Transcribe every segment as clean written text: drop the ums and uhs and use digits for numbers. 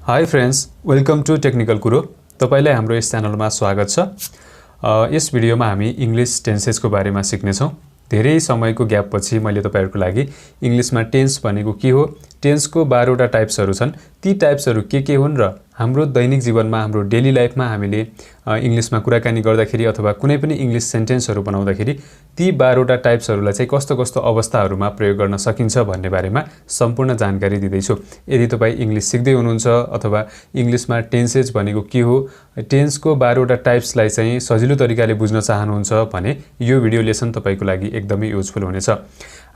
High friends, welcome to technical कुरो। तपाईलाई हाम्रो यस च्यानलमा स्वागत छ। यस भिडियोमा हामी इंग्लिश टेन्सेसको बारेमा सिक्नेछौँ। धेरै समयको ग्यापपछि मैले तपाईहरुको लागि इंग्लिशमा टेन्स भनेको के हो, टेन्सको 12 वटा टाइप्सहरु छन्। ती टाइप्सहरु के हुन् र हाम्रो दैनिक जीवनमा हाम्रो डेली लाइफमा हामीले इंग्लिशमा कुराकानी गर्दाखेरि अथवा कुनै पनि इंग्लिश सेन्टेन्सहरु बनाउँदाखेरि ती 12 वटा टाइप्सहरुलाई चाहिँ कस्तो कस्तो अवस्थाहरुमा प्रयोग गर्न सकिन्छ भन्ने बारेमा सम्पूर्ण जानकारी दिदै छु। यदि तपाई इंग्लिश सिक्दै हुनुहुन्छ अथवा इंग्लिशमा टेन्सेस भनेको के हो, टेन्सको 12 वटा टाइप्सलाई चाहिँ सजिलो तरिकाले बुझ्न चाहनुहुन्छ भने यो भिडियो लेसन तपाईको लागि एकदमै युजफुल हुनेछ।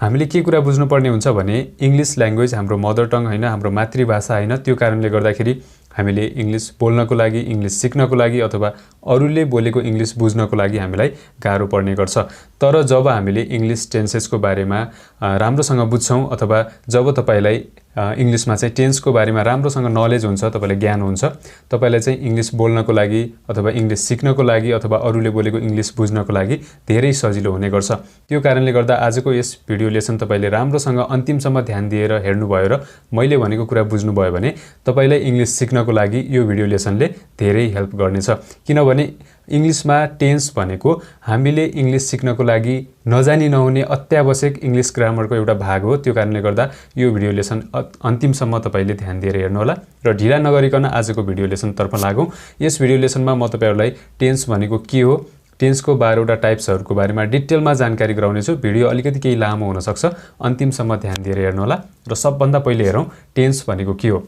हामीले के कुरा बुझ्नुपर्ने हुन्छ भने इंग्लिश ल्याङ्ग्वेज हाम्रो मदर टङ हैन, हाम्रो मातृभाषा हैन। त्यो कारणले गर्दाखेरि हामीले इंग्लिश बोल्नको लागि, इंग्लिश सिक्नको लागि अथवा अरूले बोलेको इंग्लिश बुझ्नको लागि हामीलाई गाह्रो पर्ने गर्छ। तर जब हामीले इंग्लिश टेन्सेसको बारेमा राम्रोसँग बुझ्छौं अथवा जब तपाईलाई इंग्लिशमा चाहिँ टेन्सको बारेमा राम्रोसँग नलेज हुन्छ, तपाईलाई ज्ञान हुन्छ, तपाईलाई चाहिँ इंग्लिश बोल्नको लागि अथवा इंग्लिश सिक्नको लागि अथवा अरूले बोलेको इंग्लिश बुझ्नको लागि धेरै सजिलो हुने गर्छ। त्यो कारणले गर्दा आजको यस भिडियो लेसन तपाईले राम्रोसँग अन्तिमसम्म ध्यान दिएर हेर्नुभयो र मैले भनेको कुरा बुझ्नुभयो भने तपाईलाई इंग्लिश सिक्नको लागि यो भिडियो लेसनले धेरै हेल्प गर्नेछ। किनभने इंग्लिशमा टेन्स भनेको हामीले इंग्लिश सिक्नको लागि नजानी नहुने अत्यावश्यक इंग्लिश ग्रामरको एउटा भाग हो। त्यो कारणले गर्दा यो भिडियो लेसन अन्तिमसम्म तपाईले ध्यान दिएर हेर्नु होला र ढिला नगरिकन आजको भिडियो लेसन तर्फ लागौं। यस भिडियो लेसनमा म तपाईहरुलाई टेन्स भनेको के हो, टेन्सको 12 वटा टाइप्सहरुको बारेमा डिटेलमा जानकारी गराउने छु। भिडियो अलिकति केही लामो हुन सक्छ, अन्तिमसम्म ध्यान दिएर हेर्नु होला। र सबभन्दा पहिले हेरौं टेन्स भनेको के हो।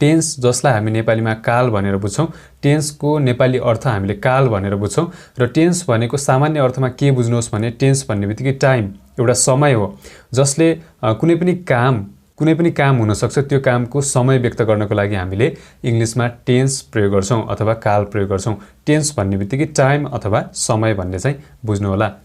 टेन्स जसलाई हामी नेपालीमा काल भनेर बुझ्छौं, टेन्सको नेपाली अर्थ हामीले काल भनेर बुझ्छौं र टेन्स भनेको सामान्य अर्थमा के बुझ्नुहोस् भने टेन्स भन्नेबित्तिकै टाइम, एउटा समय हो जसले कुनै पनि काम हुन सक्छ। त्यो कामको समय व्यक्त गर्नको लागि हामीले इंग्लिशमा टेन्स प्रयोग गर्छौं अथवा काल प्रयोग गर्छौं। टेन्स भन्नेबित्तिकै टाइम अथवा समय भन्ने चाहिँ बुझ्नु होला।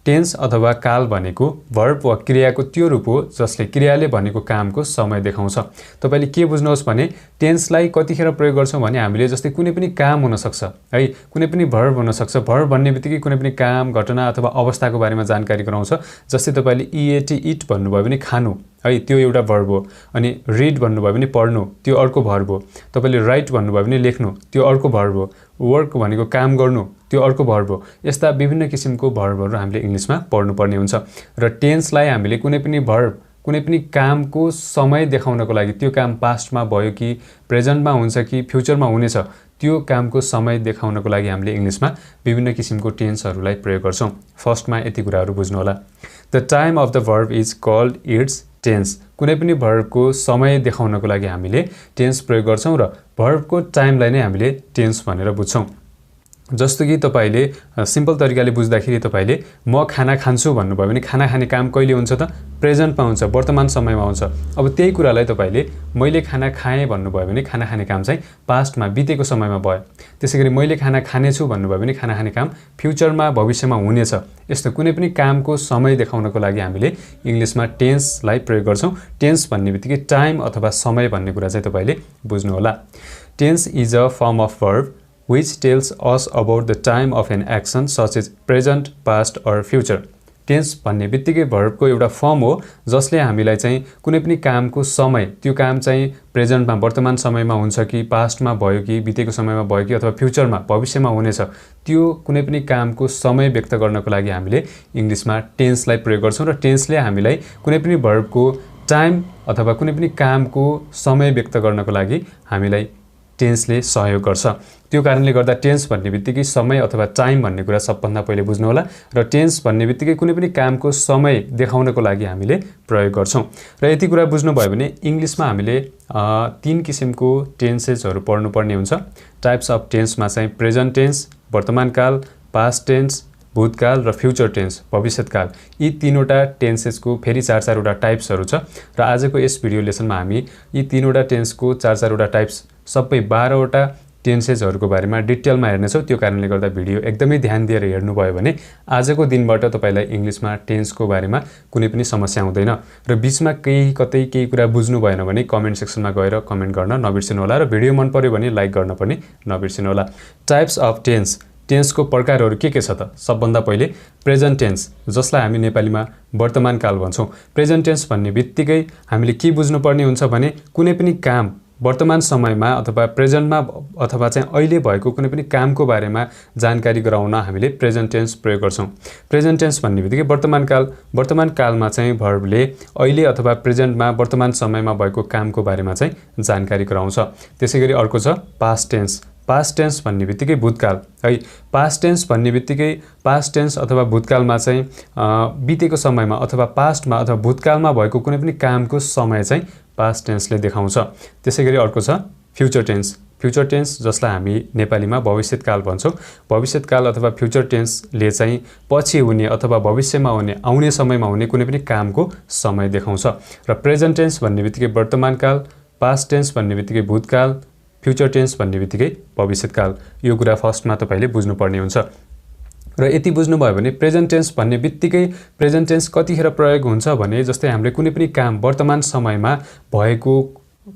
टेन्स अथवा काल भनेको भर्ब वा क्रियाको त्यो रूप हो जसले क्रियाले भनेको कामको समय देखाउँछ। तपाईले के बुझ्नुहोस् भने टेन्सलाई कतिखेर प्रयोग गर्छौं भने हामीले जस्तै कुनै पनि काम हुन सक्छ है, कुनै पनि भर्ब हुन सक्छ। भर्ब भन्नेबित्तिकै कुनै पनि काम, घटना अथवा अवस्थाको बारेमा जानकारी गराउँछ। जस्तै तपाईले ईएट इट भन्नुभयो भने खानु है, त्यो एउटा भर्ब हो। अनि रिड भन्नुभयो भने पढ्नु, त्यो अर्को भर्ब हो। तपाईले राइट भन्नुभयो भने लेख्नु, त्यो अर्को भर्ब हो। वर्क भनेको काम गर्नु, त्यो अर्को भर्ब हो। यस्ता विभिन्न किसिमको भर्बहरु हामीले इंग्लिशमा पढ्नुपर्ने हुन्छ र टेन्सलाई हामीले कुनै पनि भर्ब, कुनै पनि कामको समय देखाउनको लागि, त्यो काम पास्टमा भयो कि प्रेजेन्टमा हुन्छ कि फ्युचरमा हुनेछ, त्यो कामको समय देखाउनको लागि हामीले इंग्लिशमा विभिन्न किसिमको टेन्सहरुलाई प्रयोग गर्छौं। फर्स्टमा यति कुराहरु बुझ्नु होला। The time of the verb is called it's tense. कुनै पनि भर्बको समय देखाउनको लागि हामीले टेन्स प्रयोग गर्छौं र भर्बको टाइमलाई नै हामीले टेन्स भनेर बुझ्छौं। जस्तो कि तपाईले सिम्पल तरिकाले बुझ्दाखेरि तपाईले म खाना खान्छु भन्नुभयो भने खाना खाने काम कहिले हुन्छ त? प्रेजेन्टमा हुन्छ, वर्तमान समयमा हुन्छ। अब त्यही कुरालाई तपाईले मैले खाना खाएँ भन्नुभयो भने खाना खाने काम चाहिँ पास्टमा, बितेको समयमा भयो। त्यसैगरी मैले खाना खानेछु भन्नुभयो भने खाना खाने काम फ्युचरमा, भविष्यमा हुनेछ। यस्तो कुनै पनि कामको समय देखाउनको लागि हामीले इंग्लिशमा टेन्सलाई प्रयोग गर्छौं। टेन्स भन्नेबित्तिकै टाइम अथवा समय भन्ने कुरा चाहिँ तपाईले बुझ्नु होला। Tense is a form of verb which tells us about the time of an action such as present, past or future. Tense भन्ने बित्तिकै भर्बको एउटा फर्म हो जसले हामीलाई चाहिँ कुनै पनि कामको समय, त्यो काम चाहिँ प्रेजेन्टमा, वर्तमान समयमा हुन्छ कि पास्टमा भयो कि बितेको समयमा भयो कि अथवा फ्युचरमा, भविष्यमा हुनेछ, त्यो कुनै पनि कामको समय व्यक्त गर्नको लागि हामीले इंग्लिशमा टेन्सलाई प्रयोग गर्छौं र टेन्सले हामीलाई कुनै पनि भर्बको टाइम अथवा कुनै पनि कामको समय व्यक्त गर्नको लागि हामीलाई टेन्सले सहयोग गर्छ। त्यो कारणले गर्दा टेन्स भन्नेबित्तिकै समय अथवा टाइम भन्ने कुरा सबभन्दा पहिले बुझ्नु होला र टेन्स भन्नेबित्तिकै कुनै पनि कामको समय देखाउनको लागि हामीले प्रयोग गर्छौं। र यति कुरा बुझ्नुभयो भने इंग्लिशमा हामीले 3 किसिमको टेन्सेसहरु पढ्नुपर्ने हुन्छ। टाइप्स अफ टेन्समा चाहिँ प्रेजेन्ट टेन्स, वर्तमान काल, पास्ट टेन्स, भूतकाल र फ्युचर टेन्स, भविष्यकाल। यी 3 वटा टेन्सेसको फेरि 4-4 वटा टाइप्सहरु छ र आजको यस भिडियो लेसनमा हामी यी 3 वटा टेन्सको 4-4 वटा टाइप्स सबै 12 वटा टेन्सेसहरुको बारेमा डिटेलमा हेर्नेछौं। त्यो कारणले गर्दा भिडियो एकदमै ध्यान दिएर हेर्नुभयो भने आजको दिनबाट तपाईलाई इंग्लिशमा टेन्सको बारेमा कुनै पनि समस्या हुँदैन। र बीचमा केही कुरा बुझ्नु भएन भने कमेन्ट सेक्सनमा गएर कमेन्ट गर्न नबिर्सिनु होला र भिडियो मन पर्यो भने लाइक गर्न पनि नबिर्सिनु होला। टाइप्स अफ टेन्स, टेन्सको प्रकारहरु के छ त? सबभन्दा पहिले प्रेजेन्ट टेन्स, जसलाई हामी नेपालीमा वर्तमान काल भन्छौं। प्रेजेन्ट टेन्स भन्ने बित्तिकै हामीले के बुझ्नुपर्ने हुन्छ भने कुनै पनि काम वर्तमान समयमा अथवा प्रेजेन्टमा अथवा चाहिँ अहिले भएको कुनै पनि कामको बारेमा जानकारी गराउन हामीले प्रेजेन्ट टेन्स प्रयोग गर्छौं। प्रेजेन्ट टेन्स भन्ने बित्तिकै वर्तमान कालमा चाहिँ भर्बले अहिले अथवा प्रेजेन्टमा वर्तमान समयमा भएको कामको बारेमा चाहिँ जानकारी गराउँछ। त्यसैगरी अर्को छ पास्ट टेन्स। पास्ट टेन्स भन्ने बित्तिकै भूतकाल है। पास्ट टेन्स भन्ने बित्तिकै पास्ट टेन्स अथवा भूतकालमा चाहिँ बितेको समयमा अथवा पास्टमा अथवा भूतकालमा भएको कुनै पनि कामको समय चाहिँ पास्ट टेन्सले देखाउँछ। त्यसैगरी अर्को छ फ्युचर टेन्स। फ्युचर टेन्स जसलाई हामी नेपालीमा भविष्यकाल भन्छौं। भविष्यकाल अथवा फ्युचर टेन्सले चाहिँ पछि हुने अथवा भविष्यमा हुने आउने समयमा हुने कुनै पनि कामको समय देखाउँछ। र प्रेजेन्ट टेन्स भन्ने बित्तिकै वर्तमानकाल, पास्ट टेन्स भन्ने बित्तिकै भूतकाल, फ्युचर टेन्स भन्ने बित्तिकै भविष्यकाल। यो कुरा फर्स्टमा तपाईले बुझ्नुपर्ने हुन्छ। र यति बुझ्नुभयो भने प्रेजेन्ट टेन्स भन्ने बित्तिकै प्रेजेन्ट टेन्स कतिखेर प्रयोग हुन्छ भने जस्तै हामीले कुनै पनि काम वर्तमान समयमा भएको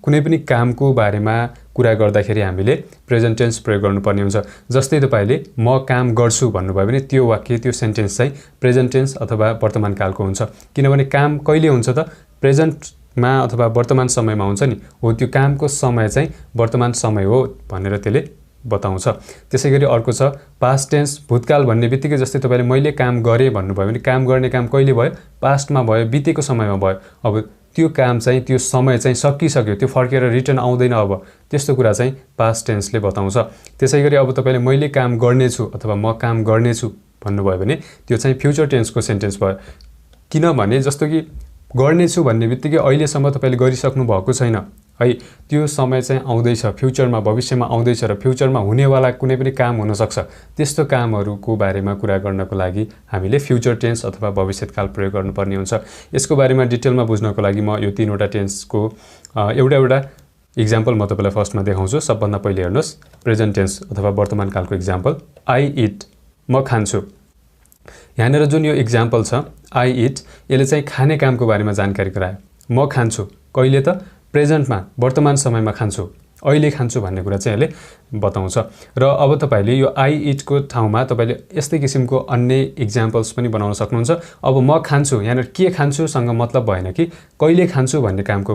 कुनै पनि कामको बारेमा कुरा गर्दाखेरि हामीले प्रेजेन्ट टेन्स प्रयोग गर्नुपर्ने हुन्छ। जस्तै तपाईले म काम गर्छु भन्नुभयो भने त्यो वाक्य त्यो सेन्टेन्स चाहिँ प्रेजेन्ट टेन्स अथवा वर्तमान कालको हुन्छ। किनभने काम कहिले हुन्छ त प्रेजेन्टमा अथवा वर्तमान समयमा हुन्छ नि। हो त्यो कामको समय चाहिँ वर्तमान समय हो भनेर त्यसले बताउँछ। त्यसैगरी अर्को छ पास्ट टेन्स। भूतकाल भन्ने बित्तिकै जस्तै तपाईले मैले काम गरे भन्नुभयो भने काम गर्ने काम कहिले भयो? पास्टमा भयो, बितेको समयमा भयो। अब त्यो काम चाहिँ त्यो समय चाहिँ सकिसक्यो, त्यो फर्केर रिटर्न आउँदैन अब। त्यस्तो कुरा चाहिँ पास्ट टेन्सले बताउँछ। त्यसैगरी अब तपाईले मैले काम गर्नेछु अथवा म काम गर्नेछु भन्नुभयो भने त्यो चाहिँ फ्युचर टेन्सको सेन्टेन्स भयो। किनभने जस्तो कि गर्नेछु भन्ने बित्तिकै अहिलेसम्म तपाईले गरिसक्नु भएको छैन है। त्यो समय चाहिँ आउँदैछ, फ्युचरमा भविष्यमा आउँदैछ र फ्युचरमा हुनेवाला कुनै पनि काम हुन सक्छ। त्यस्तो कामहरुको बारेमा कुरा गर्नको लागि हामीले फ्युचर टेन्स अथवा भविष्यकाल प्रयोग गर्नुपर्ने हुन्छ। यसको बारेमा डिटेलमा बुझ्नको लागि म यो तीनवटा टेन्सको एउटा एक्जाम्पल म तपाईलाई फर्स्टमा देखाउँछु। सबभन्दा पहिले हेर्नुस् प्रेजेन्ट टेन्स अथवा वर्तमान कालको एक्जाम्पल आई इट, म खान्छु। यहाँनेर जुन यो एक्जाम्पल छ आई इट, यसले चाहिँ खाने कामको बारेमा जानकारी गरायो। म खान्छु कहिले त? प्रेजेन्टमा वर्तमान समयमा खान्छु, अहिले खान्छु भन्ने कुरा चाहिँ यसले बताउँछ। र अब तपाईले यो आई इट को ठाउँमा तपाईले यस्तै किसिमको अन्य एक्जाम्पल्स पनि बनाउन सक्नुहुन्छ। अब म खान्छु यहाँनेर के खान्छु सँग मतलब भएन कि कहिले खान्छु भन्ने कामको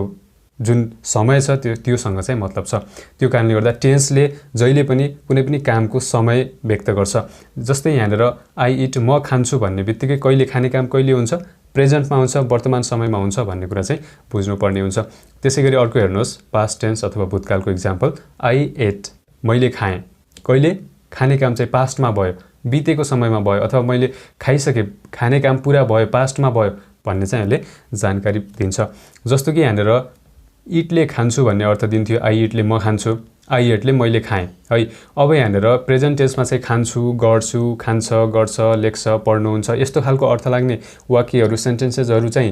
जुन समय छ त्योसँग चाहिँ मतलब छ। त्यो कारणले गर्दा टेन्सले जहिले पनि कुनै पनि कामको समय व्यक्त गर्छ। जस्तै यहाँनेर आई इट, म खान्छु भन्ने बित्तिकै कहिले खाने काम कहिले हुन्छ? प्रेजेन्टमा हुन्छ, वर्तमान समयमा हुन्छ भन्ने कुरा चाहिँ बुझ्नुपर्ने हुन्छ। त्यसैगरी अर्को हेर्नुहोस् पास्ट टेन्स अथवा भूतकालको एक्जाम्पल आई एट, मैले खाएँ। कहिले? खाने काम चाहिँ पास्टमा भयो, बितेको समयमा भयो अथवा मैले खाइसके, खाने काम पूरा भयो, पास्टमा भयो भन्ने चाहिँ यसले जानकारी दिन्छ। जस्तो कि यहाँनेर इटले खान्छु भन्ने अर्थ दिन्थ्यो आई इटले म खान्छु, आई एटले मैले खाएँ है। अब यहाँनेर प्रेजेन्ट टेन्समा चाहिँ खान्छु, गर्छु, खान्छ, गर्छ, लेख्छ, पढ्नुहुन्छ यस्तो खालको अर्थ लाग्ने वाक्यहरू सेन्टेन्सेसहरू चाहिँ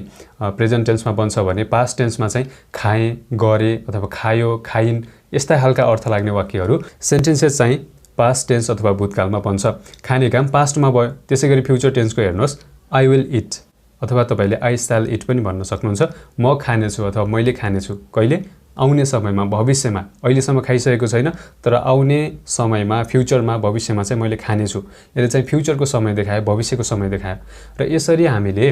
प्रेजेन्ट टेन्समा बन्छ भने पास्ट टेन्समा चाहिँ खाएँ, गरे अथवा खायो, खाइन् यस्ता खालका अर्थ लाग्ने वाक्यहरू सेन्टेन्सेस चाहिँ पास्ट टेन्स अथवा भूतकालमा बन्छ। खाने काम पास्टमा भयो। त्यसैगरी फ्युचर टेन्सको हेर्नुहोस् आई विल इट अथवा तपाईले आई शैल इट पनि भन्न सक्नुहुन्छ। म खानेछु अथवा मैले खानेछु कहिले? आउने समयमा, भविष्यमा। अहिलेसम्म खाइसकेको छैन तर आउने समयमा, फ्युचरमा, भविष्यमा चाहिँ मैले खानेछु। यसले चाहिँ फ्युचरको समय देखायो, भविष्यको समय देखायो। र यसरी हामीले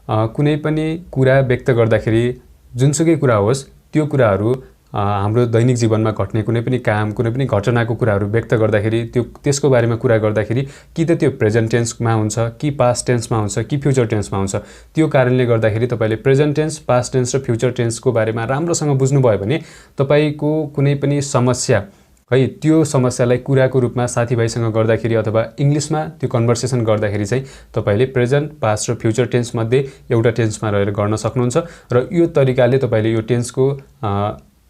कुनै पनि कुरा व्यक्त गर्दाखेरि जुनसुकै कुरा होस् त्यो कुराहरू हाम्रो दैनिक जीवनमा घट्ने कुनै पनि काम, कुनै पनि घटनाको कुराहरू व्यक्त गर्दाखेरि त्यसको बारेमा कुरा गर्दाखेरि कि त त्यो प्रेजेन्ट टेन्समा हुन्छ, कि पास्ट टेन्समा हुन्छ, कि फ्युचर टेन्समा हुन्छ। त्यो कारणले गर्दाखेरि तपाईले प्रेजेन्ट टेन्स, पास्ट टेन्स र फ्युचर टेन्सको बारेमा राम्रोसँग बुझ्नुभयो भने तपाईको कुनै पनि समस्या है त्यो समस्यालाई कुराको रूपमा साथीभाइसँग गर्दाखेरि अथवा इंग्लिशमा त्यो कन्भर्सेसन गर्दाखेरि चाहिँ तपाईले प्रेजेन्ट, पास्ट र फ्युचर टेन्स मध्ये एउटा टेन्समा रहेर गर्न सक्नुहुन्छ। र यो तरिकाले तपाईले यो टेन्सको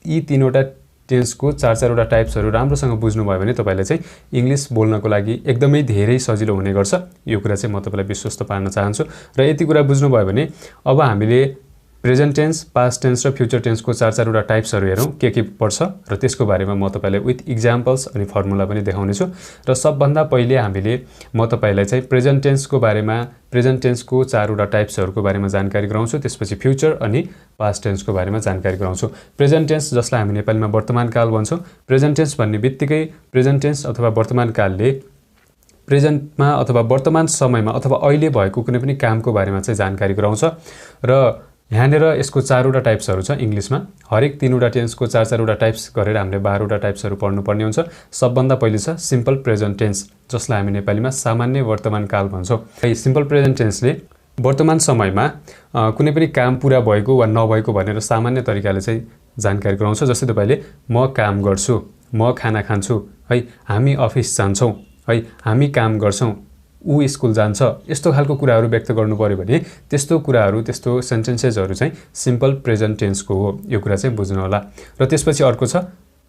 यी तीनवटा टेन्सको चार-चारवटा टाइप्सहरू राम्रोसँग बुझ्नुभयो भने तपाईले चाहिँ इंग्लिश बोल्नको लागि एकदमै धेरै सजिलो हुने गर्छ। यो कुरा चाहिँ म तपाईलाई विश्वस्त पार्न चाहन्छु। र यति कुरा बुझ्नुभयो भने अब हामीले प्रेजेन्ट टेन्स, पास्ट टेन्स र फ्युचर टेन्सको चार-चारवटा टाइप्सहरू हेरौँ के पर्छ र त्यसको बारेमा म तपाईलाई विथ एक्जाम्पल्स अनि फर्मुला पनि देखाउनेछु। र सबभन्दा पहिले हामीले म तपाईलाई चाहिँ प्रेजेन्ट टेन्सको बारेमा, प्रेजेन्ट टेन्सको चारवटा टाइप्सहरूको बारेमा जानकारी गराउँछु। त्यसपछि फ्युचर अनि पास्ट टेन्सको बारेमा जानकारी गराउँछु। प्रेजेन्ट टेन्स जसलाई हामी नेपालीमा वर्तमान काल भन्छौँ। प्रेजेन्ट टेन्स भन्ने बित्तिकै प्रेजेन्ट टेन्स अथवा वर्तमान कालले प्रेजेन्टमा अथवा वर्तमान समयमा अथवा अहिले भएको कुनै पनि कामको बारेमा चाहिँ जानकारी गराउँछ। र यहाँनिर यसको 4वटा टाइप्सहरू छ इङ्ग्लिसमा। हरेक 3वटा टेन्सको 4-4वटा टाइप्स गरेर हामीले 12वटा टाइप्सहरू पढ्नुपर्ने हुन्छ। सबभन्दा पहिले छ सिम्पल प्रेजेन्ट टेन्स, जसलाई हामी नेपालीमा सामान्य वर्तमान काल भन्छौँ। सिम्पल प्रेजेन्ट टेन्सले वर्तमान समयमा कुनै पनि काम पुरा भएको वा नभएको भनेर सामान्य तरिकाले चाहिँ जानकारी गराउँछ। जस्तै तपाईले म काम गर्छु, म खाना खान्छु, है, हामी अफिस जान्छौँ, है, हामी काम गर्छौँ, ऊ स्कुल जान्छ, यस्तो खालको कुराहरू व्यक्त गर्नु पर्यो भने त्यस्तो कुराहरू, त्यस्तो सेन्टेन्सेसहरू चाहिँ सिम्पल प्रेजेन्ट टेन्सको हो। यो कुरा चाहिँ बुझ्नु होला। र त्यसपछि अर्को छ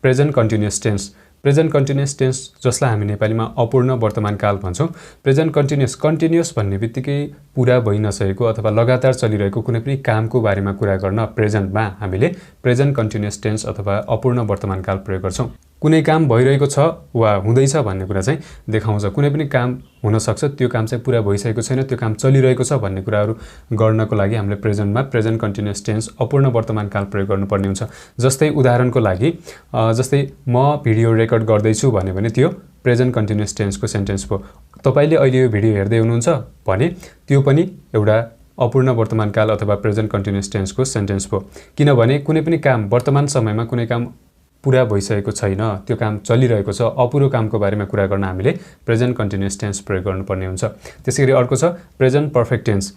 present continuous tense. Present continuous tense, जसलाई हामी नेपालीमा अपूर्ण वर्तमान काल भन्छौँ। प्रेजेन्ट कन्टिन्युअस भन्ने बित्तिकै पुरा भइ नसकेको अथवा लगातार चलिरहेको कुनै पनि कामको बारेमा कुरा गर्न प्रेजेन्टमा हामीले प्रेजेन्ट कन्टिन्युअस टेन्स अथवा अपूर्ण वर्तमान काल प्रयोग गर्छौँ। कुनै काम भइरहेको छ वा हुँदैछ भन्ने कुरा चाहिँ देखाउँछ। कुनै पनि काम हुन सक्छ, त्यो काम चाहिँ पुरा भइसकेको छैन, त्यो काम चलिरहेको छ भन्ने कुराहरू गर्नको लागि हामीले प्रेजेन्टमा प्रेजेन्ट कन्टिन्युअस टेन्स अपूर्ण वर्तमान काल प्रयोग गर्नुपर्ने हुन्छ। जस्तै उदाहरणको लागि जस्तै म भिडियो रेकर्ड गर्दैछु भन्यो भने त्यो प्रेजेन्ट कन्टिन्युअस टेन्सको सेन्टेन्स भयो। तपाईले अहिले यो भिडियो हेर्दै हुनुहुन्छ भने त्यो पनि एउटा अपूर्ण वर्तमान काल अथवा प्रेजेन्ट कन्टिन्युअस टेन्सको सेन्टेन्स भयो। किनभने कुनै पनि काम वर्तमान समयमा कुनै काम पुरा भइसकेको छैन, त्यो काम चलिरहेको छ, अपुरो कामको बारेमा कुरा गर्न हामीले प्रेजेन्ट कन्टिन्युअस टेन्स प्रयोग गर्नुपर्ने हुन्छ। त्यसैगरी अर्को छ प्रेजेन्ट पर्फेक्ट टेन्स।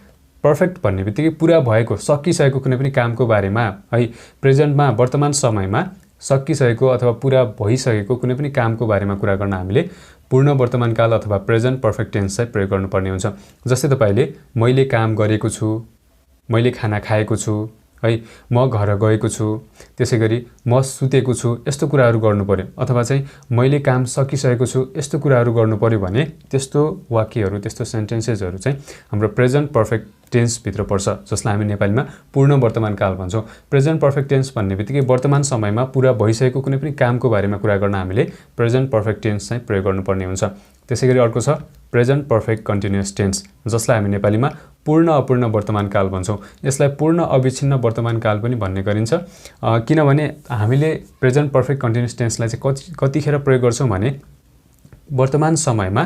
पर्फेक्ट भन्ने बित्तिकै पुरा भएको, सकिसकेको कुनै पनि कामको बारेमा, है, प्रेजेन्टमा वर्तमान समयमा सकिसकेको अथवा पुरा भइसकेको कुनै पनि कामको बारेमा कुरा गर्न हामीले पूर्ण वर्तमान काल अथवा प्रेजेन्ट पर्फेक्ट टेन्स चाहिँ प्रयोग गर्नुपर्ने हुन्छ। जस्तै तपाईले मैले काम गरेको छु, मैले खाना खाएको छु, है, म घर गएको छु, त्यसैगरी म सुतेको छु, यस्तो कुराहरू गर्नु पर्यो। अथवा चाहिँ मैले काम सकिसकेको छु, यस्तो कुराहरू गर्नु पर्यो भने त्यस्तो वाक्यहरू, त्यस्तो सेन्टेन्सेसहरू चाहिँ हाम्रो प्रेजेन्ट पर्फेक्ट टेन्सभित्र पर्छ, जसलाई हामी नेपालीमा पूर्ण वर्तमान काल भन्छौँ। प्रेजेन्ट पर्फेक्ट टेन्स भन्ने बित्तिकै वर्तमान समयमा पुरा भइसकेको कुनै पनि कामको बारेमा कुरा गर्न हामीले प्रेजेन्ट पर्फेक्ट टेन्स चाहिँ प्रयोग गर्नुपर्ने हुन्छ। त्यसैगरी अर्को छ प्रेजेन्ट पर्फेक्ट कन्टिन्युअस टेन्स, जसलाई हामी नेपालीमा पूर्ण अपूर्ण वर्तमान काल भन्छौँ। यसलाई पूर्ण अविच्छिन्न वर्तमान काल पनि भन्ने गरिन्छ। किनभने हामीले प्रेजेन्ट पर्फेक्ट कन्टिन्युअस टेन्सलाई चाहिँ कतिखेर प्रयोग गर्छौँ भने वर्तमान समयमा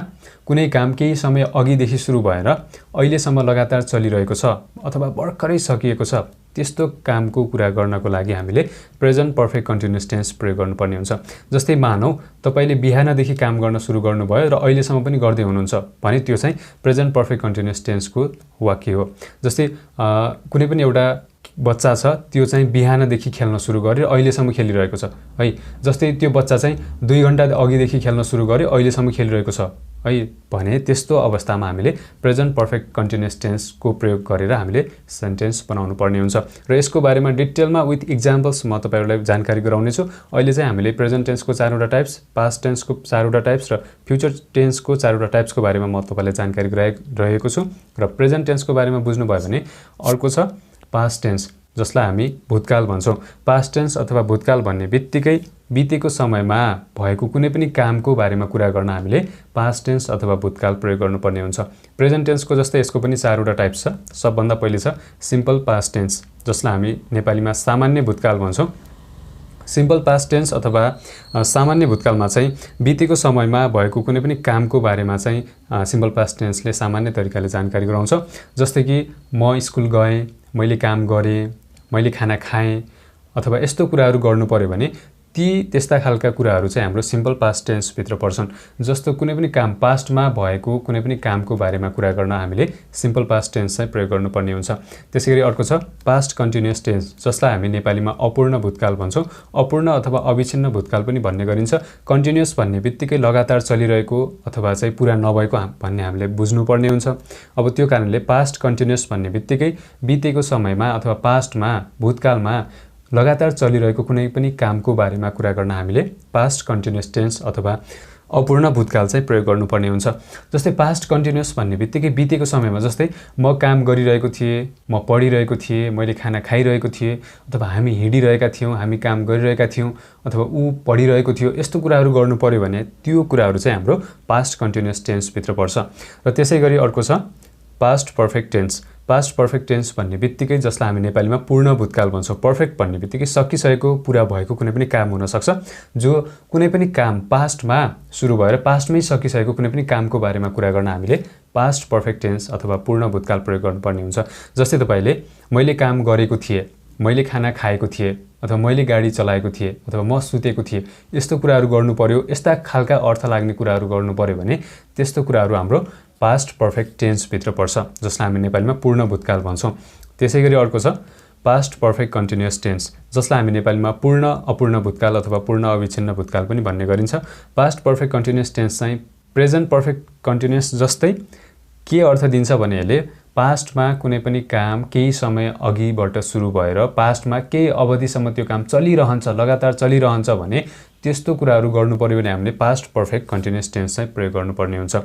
कुनै काम केही समय अघिदेखि सुरु भएर अहिलेसम्म लगातार चलिरहेको छ अथवा भर्खरै सकिएको छ, त्यस्तो कामको कुरा गर्नको लागि हामीले प्रेजेन्ट पर्फेक्ट कन्टिन्युअस टेन्स प्रयोग गर्नुपर्ने हुन्छ। जस्तै मानौ तपाईले बिहानदेखि काम गर्न सुरु गर्नुभयो र अहिलेसम्म पनि गर्दै हुनुहुन्छ भने त्यो चाहिँ प्रेजेन्ट पर्फेक्ट कन्टिन्युअस टेन्सको वाक्य हो। जस्तै कुनै पनि एउटा बच्चा छ, त्यो चाहिँ बिहानदेखि खेल्न सुरु गर्यो, अहिलेसम्म खेलिरहेको छ, है। जस्तै त्यो बच्चा चाहिँ 2 घण्टा अघिदेखि खेल्न सुरु गर्यो, अहिलेसम्म खेलिरहेको छ, है, भने त्यस्तो अवस्थामा हामीले प्रेजेन्ट पर्फेक्ट कन्टिन्युअस टेन्सको प्रयोग गरेर हामीले सेन्टेन्स बनाउनु पर्ने हुन्छ। र यसको बारेमा डिटेलमा विथ इक्जाम्पल्स म तपाईहरुलाई जानकारी गराउनेछु। अहिले चाहिँ हामीले प्रेजेन्ट टेन्सको 4वटा टाइप्स, पास्ट टेन्सको 4वटा टाइप्स र फ्युचर टेन्सको 4वटा टाइप्सको बारेमा म तपाईलाई जानकारी गराइरहेको छु। र प्रेजेन्ट टेन्सको बारेमा बुझ्नु भयो भने अर्को छ पास्ट टेन्स, जसलाई हामी भूतकाल भन्छौँ। पास्ट टेन्स अथवा भूतकाल भन्ने बित्तिकै बितेको समयमा भएको कुनै पनि कामको बारेमा कुरा गर्न हामीले पास्ट टेन्स अथवा भूतकाल प्रयोग गर्नुपर्ने हुन्छ। प्रेजेन्ट टेन्सको जस्तै यसको पनि 4वटा टाइप्स छ। सबभन्दा पहिले छ सिम्पल पास्ट टेन्स, जसलाई हामी नेपालीमा सामान्य भूतकाल भन्छौँ। सिम्पल पास्ट टेन्स अथवा सामान्य भूतकालमा चाहिँ बितेको समयमा भएको कुनै पनि कामको बारेमा चाहिँ सिम्पल पास्ट टेन्सले सामान्य तरिकाले जानकारी गराउँछ। जस्तै कि म स्कुल गएँ, मैले काम गरेँ, मैले खाना खाएँ, अथवा यस्तो कुराहरू गर्नु पर्यो भने त्यस्ता खालका कुराहरू चाहिँ हाम्रो सिम्पल पास्ट टेन्सभित्र पर्छन्। जस्तो कुनै पनि काम पास्टमा भएको कुनै पनि कामको बारेमा कुरा गर्न हामीले सिम्पल पास्ट टेन्स चाहिँ प्रयोग गर्नुपर्ने हुन्छ। त्यसैगरी अर्को छ पास्ट कन्टिन्युअस टेन्स, जसलाई हामी नेपालीमा अपूर्ण भूतकाल भन्छौँ। अपूर्ण अथवा अविच्छिन्न भूतकाल पनि भन्ने गरिन्छ। कन्टिन्युअस भन्ने बित्तिकै लगातार चलिरहेको अथवा चाहिँ पुरा नभएको भन्ने हामीले बुझ्नुपर्ने हुन्छ। अब त्यो कारणले पास्ट कन्टिन्युअस भन्ने बित्तिकै बितेको समयमा अथवा पास्टमा, भूतकालमा लगातार चलिरहेको कुनै पनि कामको बारेमा कुरा गर्न हामीले पास्ट कन्टिन्युअस टेन्स अथवा अपूर्ण भूतकाल चाहिँ प्रयोग गर्नुपर्ने हुन्छ। जस्तै पास्ट कन्टिन्युअस भन्ने बित्तिकै बितेको समयमा, जस्तै म काम गरिरहेको थिएँ, म पढिरहेको थिएँ, मैले खाना खाइरहेको थिएँ, अथवा हामी हिँडिरहेका थियौँ, हामी काम गरिरहेका थियौँ, अथवा ऊ पढिरहेको थियो, यस्तो कुराहरू गर्नु पर्यो भने त्यो कुराहरू चाहिँ हाम्रो पास्ट कन्टिन्युअस टेन्सभित्र पर्छ। र त्यसै गरी अर्को छ past perfect tense. Past perfect tense भन्ने बित्तिकै जसलाई हामी नेपालीमा पूर्ण भूतकाल भन्छौँ। पर्फेक्ट भन्ने बित्तिकै सकिसकेको पुरा भएको कुनै पनि काम हुन सक्छ, जो कुनै पनि काम पास्टमा सुरु भएर पास्टमै सकिसकेको कुनै पनि कामको बारेमा कुरा गर्न हामीले पास्ट पर्फेक्ट टेन्स अथवा पूर्ण भूतकाल प्रयोग गर्नुपर्ने हुन्छ। जस्तै तपाईले मैले काम गरेको थिएँ, मैले खाना खाएको थिएँ, अथवा मैले गाडी चलाएको थिएँ, अथवा म सुतेको थिएँ, यस्तो कुराहरू गर्नु पर्यो, यस्ता खालका अर्थ लाग्ने कुराहरू गर्नु पर्यो भने त्यस्तो कुराहरू हाम्रो पास्ट पर्फेक्ट टेन्स भित्र पर्छ, जसलाई हामी नेपालीमा पूर्ण भूतकाल भन्छौँ। त्यसैगरी अर्को छ पास्ट पर्फेक्ट कन्टिन्युअस टेन्स, जसलाई हामी नेपालीमा पूर्ण अपूर्ण भूतकाल अथवा पूर्ण अविच्छिन्न भूतकाल पनि भन्ने गरिन्छ। पास्ट पर्फेक्ट कन्टिन्युअस टेन्स चाहिँ प्रेजेन्ट पर्फेक्ट कन्टिन्युअस जस्तै के अर्थ दिन्छ भने यसले पास्टमा कुनै पनि काम केही समय अघिबाट सुरु भएर पास्टमा केही अवधिसम्म त्यो काम चलिरहन्छ, लगातार चलिरहन्छ भने त्यस्तो कुराहरू गर्नु पर्यो भने हामीले पास्ट पर्फेक्ट कन्टिन्युअस टेन्स चाहिँ प्रयोग गर्नुपर्ने हुन्छ।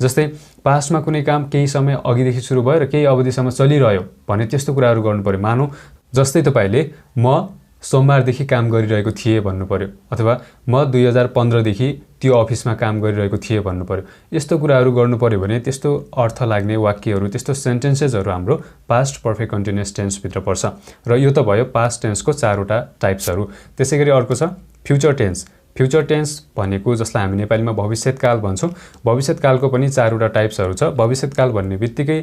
जस्तै पास्टमा कुनै काम केही समय अघिदेखि सुरु भएर केही अवधिसम्म चलिरह्यो भने त्यस्तो कुराहरू गर्नु पर्यो। मानौँ जस्तै तपाईले म सोमबारदेखि काम गरिरहेको थिएँ भन्नु पर्यो, अथवा म 2015 देखि त्यो अफिसमा काम गरिरहेको थिएँ भन्नु पर्यो। यस्तो कुराहरू गर्नु पर्यो भने त्यस्तो अर्थ लाग्ने वाक्यहरू, त्यस्तो सेन्टेन्सेसहरू हाम्रो पास्ट पर्फेक्ट कन्टिन्युअस टेन्स भित्र पर्छ। र यो त भयो पास्ट टेन्सको 4वटा टाइप्सहरू। त्यसैगरी अर्को छ फ्युचर टेन्स। फ्युचर टेन्स भनेको जसलाई हामी नेपालीमा भविष्यकाल भन्छौँ। भविष्यकालको पनि 4वटा टाइप्सहरू छ। भविष्यकाल भन्ने बित्तिकै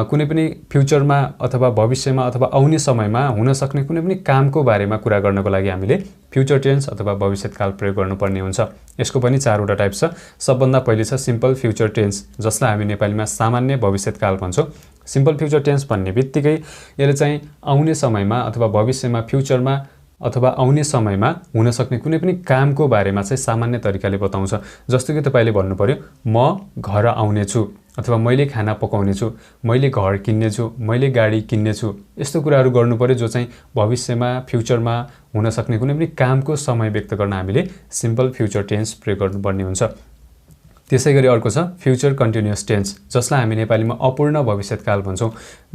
कुनै पनि फ्युचरमा अथवा भविष्यमा अथवा आउने समयमा हुन सक्ने कुनै पनि कामको बारेमा कुरा गर्नको लागि हामीले फ्युचर टेन्स अथवा भविष्यकाल प्रयोग गर्नुपर्ने हुन्छ। यसको पनि 4वटा टाइप छ। सबभन्दा पहिले छ सिम्पल फ्युचर टेन्स, जसलाई हामी नेपालीमा सामान्य भविष्यकाल भन्छौँ। सिम्पल फ्युचर टेन्स भन्ने बित्तिकै यसले चाहिँ आउने समयमा अथवा भविष्यमा, फ्युचरमा अथवा आउने समयमा हुन सक्ने कुनै पनि कामको बारेमा चाहिँ सामान्य तरिकाले बताउँछ। जस्तो कि तपाईले भन्नु पर्यो म घर आउने छु, अथवा मैले खाना पकाउने छु, मैले घर किन्ने छु, मैले गाडी किन्ने छु। यस्तो कुराहरू गर्नु पर्यो जो चाहिँ भविष्यमा, फ्युचरमा हुन सक्ने कुनै पनि कामको समय व्यक्त गर्न हामीले सिम्पल फ्युचर टेन्स प्रयोग गर्नुपर्ने हुन्छ। त्यसैगरी अर्को छ फ्युचर कन्टिन्युअस टेन्स, जसलाई हामी नेपालीमा अपूर्ण भविष्यकाल भन्छौँ।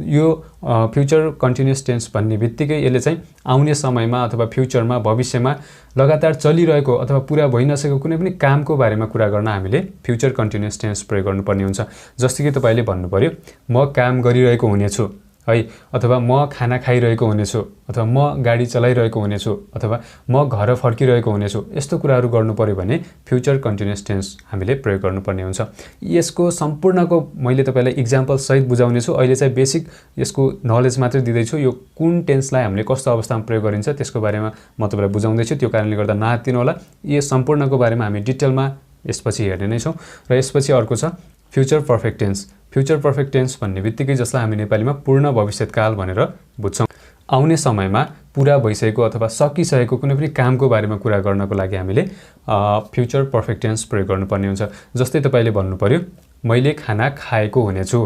यो फ्युचर कन्टिन्युअस टेन्स भन्ने बित्तिकै यसले चाहिँ आउने समयमा अथवा फ्युचरमा, भविष्यमा लगातार चलिरहेको अथवा पुरा भइ नसकेको कुनै पनि कामको बारेमा कुरा गर्न हामीले फ्युचर कन्टिन्युअस टेन्स प्रयोग गर्नुपर्ने हुन्छ। जस्तो कि तपाईले भन्नु पर्यो म काम गरिरहेको हुनेछु है, अथवा म खाना खाइरहेको हुनेछु, अथवा म गाडी चलाइरहेको हुनेछु, अथवा म घर फर्किरहेको हुनेछु। यस्तो कुराहरू गर्नु पर्यो भने फ्युचर कन्टिन्युअस टेन्स हामीले प्रयोग गर्नुपर्ने हुन्छ। यसको सम्पूर्णको मैले तपाईलाई इक्जाम्पल सहित बुझाउनेछु। अहिले चाहिँ बेसिक यसको नलेज मात्रै दिँदैछु। यो कुन टेन्सलाई हामीले कस्तो अवस्थामा प्रयोग गरिन्छ त्यसको बारेमा म तपाईलाई बुझाउँदैछु। त्यो कारणले गर्दा नआत्तिनु होला। यो सम्पूर्णको बारेमा हामी डिटेलमा यसपछि हेर्ने नै छौँ। र यसपछि अर्को छ future perfect tense. Future perfect tense भन्ने बित्तिकै जसलाई हामी नेपालीमा पूर्ण भविष्यकाल भनेर बुझ्छौँ। आउने समयमा पुरा भइसकेको अथवा सकिसकेको कुनै पनि कामको बारेमा कुरा गर्नको लागि हामीले फ्युचर पर्फेक्ट टेन्स प्रयोग गर्नुपर्ने हुन्छ। जस्तै तपाईले भन्नु पर्यो मैले खाना खाएको हुनेछु,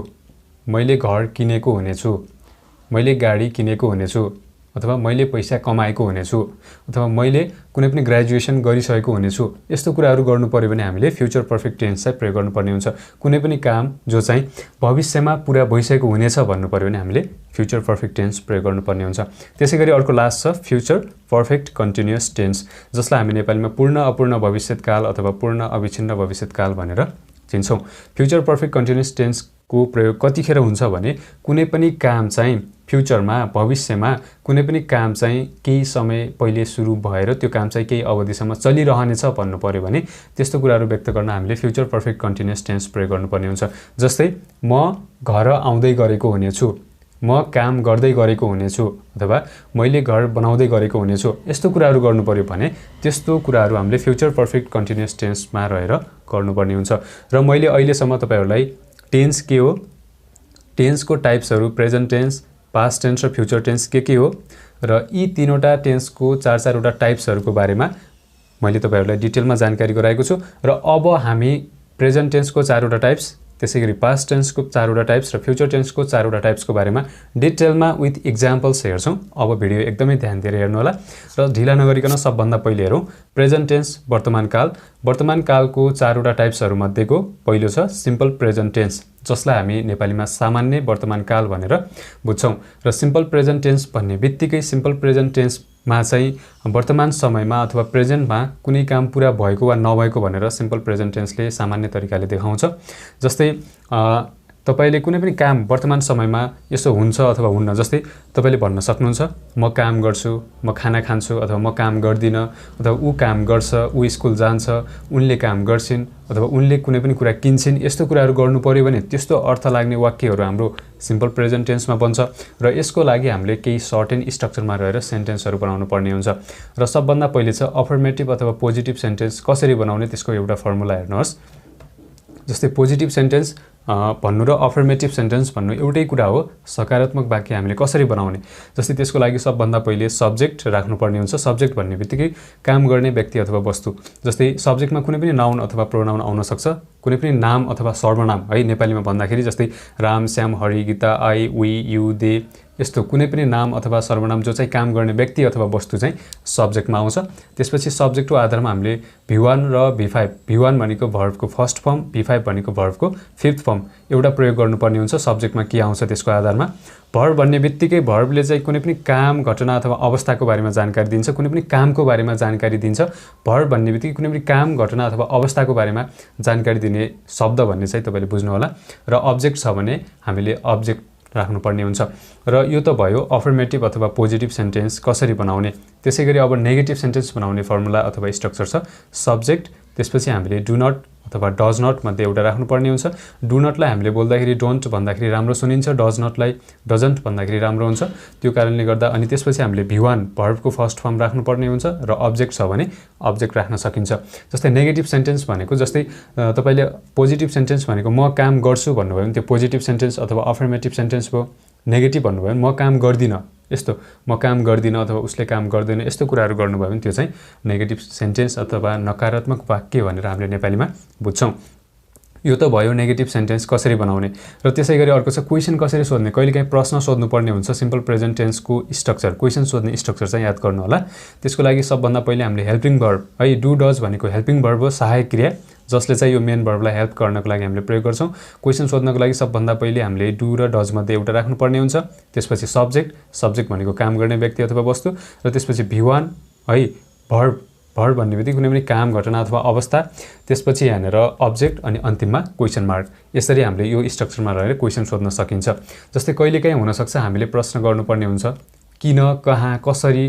मैले घर किनेको हुनेछु, मैले गाडी किनेको हुनेछु, अथवा मैले पैसा कमाएको हुनेछु, अथवा मैले कुनै पनि ग्रेजुएसन गरिसकेको हुनेछु। यस्तो कुराहरू गर्नु पर्यो भने हामीले फ्युचर पर्फेक्ट टेन्स चाहिँ प्रयोग गर्नुपर्ने हुन्छ। कुनै पनि काम जो चाहिँ भविष्यमा पुरा भइसकेको हुनेछ भन्नु पर्यो भने हामीले फ्युचर पर्फेक्ट टेन्स प्रयोग गर्नुपर्ने हुन्छ। त्यसैगरी अर्को लास्ट छ फ्युचर पर्फेक्ट कन्टिन्युअस टेन्स, जसलाई हामी नेपालीमा पूर्ण अपूर्ण भविष्यकाल अथवा पूर्ण अविच्छिन्न भविष्यकाल भनेर चिन्छौँ। फ्युचर पर्फेक्ट कन्टिन्युअस टेन्सको प्रयोग कतिखेर हुन्छ भने कुनै पनि काम चाहिँ फ्युचरमा, भविष्यमा कुनै पनि काम चाहिँ केही समय पहिले सुरु भएर त्यो काम चाहिँ केही अवधिसम्म चलिरहनेछ भन्नु पर्यो भने त्यस्तो कुराहरू व्यक्त गर्न हामीले फ्युचर पर्फेक्ट कन्टिन्युअस टेन्स प्रयोग गर्नुपर्ने हुन्छ। जस्तै म घर आउँदै गरेको हुनेछु, म काम गर्दै गरेको हुनेछु, अथवा मैले घर बनाउँदै गरेको हुनेछु। यस्तो कुराहरू गर्नु पर्यो भने त्यस्तो कुराहरू हामीले फ्युचर पर्फेक्ट कन्टिन्युअस टेन्समा रहेर गर्नुपर्ने हुन्छ। र मैले अहिलेसम्म तपाईहरुलाई टेन्स के हो, टेन्सको टाइप्सहरू, प्रेजेन्ट टेन्स, पास्ट टेन्स र फ्युचर टेन्स के हो र यी तीनवटा टेन्सको 4-4वटा टाइप्सहरूको बारेमा मैले तपाईहरुलाई डिटेलमा जानकारी गराएको छु। र अब हामी प्रेजेन्ट टेन्सको 4वटा टाइप्स, त्यसैगरी पास्ट टेन्सको 4वटा टाइप्स र फ्युचर टेन्सको 4वटा टाइप्सको बारेमा डिटेलमा विथ इक्जाम्पल्स हेर्छौँ। अब भिडियो एकदमै ध्यान दिएर हेर्नु होला र ढिला नगरिकन सबभन्दा पहिले हेरौँ प्रेजेन्ट टेन्स, वर्तमान काल। वर्तमान कालको 4वटा टाइप्सहरू मध्येको पहिलो छ सिम्पल प्रेजेन्ट टेन्स, जसलाई हामी नेपालीमा सामान्य वर्तमान काल भनेर बुझ्छौँ। र सिम्पल प्रेजेन्ट टेन्स भन्ने बित्तिकै सिम्पल प्रेजेन्ट टेन्समा चाहिँ वर्तमान समयमा अथवा प्रेजेन्टमा कुनै काम पुरा भएको वा नभएको भनेर सिम्पल प्रेजेन्ट टेन्सले सामान्य तरिकाले देखाउँछ। जस्तै तपाईले कुनै पनि काम वर्तमान समयमा यसो हुन्छ अथवा हुन्न, जस्तै तपाईले भन्न सक्नुहुन्छ म काम गर्छु, म खाना खान्छु, अथवा म काम गर्दिन, अथवा ऊ काम गर्छ, ऊ स्कुल जान्छ, उनले काम गर्छिन्, अथवा उनले कुनै पनि कुरा किन्छिन्। यस्तो कुराहरू गर्नु पर्यो भने त्यस्तो अर्थ लाग्ने वाक्यहरू हाम्रो सिम्पल प्रेजेन्ट टेन्समा बन्छ र यसको लागि हामीले केही सर्टेन स्ट्रक्चरमा रहेर सेन्टेन्सहरू बनाउनु पर्ने हुन्छ। र सबभन्दा पहिले चाहिँ अफर्मेटिभ अथवा पोजिटिभ सेन्टेन्स कसरी बनाउने त्यसको एउटा फर्मुला हेर्नुहोस्। जस्तै पोजिटिभ सेन्टेन्स भन्नु र अफर्मेटिभ सेन्टेन्स भन्नु एउटै कुरा हो। सकारात्मक वाक्य हामीले कसरी बनाउने, जस्तै त्यसको लागि सबभन्दा पहिले सब्जेक्ट राख्नुपर्ने हुन्छ। सब्जेक्ट भन्ने बित्तिकै काम गर्ने व्यक्ति अथवा वस्तु। जस्तै सब्जेक्टमा कुनै पनि नाउन अथवा प्रोनाउन आउन सक्छ, कुनै पनि नाम अथवा सर्वनाम है। नेपालीमा भन्दाखेरि जस्तै Ram, Shyam, Hari, Gita, I, we, you, they, यस्तो कुनै पनि नाम अथवा सर्वनाम जो चाहिँ काम गर्ने व्यक्ति अथवा वस्तु चाहिँ सब्जेक्टमा आउँछ। त्यसपछि सब्जेक्टको आधारमा हामीले V1 र V5, V1 भनेको भर्बको फर्स्ट फर्म, V5 भनेको भर्बको फिफ्थ फर्म एउटा प्रयोग गर्नुपर्ने हुन्छ। सब्जेक्टमा के आउँछ त्यसको आधारमा भर्ब भन्ने बित्तिकै भर्बले चाहिँ कुनै पनि काम, घटना अथवा अवस्थाको बारेमा जानकारी दिन्छ, कुनै पनि कामको बारेमा जानकारी दिन्छ। भर्ब भन्ने बित्तिकै कुनै पनि काम, घटना अथवा अवस्थाको बारेमा जानकारी दिने शब्द भन्ने चाहिँ तपाईले बुझ्नु होला। र अब्जेक्ट छ भने हामीले अब्जेक्ट राख्नुपर्ने हुन्छ। र यो त भयो अफर्मेटिभ अथवा पोजिटिभ सेन्टेन्स कसरी बनाउने। त्यसैगरी अब नेगेटिभ सेन्टेन्स बनाउने फर्मुला अथवा स्ट्रक्चर छ। सब्जेक्ट, त्यसपछि हामीले डु नट अथवा डज नट मध्ये एउटा राख्नुपर्ने हुन्छ। डु नटलाई हामीले बोल्दाखेरि डोन्ट भन्दाखेरि राम्रो सुनिन्छ, डज नटलाई डजन्ट भन्दाखेरि राम्रो हुन्छ। त्यो कारणले गर्दा अनि त्यसपछि हामीले V1 भर्बको फर्स्ट फर्म राख्नुपर्ने हुन्छ र अब्जेक्ट छ भने अब्जेक्ट राख्न सकिन्छ। जस्तै नेगेटिभ सेन्टेन्स भनेको, जस्तै तपाईले पोजिटिभ सेन्टेन्स भनेको म काम गर्छु भन्नुभयो भने त्यो पोजिटिभ सेन्टेन्स अथवा अफर्मेटिभ सेन्टेन्स भयो। नेगेटिभ भन्नुभयो भने म काम गर्दिनँ, यस्तो म काम गर्दिनँ अथवा उसले काम गर्दैन, यस्तो कुराहरू गर्नुभयो भने त्यो चाहिँ नेगेटिभ सेन्टेन्स अथवा नकारात्मक वाक्य भनेर हामीले नेपालीमा बुझ्छौँ। यो त भयो नेगेटिभ सेन्टेन्स कसरी बनाउने। र त्यसैगरी अर्को छ क्वेसन कसरी सोध्ने। कहिलेकाहीँ प्रश्न सोध्नुपर्ने हुन्छ। सिम्पल प्रेजेन्ट टेन्सको स्ट्रक्चर, क्वेसन सोध्ने स्ट्रक्चर चाहिँ याद गर्नु होला। त्यसको लागि सबभन्दा पहिले हामीले हेल्पिङ भर्ब है, डु डज भनेको हेल्पिङ भर्ब हो, सहायक क्रिया, जसले चाहिँ यो मेन भर्बलाई हेल्प गर्नको लागि हामीले प्रयोग गर्छौँ। क्वेसन सोध्नको लागि सबभन्दा पहिले हामीले डु र डज मध्ये एउटा राख्नुपर्ने हुन्छ। त्यसपछि सब्जेक्ट, सब्जेक्ट भनेको काम गर्ने व्यक्ति अथवा वस्तु, र त्यसपछि V1 है भर्ब, भर्ब भन्ने बित्तिकै कुनै पनि काम, घटना अथवा अवस्था, त्यसपछि यहाँनिर अब्जेक्ट अनि अन्तिममा क्वेसन मार्क। यसरी हामीले यो स्ट्रक्चरमा रहेर क्वेसन सोध्न सकिन्छ। जस्तै कहिलेकाहीँ हुनसक्छ हामीले प्रश्न गर्नुपर्ने हुन्छ, किन, कहाँ, कसरी,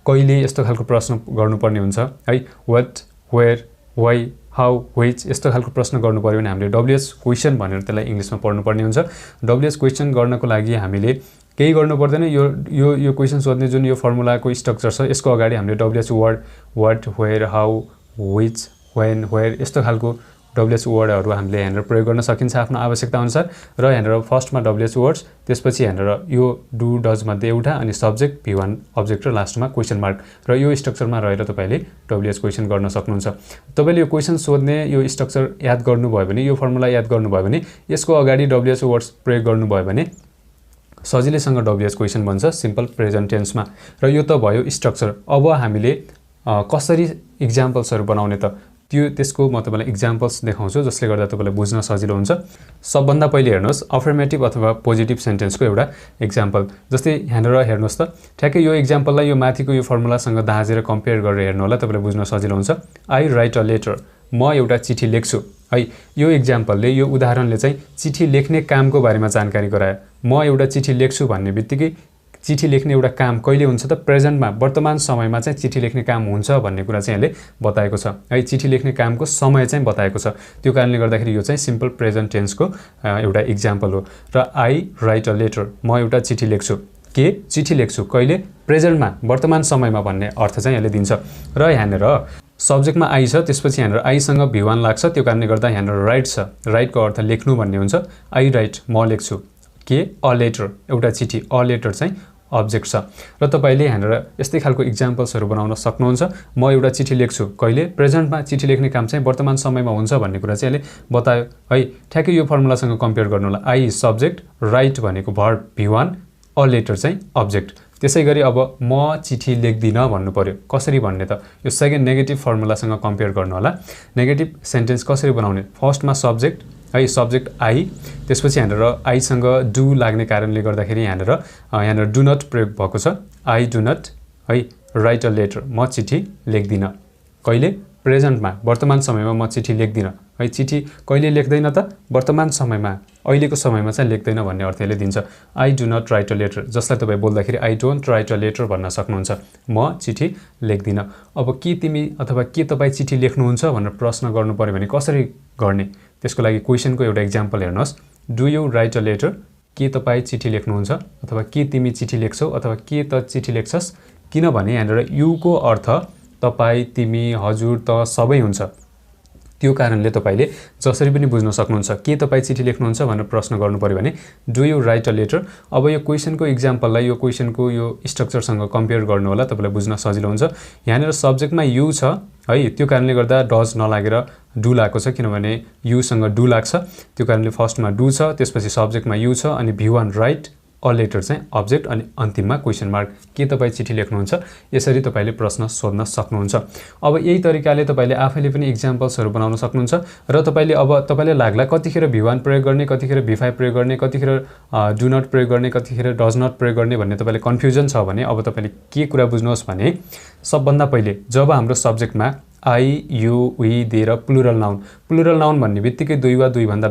कहिले, यस्तो खालको प्रश्न गर्नुपर्ने हुन्छ है। What, where, why, how, which यस्तो खालको प्रश्न गर्नु पर्यो भने हामीले WH क्वेसन भनेर त्यसलाई इङ्ग्लिसमा पढ्नुपर्ने हुन्छ। WH क्वेसन गर्नको लागि हामीले केही गर्नु पर्दैन। यो क्वेसन सोध्ने जुन यो फर्मुलाको स्ट्रक्चर छ यसको अगाडि हामीले WH word, what, where, how, which, when, where यस्तो खालको WH वर्डहरू हामीले यहाँनिर प्रयोग गर्न सकिन्छ आफ्नो आवश्यकता अनुसार। र यहाँनिर फर्स्टमा WH वर्ड्स, त्यसपछि यहाँनिर यो डु डज मध्ये एउटा, अनि सब्जेक्ट, V1 अब्जेक्ट र लास्टमा क्वेसन मार्क। र यो स्ट्रक्चरमा रहेर तपाईले WH क्वेसन गर्न सक्नुहुन्छ। तपाईले यो क्वेसन सोध्ने यो स्ट्रक्चर याद गर्नुभयो भने, यो फर्मुला याद गर्नुभयो भने, यसको अगाडि WH वर्ड्स प्रयोग गर्नुभयो भने सजिलैसँग WH क्वेसन बन्छ सिम्पल प्रेजेन्ट टेन्समा। र यो त भयो स्ट्रक्चर। अब हामीले कसरी इक्जाम्पल्सहरू बनाउने त त्यसको म तपाईलाई इक्जाम्पल्स देखाउँछु जसले गर्दा तपाईलाई बुझ्न सजिलो हुन्छ। सबभन्दा पहिले हेर्नुहोस् अफर्मेटिभ अथवा पोजिटिभ सेन्टेन्सको एउटा इक्जाम्पल। जस्तै यहाँनिर हेर्नुहोस् त, ठ्याक्कै यो इक्जाम्पललाई यो माथिको यो फर्मुलासँग दाँजेर कम्पेयर गरेर हेर्नु होला, तपाईलाई बुझ्न सजिलो हुन्छ। आई राइट अ लेटर, म एउटा चिठी लेख्छु है। यो इक्जाम्पलले, यो उदाहरणले चाहिँ चिठी लेख्ने कामको बारेमा जानकारी गरायो। म एउटा चिठी लेख्छु भन्ने बित्तिकै चिठी लेख्ने एउटा काम कहिले हुन्छ त, प्रेजेन्टमा वर्तमान समयमा चाहिँ चिठी लेख्ने काम हुन्छ भन्ने कुरा चाहिँ यसले बताएको छ है। चिठी लेख्ने कामको समय चाहिँ बताएको छ। त्यो कारणले गर्दाखेरि यो चाहिँ सिम्पल प्रेजेन्ट टेन्सको एउटा इक्जाम्पल हो। र आई राइट अ लेटर, म एउटा चिठी लेख्छु। के, चिठी लेख्छु कहिले, प्रेजेन्टमा वर्तमान समयमा भन्ने अर्थ चाहिँ यसले दिन्छ। र यहाँनिर सब्जेक्टमा आई छ, त्यसपछि यहाँनिर आईसँग V1 लाग्छ, त्यो कारणले गर्दा यहाँनिर राइट छ। राइटको अर्थ लेख्नु भन्ने हुन्छ। आई राइट, म लेख्छु। के, अ लेटर एउटा चिठी, अ लेटर चाहिँ अब्जेक्ट छ। र तपाईले यहाँनिर यस्तै खालको इक्जाम्पल्सहरू बनाउन सक्नुहुन्छ। म एउटा चिठी लेख्छु कहिले, प्रेजेन्टमा चिठी लेख्ने काम चाहिँ वर्तमान समयमा हुन्छ भन्ने कुरा चाहिँ यसले बतायो है। ठ्याक्कै यो फर्मुलासँग कम्पेयर गर्नु होला। आई सब्जेक्ट, राइट भनेको भर्ब V1, अ लेटर चाहिँ अब्जेक्ट। त्यसै गरी अब म चिठी लेख्दिनँ भन्नु पर्यो, कसरी भन्ने त, यो सेकेन्ड नेगेटिभ फर्मुलासँग कम्पेयर गर्नु होला। नेगेटिभ सेन्टेन्स कसरी बनाउने, फर्स्टमा सब्जेक्ट है, सब्जेक्ट आई, त्यसपछि यहाँनिर आईसँग डु लाग्ने कारणले गर्दाखेरि यहाँनिर डु नट प्रयोग भएको छ। आई डु नट है राइट अ लेटर, म चिठी लेख्दिनँ कहिले, प्रेजेन्टमा वर्तमान समयमा म चिठी लेख्दिनँ है। चिठी कहिले लेख्दैन त? वर्तमान समयमा, अहिलेको समयमा चाहिँ लेख्दैन भन्ने अर्थले दिन्छ। I do not write a letter, जसलाई तपाईँ बोल्दाखेरि I don't write a letter भन्न सक्नुहुन्छ। म चिठी लेख्दिनँ। अब के तिमी अथवा के तपाईँ चिठी लेख्नुहुन्छ भनेर प्रश्न गर्नु पर्यो भने कसरी गर्ने? त्यसको लागि क्वेसनको एउटा इक्जाम्पल हेर्नुहोस्। Do you write a letter? के तपाईँ चिठी लेख्नुहुन्छ अथवा के तिमी चिठी लेख्छौ अथवा के त चिठी लेख्छस्? किनभने यहाँनिर युको अर्थ तपाईँ, तिमी, हजुर, त सबै हुन्छ। त्यो कारणले तपाईँले जसरी पनि बुझ्न सक्नुहुन्छ। के तपाईँ चिठी लेख्नुहुन्छ भनेर प्रश्न गर्नु पर्यो भने do you write a letter? अब यो क्वेसनको इक्जाम्पललाई यो क्वेसनको यो स्ट्रक्चरसँग कम्पेयर गर्नु होला, तपाईँलाई बुझ्न सजिलो हुन्छ। यहाँनिर सब्जेक्टमा यु छ है, त्यो कारणले गर्दा डज नलागेर डु लागेको छ, किनभने युसँग डु लाग्छ। त्यो कारणले फर्स्टमा डु छ, त्यसपछि सब्जेक्टमा यु छ, अनि V1 राइट अ लेटर चाहिँ अब्जेक्ट, अनि अन्तिममा क्वेसन मार्क। के तपाईँ चिठी लेख्नुहुन्छ? यसरी तपाईँले प्रश्न सोध्न सक्नुहुन्छ। अब यही तरिकाले तपाईँले आफैले पनि इक्जाम्पल्सहरू बनाउन सक्नुहुन्छ र तपाईँले अब तपाईँलाई लाग्ला कतिखेर V1 प्रयोग गर्ने, कतिखेर V5 प्रयोग गर्ने, कतिखेर डु नट प्रयोग गर्ने, कतिखेर डज नट प्रयोग गर्ने भन्ने तपाईँले कन्फ्युजन छ भने अब तपाईँले के कुरा बुझ्नुहोस् भने सबभन्दा पहिले जब हाम्रो सब्जेक्टमा आई, यु, वी, दे र प्लुरल नाउन भन्ने बित्तिकै दुई वा दुईभन्दा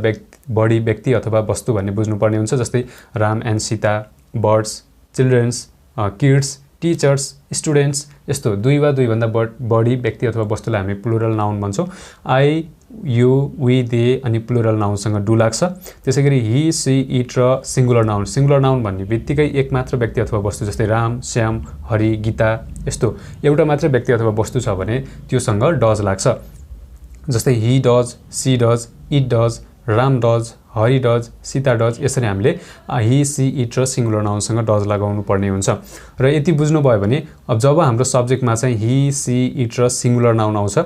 बढी व्यक्ति अथवा वस्तु भन्ने बुझ्नुपर्ने हुन्छ। जस्तै Ram and Sita, birds, children's, kids, teachers, students, यस्तो दुई वा दुईभन्दा बढी व्यक्ति अथवा वस्तुलाई हामी प्लुरल नाउन भन्छौँ। आई, यु, वी, दे अनि प्लुरल नाउनसँग डु लाग्छ। त्यसै गरी हि, सी, इट र सिङ्गुलर नाउन भन्ने बित्तिकै एक मात्र व्यक्ति अथवा वस्तु, जस्तै राम, श्याम, हरि, गीता, यस्तो एउटा मात्र व्यक्ति अथवा वस्तु छ भने त्योसँग डज लाग्छ। जस्तै he does, she does, it does, Ram does, Hari does, Sita does, यसरी हामीले हि, सी, इट र सिङ्गुलर नाउनसँग डज लगाउनु पर्ने हुन्छ। र यति बुझ्नुभयो भने अब जब हाम्रो सब्जेक्टमा चाहिँ हि, सी, इट र सिङ्गुलर नाउन आउँछ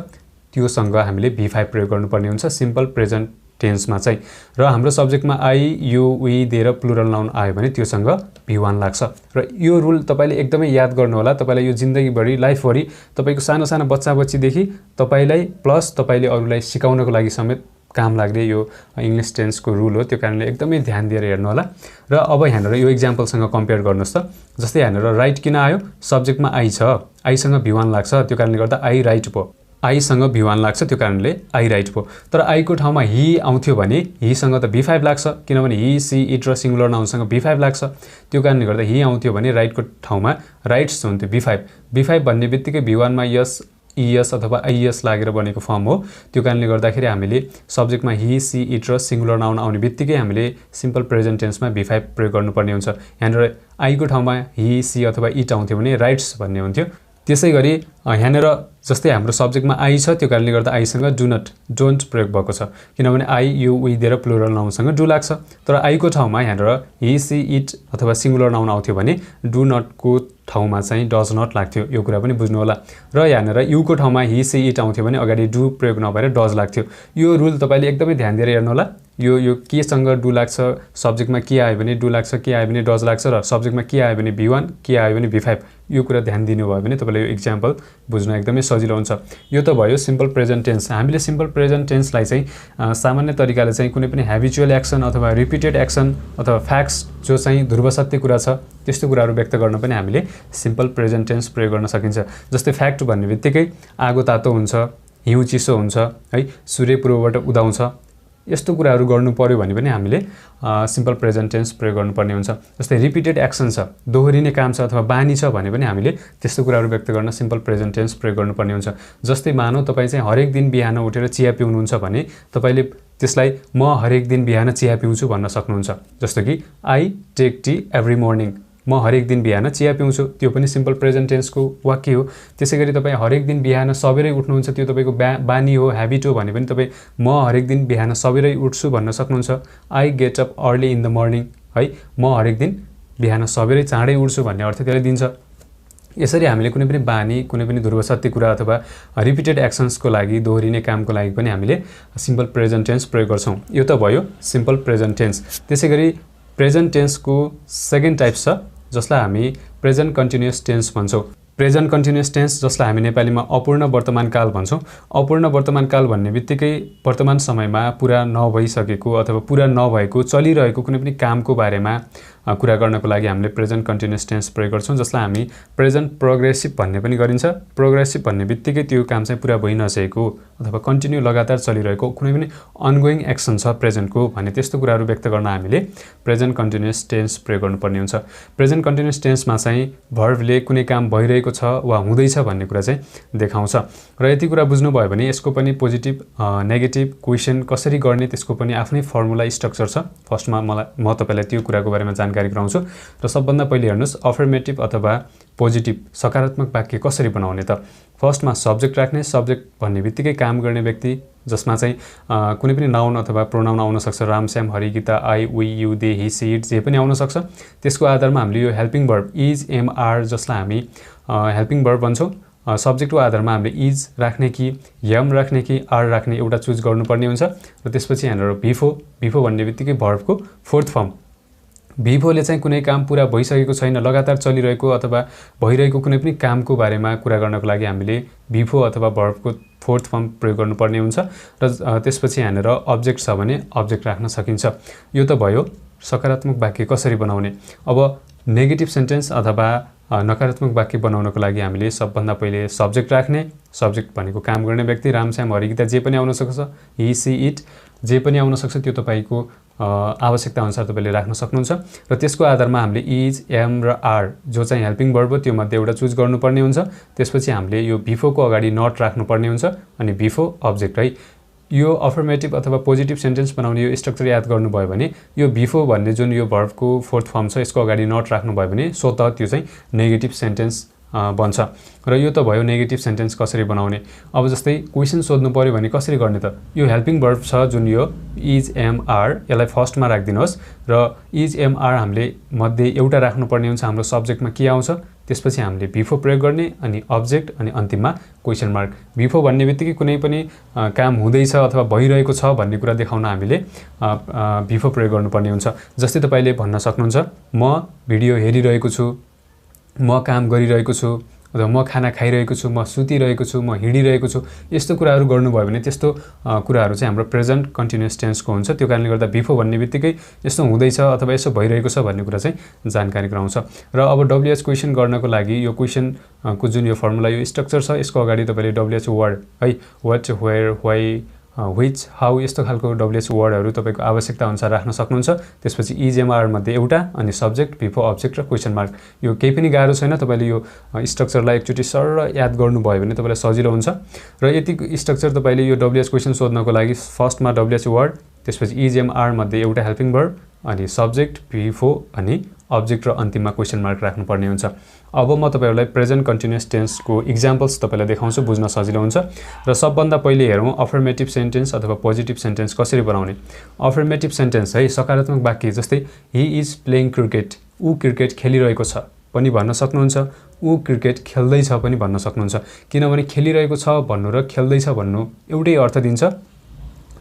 त्योसँग हामीले V5 प्रयोग गर्नुपर्ने हुन्छ सिम्पल प्रेजेन्ट टेन्समा चाहिँ। र हाम्रो सब्जेक्टमा आई, यु, वी, दे र प्लुरल नाउन आयो भने त्योसँग V1 लाग्छ। र यो रुल तपाईँले एकदमै याद गर्नुहोला। तपाईँलाई यो जिन्दगीभरि, लाइफभरि तपाईँको सानो सानो बच्चा बच्चीदेखि तपाईँलाई प्लस तपाईँले अरूलाई सिकाउनको लागि समेत काम लाग्ने यो इङ्ग्लिस टेन्सको रुल हो। त्यो कारणले एकदमै ध्यान दिएर हेर्नुहोला। र अब यहाँनिर यो इक्जाम्पलसँग कम्पेयर गर्नुहोस् त। जस्तै यहाँनिर राइट किन आयो? सब्जेक्टमा आई छ, आईसँग V1 लाग्छ, त्यो कारणले गर्दा आई राइट भयो। आईसँग V1 लाग्छ, त्यो कारणले आई राइट भयो। तर आईको ठाउँमा हि आउँथ्यो भने हिसँग त V5 लाग्छ, किनभने हि, सी, इट र सिङ्गुलर नाउनसँग V5 लाग्छ। त्यो कारणले गर्दा हि आउँथ्यो भने राइटको ठाउँमा राइट्स हुन्थ्यो V5 भन्ने बित्तिकै V1 मा यस, इएस अथवा आइएस लागेर बनेको फर्म हो। त्यो कारणले गर्दाखेरि हामीले सब्जेक्टमा हि, सी, इट र सिङ्गुलर नाउन आउने बित्तिकै हामीले सिम्पल प्रेजेन्ट टेन्समा V5 प्रयोग गर्नुपर्ने हुन्छ। यहाँनिर आईको ठाउँमा हि, सी अथवा इट आउँथ्यो भने राइट्स भन्ने हुन्थ्यो। त्यसै गरी यहाँनिर जस्तै हाम्रो सब्जेक्टमा आई छ, त्यो कारणले गर्दा आईसँग डोन्ट प्रयोग भएको छ, किनभने आई, यु, वी, दे र प्लुरल नाउनसँग डु लाग्छ। तर आईको ठाउँमा यहाँनिर हि, सी, इट अथवा सिङ्गुलर नाउन आउँथ्यो भने डु नटको ठाउँमा चाहिँ डज नट लाग्थ्यो। यो कुरा पनि बुझ्नु होला। र यहाँनिर युको ठाउँमा हि, सी, इट आउँथ्यो भने अगाडि डु प्रयोग नभएर डज लाग्थ्यो। यो रुल तपाईँले एकदमै ध्यान दिएर हेर्नु होला। यो केसँग डु लाग्छ, सब्जेक्टमा के आयो भने डु लाग्छ, के आयो भने डज लाग्छ, र सब्जेक्टमा के आयो भने V1, के आयो भने V5, यो कुरा ध्यान दिनुभयो भने तपाईँलाई यो इक्जाम्पल बुझ्न एकदमै सजिलो हुन्छ। यो त भयो सिम्पल प्रेजेन्ट टेन्स। हामीले सिम्पल प्रेजेन्ट टेन्सलाई चाहिँ सामान्य तरिकाले चाहिँ कुनै पनि ह्याबिचुअल एक्सन अथवा रिपिटेड एक्सन अथवा फ्याक्ट्स जो चाहिँ ध्रुव सत्य कुरा छ त्यस्तो कुराहरू व्यक्त गर्न पनि हामीले सिम्पल प्रेजेन्ट टेन्स प्रयोग गर्न सकिन्छ। जस्तै फ्याक्ट भन्ने बित्तिकै आगो तातो हुन्छ, हिउँ चिसो हुन्छ है, सूर्य पूर्वबाट उदाउँछ, यस्तो कुराहरू गर्नु पर्यो भने पनि हामीले सिम्पल प्रेजेन्ट टेन्स प्रयोग गर्नुपर्ने हुन्छ। जस्तै रिपिटेड एक्सन छ, दोहोरिने काम छ अथवा बानी छ भने पनि हामीले त्यस्तो कुराहरू व्यक्त गर्न सिम्पल प्रेजेन्ट टेन्स प्रयोग गर्नुपर्ने हुन्छ। जस्तै मानौ तपाईँ चाहिँ हरेक दिन बिहान उठेर चिया पिउनुहुन्छ भने तपाईँले त्यसलाई म हरेक दिन बिहान चिया पिउँछु भन्न सक्नुहुन्छ। जस्तो कि I take tea every morning, म हरेक दिन बिहान चिया पिउँछु, त्यो पनि सिम्पल प्रेजेन्ट टेन्सको वाक्य हो। त्यसै गरी तपाईँ हरेक दिन बिहान सबेरै उठ्नुहुन्छ, त्यो तपाईँको बानी हो, ह्याबिट हो भने पनि तपाईँ म हरेक दिन बिहान सबेरै उठ्छु भन्न सक्नुहुन्छ। I get up early in the morning है, म हरेक दिन बिहान सबेरै चाँडै उठ्छु भन्ने अर्थ त्यसले दिन्छ। यसरी हामीले कुनै पनि बानी, कुनै पनि ध्रुव सत्य कुरा अथवा रिपिटेड एक्सन्सको लागि, दोहोरिने कामको लागि पनि हामीले सिम्पल प्रेजेन्ट टेन्स प्रयोग गर्छौँ। यो त भयो सिम्पल प्रेजेन्ट टेन्स। त्यसै गरी प्रेजेन्ट टेन्सको सेकेन्ड टाइप छ जसलाई हामी प्रेजेन्ट कन्टिन्युअस टेन्स भन्छौँ। प्रेजेन्ट कन्टिन्युअस टेन्स जसलाई हामी नेपालीमा अपूर्ण वर्तमानकाल भन्छौँ। अपूर्ण वर्तमानकाल भन्ने बित्तिकै वर्तमान समयमा पुरा नभइसकेको अथवा पुरा नभएको चलिरहेको कुनै पनि कामको बारेमा कुरा गर्नको लागि हामीले प्रेजेन्ट कन्टिन्युअस टेन्स प्रयोग गर्छौं, जसलाई हामी प्रेजेन्ट प्रोग्रेसिभ भन्ने पनि गरिन्छ। प्रोग्रेसिभ भन्ने बित्तिकै त्यो काम चाहिँ पुरा भइ नसकेको अथवा कन्टिन्यू लगातार चलिरहेको कुनै पनि अनगोइङ एक्सन छ प्रेजेन्टको भन्ने त्यस्तो कुराहरू व्यक्त गर्न हामीले प्रेजेन्ट कन्टिन्युअस टेन्स प्रयोग गर्नुपर्ने हुन्छ। प्रेजेन्ट कन्टिन्युअस टेन्समा चाहिँ भर्बले कुनै काम भइरहेको छ वा हुँदैछ भन्ने कुरा चाहिँ देखाउँछ। र यति कुरा बुझ्नुभयो भने यसको पनि पोजिटिभ नेगेटिभ क्वेसन कसरी गर्ने त्यसको पनि आफ्नै फर्मुला स्ट्रक्चर छ। फर्स्टमा म तपाईलाई त्यो कुराको बारेमा जानकारी गराउँछु। र सबभन्दा पहिले हेर्नुस् अफर्मेटिभ अथवा पोजिटिभ सकारात्मक वाक्य कसरी बनाउने त। फर्स्टमा सब्जेक्ट राख्ने। सब्जेक्ट भन्ने बित्तिकै काम गर्ने व्यक्ति, जसमा चाहिँ कुनै पनि नाउन अथवा प्रोनाउन आउन सक्छ। Ram, Shyam, Hari, Gita, I, we, you, they, he, she, it जे पनि आउन सक्छ। त्यसको आधारमा हामीले यो helping verb is, am, are जसलाई हामी हेल्पिङ भर्ब भन्छौँ, सब्जेक्टको आधारमा हामीले इज राख्ने कि एम राख्ने कि आर राख्ने एउटा चुज गर्नुपर्ने हुन्छ। र त्यसपछि यहाँनिर भिफो भन्ने बित्तिकै भर्बको फोर्थ फर्म। भिफोले चाहिँ कुनै काम पुरा भइसकेको छैन, लगातार चलिरहेको अथवा भइरहेको कुनै पनि कामको बारेमा कुरा गर्नको लागि हामीले भिफो अथवा भर्बको फोर्थ फर्म प्रयोग गर्नुपर्ने हुन्छ। र त्यसपछि यहाँनिर अब्जेक्ट छ भने अब्जेक्ट राख्न सकिन्छ। यो त भयो सकारात्मक वाक्य कसरी बनाउने। अब नेगेटिभ सेन्टेन्स अथवा नकारात्मक वाक्य बनाउनको लागि हामीले सबभन्दा पहिले सब्जेक्ट राख्ने। सब्जेक्ट भनेको काम गर्ने व्यक्ति, राम, श्याम, हरि, गीता जे पनि आउन सक्छ, ही, सी, इट जे पनि आउन सक्छ। त्यो तपाईको आवश्यकता अनुसार तपाईले राख्न सक्नुहुन्छ। र त्यसको आधारमा हामीले इज, एम र आर जो चाहिँ हेल्पिङ भर्ब हो त्यो मध्ये एउटा चुज गर्नुपर्ने हुन्छ। त्यसपछि हामीले यो भिफोको अगाडि नट राख्नुपर्ने हुन्छ अनि भिफो अब्जेक्ट है। यो अफर्मेटिभ अथवा पोजिटिभ सेन्टेन्स बनाउने यो स्ट्रक्चर याद गर्नुभयो भने यो भिफो भन्ने जुन यो भर्बको फोर्थ फर्म छ यसको अगाडि नट राख्नुभयो भने स्वतः त्यो चाहिँ नेगेटिभ सेन्टेन्स बन्छ। र यो त भयो नेगेटिभ सेन्टेन्स कसरी बनाउने। अब जस्तै क्वेसन सोध्नु पर्यो भने कसरी गर्ने त। यो हेल्पिङ भर्ब छ जुन यो इज, एम, आर, यसलाई फर्स्टमा राखिदिनुहोस् र इज, एम, आर हामीले मध्ये एउटा राख्नुपर्ने हुन्छ। हाम्रो सब्जेक्टमा के आउँछ त्यसपछि हामीले भिफो प्रयोग गर्ने अनि अब्जेक्ट अनि अन्तिममा क्वेसन मार्क। भिफो भन्ने बित्तिकै कुनै पनि काम हुँदैछ अथवा भइरहेको छ भन्ने कुरा देखाउन हामीले भिफो प्रयोग गर्नुपर्ने हुन्छ। जस्तै तपाईले भन्न सक्नुहुन्छ म भिडियो हेरिरहेको छु, म काम गरिरहेको छु अथवा म खाना खाइरहेको छु, म सुतिरहेको छु, म हिँडिरहेको छु। यस्तो कुराहरू गर्नुभयो भने त्यस्तो कुराहरू चाहिँ हाम्रो प्रेजेन्ट कन्टिन्युअस टेन्सको हुन्छ। त्यो कारणले गर्दा भिफो भन्ने बित्तिकै यस्तो हुँदैछ अथवा यसो भइरहेको छ भन्ने कुरा चाहिँ जानकारी गराउँछ। र अब डब्ल्युएच क्वेसन गर्नको लागि यो क्वेसनको जुन यो फर्मुला यो स्ट्रक्चर छ यसको अगाडि तपाईले डब्ल्युएच वर्ड है what, where, why, which, how यस्तो खालको डब्ल्युएच वर्डहरू तपाईको आवश्यकता अनुसार राख्न सक्नुहुन्छ। त्यसपछि इज, एम, आर मध्ये एउटा अनि सब्जेक्ट, भिफो, अब्जेक्ट र क्वेसन मार्क। यो केही पनि गाह्रो छैन। तपाईले यो स्ट्रक्चरलाई एकचोटि सरल याद गर्नुभयो भने तपाईलाई सजिलो हुन्छ। र यति स्ट्रक्चर तपाईले यो डब्ल्युएच क्वेसन सोध्नको लागि फर्स्टमा डब्ल्युएच वर्ड, त्यसपछि इज, एम, आर मध्ये एउटा हेल्पिङ भर्ब अनि सब्जेक्ट, भिफो अनि अब्जेक्ट र अन्तिममा क्वेसन मार्क राख्नुपर्ने हुन्छ। अब म तपाईहरुलाई प्रेजेन्ट कन्टिन्युअस टेन्सको इक्जाम्पल्स तपाईलाई देखाउँछु, बुझ्न सजिलो हुन्छ। र सबभन्दा पहिले हेरौँ अफर्मेटिभ सेन्टेन्स अथवा पोजिटिभ सेन्टेन्स कसरी बनाउने। अफर्मेटिभ सेन्टेन्स है सकारात्मक वाक्य जस्तै ही इज प्लेइङ क्रिकेट, ऊ क्रिकेट खेलिरहेको छ पनि भन्न सक्नुहुन्छ, ऊ क्रिकेट खेल्दैछ पनि भन्न सक्नुहुन्छ। किनभने खेलिरहेको छ भन्नु र खेल्दैछ भन्नु एउटै अर्थ दिन्छ।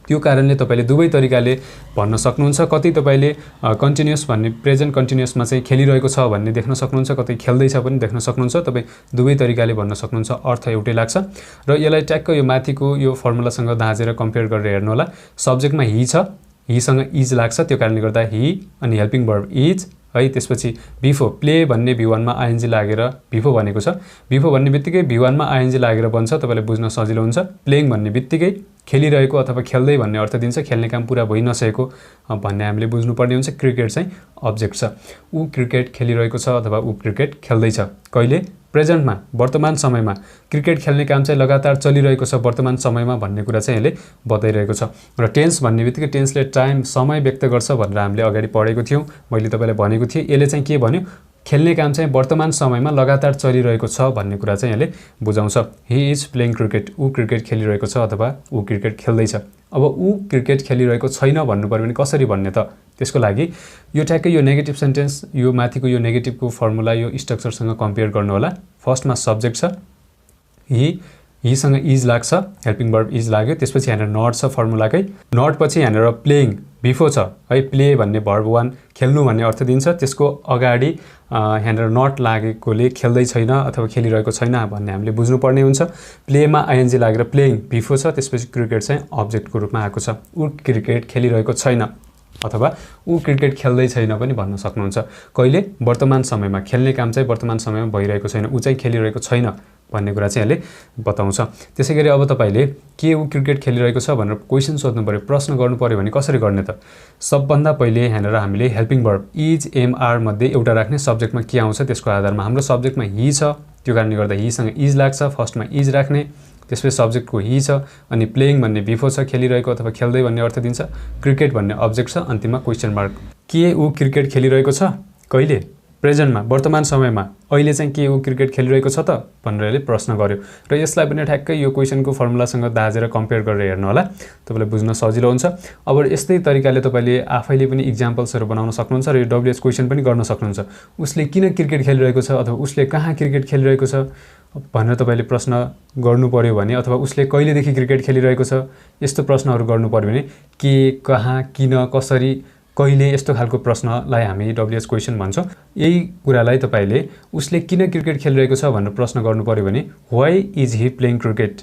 त्यो कारणले तपाईले दुवै तरिकाले भन्न सक्नुहुन्छ। कतै तपाईले कन्टिन्युअस भन्ने प्रेजेन्ट कन्टिन्युअसमा चाहिँ खेलिरहेको छ भन्ने देख्न सक्नुहुन्छ, कतै खेल्दैछ पनि देख्न सक्नुहुन्छ। तपाई दुवै तरिकाले भन्न सक्नुहुन्छ, अर्थ एउटै लाग्छ। र यसलाई ट्याक्क यो माथिको यो फर्मुलासँग दाँजेर कम्पेयर गरेर हेर्नु होला। सब्जेक्टमा ही छ, हीसँग इज लाग्छ, त्यो कारणले गर्दा ही अनि हेल्पिङ भर्ब इज है। त्यसपछि भिफो प्ले भन्ने V1 मा आइएनजी लागेर भिफो भनेको छ। भिफो भन्ने बित्तिकै V1 मा आइएनजी लागेर बन्छ, तपाईलाई बुझ्न सजिलो हुन्छ। प्लेइङ भन्ने बित्तिकै खेलिरहेको अथवा खेल्दै भन्ने अर्थ दिन्छ, खेल्ने काम पुरा भइ नसकेको भन्ने हामीले बुझ्नुपर्ने हुन्छ। क्रिकेट चाहिँ अब्जेक्ट छ, ऊ क्रिकेट खेलिरहेको छ अथवा ऊ क्रिकेट खेल्दैछ। कहिले प्रेजेन्टमा वर्तमान समयमा क्रिकेट खेल्ने काम चाहिँ लगातार चलिरहेको छ वर्तमान समयमा भन्ने कुरा चाहिँ यसले बताइरहेको छ। र टेन्स भन्ने बित्तिकै टेन्सले टाइम समय व्यक्त गर्छ भनेर हामीले अगाडि पढेको थियौं, मैले तपाईलाई भनेको थिएँ। यसले चाहिँ के भन्यो, खेल्ने काम चाहिँ वर्तमान समयमा लगातार चलिरहेको छ भन्ने कुरा चाहिँ यसले बुझाउँछ। ही इज प्लेइङ क्रिकेट, ऊ क्रिकेट खेलिरहेको छ अथवा ऊ क्रिकेट खेल्दैछ। अब ऊ क्रिकेट खेलिरहेको छैन भन्नु पर्यो भने कसरी भन्ने त। त्यसको लागि यो ठ्याक्कै यो नेगेटिभ सेन्टेन्स यो माथिको यो नेगेटिभको फर्मुला यो स्ट्रक्चरसँग कम्पेयर गर्नु होला। फर्स्टमा सब्जेक्ट छ, हीसँग इज लाग्छ, हेल्पिङ भर्ब इज लाग्यो। त्यसपछि यहाँनिर नट छ फर्मुलाकै, नट पछि यहाँनिर प्लेइङ भिफो छ है। प्ले भन्ने भर्ब 1 खेल्नु भन्ने अर्थ दिन्छ, त्यसको अगाडि यहाँनिर नट लागेकोले खेल्दै छैन अथवा खेलिरहेको छैन भन्ने हामीले बुझ्नुपर्ने हुन्छ। प्लेमा आइएनजी लागेर प्लेइङ भिफो छ, त्यसपछि क्रिकेट चाहिँ अब्जेक्टको रूपमा आएको छ। ऊ क्रिकेट खेलिरहेको छैन, अथवा ऊ क्रिकेट खेल्दै छैन पनि भन्न सक्नुहुन्छ। कहिले वर्तमान समयमा खेल्ने काम चाहिँ वर्तमान समयमा भइरहेको छैन, ऊ चाहिँ खेलिरहेको छैन भन्ने कुरा चाहिँ यसले बताउँछ। त्यसैगरी अब तपाईले के ऊ क्रिकेट खेलिरहेको छ भनेर क्वेशन सोध्नु पर्यो, प्रश्न गर्नु पर्यो भने कसरी गर्ने त? सबभन्दा पहिले यहाँनिर हामीले helping verb is am are मध्ये एउटा राख्ने। सब्जेक्टमा के आउँछ त्यसको आधारमा हाम्रो सब्जेक्टमा हि छ, त्यो कारणले गर्दा हिसँग इज लाग्छ, फर्स्टमा इज राख्ने। त्यसपछि सब्जेक्टको हि छ अनि प्लेइङ भन्ने बिफोर छ, खेलिरहेको अथवा खेल्दै भन्ने अर्थ दिन्छ। क्रिकेट भन्ने अब्जेक्ट छ, अन्तिममा क्वेशन मार्क। के ऊ क्रिकेट खेलिरहेको छ? कहिले? प्रेजेन्टमा, वर्तमान समयमा। अहिले चाहिँ के ऊ क्रिकेट खेलिरहेको छ त भनेर यसले प्रश्न गर्यो र यसलाई पनि ठ्याक्कै यो क्वेशनको फर्मुलासँग दाजेर कम्पेयर गरेर हेर्नु होला, तपाईलाई बुझ्न सजिलो हुन्छ। अब यस्तै तरिकाले तपाईले आफैले पनि इक्जाम्पल्सहरू बनाउन सक्नुहुन्छ र यो डब्ल्युएच क्वेशन पनि गर्न सक्नुहुन्छ। उसले किन क्रिकेट खेलिरहेको छ अथवा उसले कहाँ क्रिकेट खेलिरहेको छ भनेर तपाईले प्रश्न गर्नु पर्यो भने, अथवा उसले कहिलेदेखि क्रिकेट खेलिरहेको छ, यस्तो प्रश्नहरू गर्नु पर्यो भने के, कहाँ, किन, कसरी, कहिले, यस्तो खालको प्रश्नलाई हामी डब्ल्युएच क्वेशन भन्छौँ। यही कुरालाई तपाईले उसले किन क्रिकेट खेलिरहेको छ भनेर प्रश्न गर्नु पर्यो भने why is he playing cricket,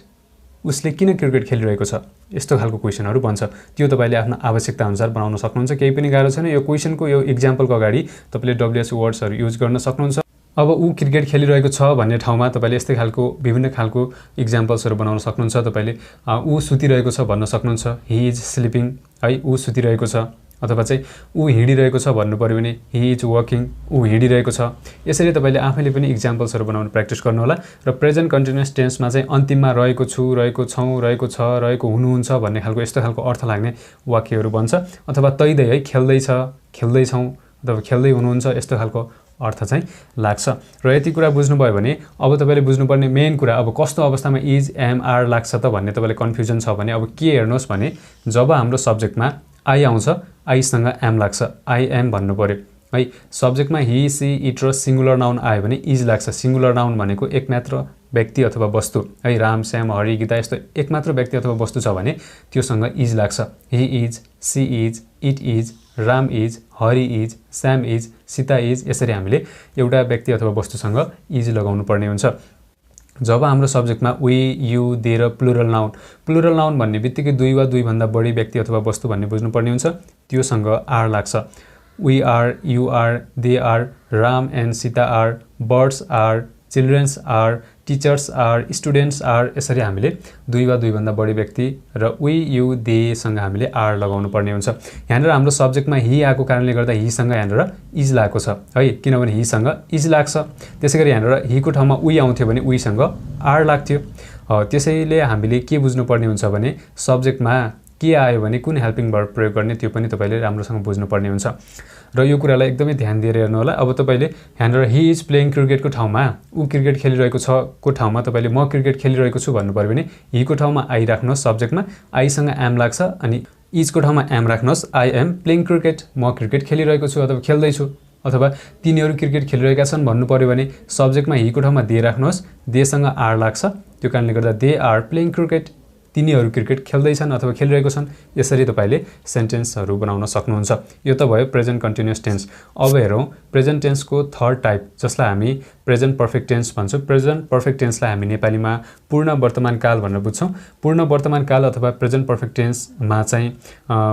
उसले किन क्रिकेट खेलिरहेको छ, यस्तो खालको क्वेशनहरू बन्छ। त्यो तपाईले आफ्नो आवश्यकता अनुसार बनाउन सक्नुहुन्छ, केही पनि गाह्रो छैन। यो क्वेशनको यो इक्जाम्पलको अगाडि तपाईले डब्ल्युएच वर्ड्सहरू युज गर्न सक्नुहुन्छ। अब ऊ क्रिकेट खेलिरहेको छ भन्ने ठाउँमा तपाईले यस्तै खालको विभिन्न खालको इक्जाम्पल्सहरू बनाउन सक्नुहुन्छ। तपाईले ऊ सुतिरहेको छ भन्न सक्नुहुन्छ, ही इज स्लिपिङ, है, ऊ सुतिरहेको छ। अथवा चाहिँ ऊ हिँडिरहेको छ भन्नु पर्यो भने ही इज वकिङ, ऊ हिँडिरहेको छ। यसरी तपाईले आफैले पनि इक्जाम्पल्सहरू बनाउन प्र्याक्टिस गर्नु होला। र प्रेजेन्ट कन्टिन्युअस टेन्समा चाहिँ अन्तिममा रहेको छु, रहेको छौँ, रहेको छ, रहेको हुनुहुन्छ भन्ने खालको यस्तो खालको अर्थ लाग्ने वाक्यहरू बन्छ। अथवा तैदै, है, खेल्दैछ, खेल्दैछौँ अथवा खेल्दै हुनुहुन्छ, यस्तो खालको अर्थ चाहिँ लाग्छ। र यति कुरा बुझ्नुभयो भने अब तपाईले बुझ्नुपर्ने मेन कुरा, अब कस्तो अवस्थामा इज एम आर लाग्छ त भन्ने तपाईले कन्फ्युजन छ भने अब के हेर्नुहोस् भने जब हाम्रो सब्जेक्टमा आई आउँछ, आईसँग एम लाग्छ, आई एम भन्नु पर्यो, है। सब्जेक्टमा हि, सी, इट र सिङ्गुलर नाउन आयो भने इज लाग्छ। सिङ्गुलर नाउन भनेको एकमात्र व्यक्ति अथवा वस्तु, है, राम, श्याम, हरि, गीता यस्तो एकमात्र व्यक्ति अथवा वस्तु छ भने त्योसँग इज लाग्छ। He is, she is, it is, Ram is, Hari is, Shyam is, Sita is, यसरी हामीले एउटा व्यक्ति अथवा वस्तुसँग इज लगाउनु पर्ने हुन्छ। जब हाम्रो सब्जेक्टमा वी, यु, दे र प्लुरल नाउन भन्ने बित्तिकै दुई वा दुईभन्दा बढी व्यक्ति अथवा वस्तु भन्ने बुझ्नुपर्ने हुन्छ, त्योसँग आर लाग्छ। We are, you are, they are, Ram and Sita are, birds are, childrens are, teachers are, students are, यसरी हामीले दुई वा दुईभन्दा बढी व्यक्ति र वी, यु, देसँग हामीले आर लगाउनु पर्ने हुन्छ। यहाँनिर हाम्रो सब्जेक्टमा हि आएको कारणले गर्दा हिसँग यहाँनिर इज लागेको छ, है, किनभने हिसँग इज लाग्छ। त्यसैगरी यहाँनिर हिको ठाउँमा उही आउँथ्यो भने उहीसँग आर लाग्थ्यो। त्यसैले हामीले के बुझ्नुपर्ने हुन्छ भने सब्जेक्टमा के आयो भने कुन हेल्पिङ भर्ब प्रयोग गर्ने त्यो पनि तपाईले राम्रोसँग बुझ्नुपर्ने हुन्छ र यो कुरालाई एकदमै ध्यान दिएर हेर्नु होला। अब तपाईले यहाँनिर हि इज प्लेइङ क्रिकेटको ठाउँमा ऊ क्रिकेट खेलिरहेको छ को ठाउँमा तपाईले म क्रिकेट खेलिरहेको छु भन्नु पर्यो भने हिको ठाउँमा आई राख्नुहोस्, सब्जेक्टमा आईसँग एम लाग्छ, अनि इजको ठाउँमा एम राख्नुहोस्, आई एम प्लेइङ क्रिकेट, म क्रिकेट खेलिरहेको छु अथवा खेल्दैछु। अथवा तिनीहरू क्रिकेट खेलिरहेका छन् भन्नु पर्यो भने सब्जेक्टमा हिको ठाउँमा दे राख्नुहोस्, देसँग आर लाग्छ, त्यो कारणले गर्दा दे आर प्लेइङ क्रिकेट, तिनीहरू क्रिकेट खेल्दैछन् अथवा खेलिरहेको छन्। यसरी तपाईले सेन्टेन्सहरू बनाउन सक्नुहुन्छ। यो त भयो प्रेजेन्ट कन्टिन्युअस टेन्स। अब हेरौँ प्रेजेन्ट टेन्सको थर्ड टाइप, जसलाई हामी प्रेजेन्ट पर्फेक्ट टेन्स भन्छौँ। प्रेजेन्ट पर्फेक्ट टेन्सलाई हामी नेपालीमा पूर्ण वर्तमान काल भनेर बुझ्छौँ। पूर्ण वर्तमान काल अथवा प्रेजेन्ट पर्फेक्ट टेन्समा चाहिँ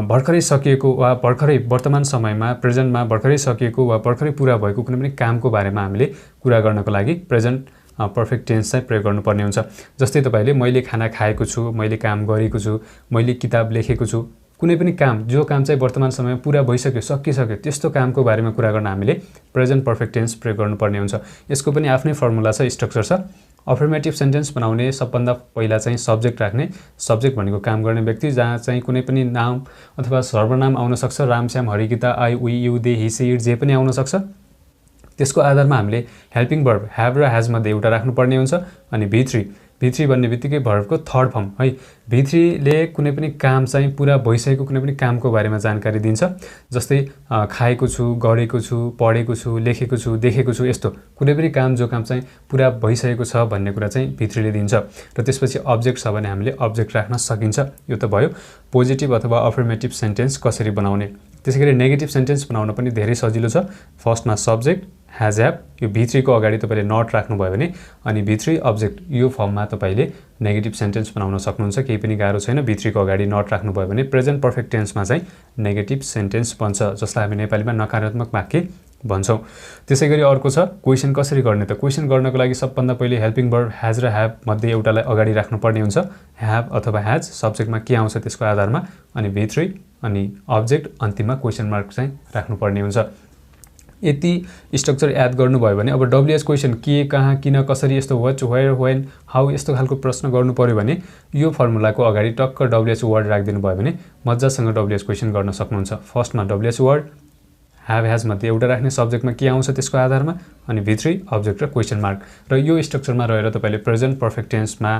भर्खरै सकिएको वा भर्खरै वर्तमान समयमा प्रेजेन्टमा भर्खरै सकिएको वा भर्खरै पुरा भएको कुनै पनि कामको बारेमा हामीले कुरा गर्नको लागि प्रेजेन्ट पर्फेक्ट टेन्स चाहिँ प्रयोग गर्नुपर्ने हुन्छ। जस्तै तपाईले मैले खाना खाएको छु, मैले काम गरेको छु, मैले किताब लेखेको छु, कुनै पनि काम जो काम चाहिँ वर्तमान समयमा पुरा भइसक्यो, सकिसक्यो, त्यस्तो कामको बारेमा कुरा गर्न हामीले प्रेजेन्ट पर्फेक्ट टेन्स प्रयोग गर्नुपर्ने हुन्छ। यसको पनि आफ्नै फर्मुला छ, स्ट्रक्चर छ। अफर्मेटिभ सेन्टेन्स बनाउने सबभन्दा पहिला चाहिँ सब्जेक्ट राख्ने। सब्जेक्ट भनेको काम गर्ने व्यक्ति, जहाँ चाहिँ कुनै पनि नाम अथवा सर्वनाम आउन सक्छ, Ram, Shyam, Hari, Gita, I, we, you, they, he, she, it जे पनि आउन सक्छ। त्यसको आधारमा हामीले हेल्पिङ भर्ब ह्याभ र ह्याज मध्ये एउटा राख्नुपर्ने हुन्छ। अनि भी3 भन्ने बित्तिकै भर्बको थर्ड फर्म, है। भी3ले कुनै पनि काम चाहिँ पुरा भइसकेको कुनै पनि कामको बारेमा जानकारी दिन्छ। जस्तै खाएको छु, गरेको छु, पढेको छु, लेखेको छु, देखेको छु, यस्तो कुनै पनि काम जो काम चाहिँ पुरा भइसकेको छ भन्ने कुरा चाहिँ भी3ले दिन्छ। र त्यसपछि अब्जेक्ट छ भने हामीले अब्जेक्ट राख्न सकिन्छ। यो त भयो पोजिटिभ अथवा अफर्मेटिभ सेन्टेन्स कसरी बनाउने। त्यसैगरी नेगेटिभ सेन्टेन्स बनाउन पनि धेरै सजिलो छ। फर्स्टमा सब्जेक्ट हैज ह्याभ, यो V3 को अगाडि तपाईले नट राख्नुभयो भने अनि V3 अब्जेक्ट यो फर्ममा तपाईले नेगेटिभ सेन्टेन्स बनाउन सक्नुहुन्छ। केही पनि गाह्रो छैन। V3 को अगाडि नट राख्नुभयो भने प्रेजेन्ट पर्फेक्ट टेन्समा चाहिँ नेगेटिभ सेन्टेन्स बन्छ, जसलाई हामी नेपालीमा नकारात्मक वाक्य भन्छौँ। त्यसैगरी अर्को छ क्वेसन कसरी गर्ने त। क्वेसन गर्नको लागि सबभन्दा पहिले हेल्पिङ भर्ब हैज र ह्याभ मध्ये एउटालाई अगाडि राख्नुपर्ने हुन्छ। ह्याभ अथवा हैज सब्जेक्टमा के आउँछ त्यसको आधारमा, अनि V3 अनि अब्जेक्ट अन्तिममा क्वेसन मार्क चाहिँ राख्नुपर्ने हुन्छ। यति स्ट्रक्चर याद गर्नुभयो भने अब WH क्वेसन के, कहाँ, किन, कसरी, यस्तो व्हाट, वेयर, व्हेन, हाउ यस्तो खालको प्रश्न गर्नु पर्यो भने यो फर्मुलाको अगाडि टक्क WH वर्ड राखिदिनु भयो भने मजासँग WH क्वेसन गर्न सक्नुहुन्छ। फर्स्टमा WH वर्ड ह्याभ ह्याज मध्ये एउटा राख्ने, सब्जेक्टमा के आउँछ त्यसको आधारमा, अनि V3 अब्जेक्ट र क्वेसन मार्क। र यो स्ट्रक्चरमा रहेर तपाईले प्रेजेन्ट पर्फेक्ट टेन्समा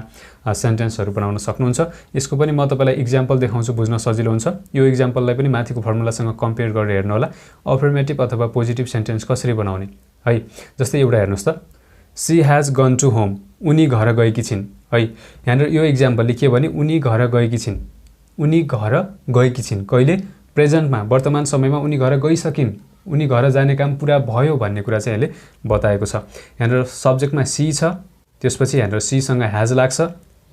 सेन्टेन्सहरू बनाउन सक्नुहुन्छ। यसको पनि म तपाईलाई इक्जाम्पल देखाउँछु, बुझ्न सजिलो हुन्छ। यो इक्जाम्पललाई पनि माथिको फर्मुलासँग कम्पेयर गरेर हेर्नु होला। अफर्मेटिभ अथवा पोजिटिभ सेन्टेन्स कसरी बनाउने है। जस्तै एउटा हेर्नुस् त, she has gone to home, उनी घर गएकी छिन् है। यहाँनिर यो इक्जाम्पलले के भने उनी घर गएकी छिन्, उनी घर गएकी छिन्। कहिले? प्रेजेन्टमा, वर्तमान समयमा उनी घर गइसकिन्, उनी घर जाने काम पुरा भयो भन्ने कुरा चाहिँ यसले बताएको छ। यहाँनिर सब्जेक्टमा सी छ, त्यसपछि यहाँनिर सी सँग हैज लाग्छ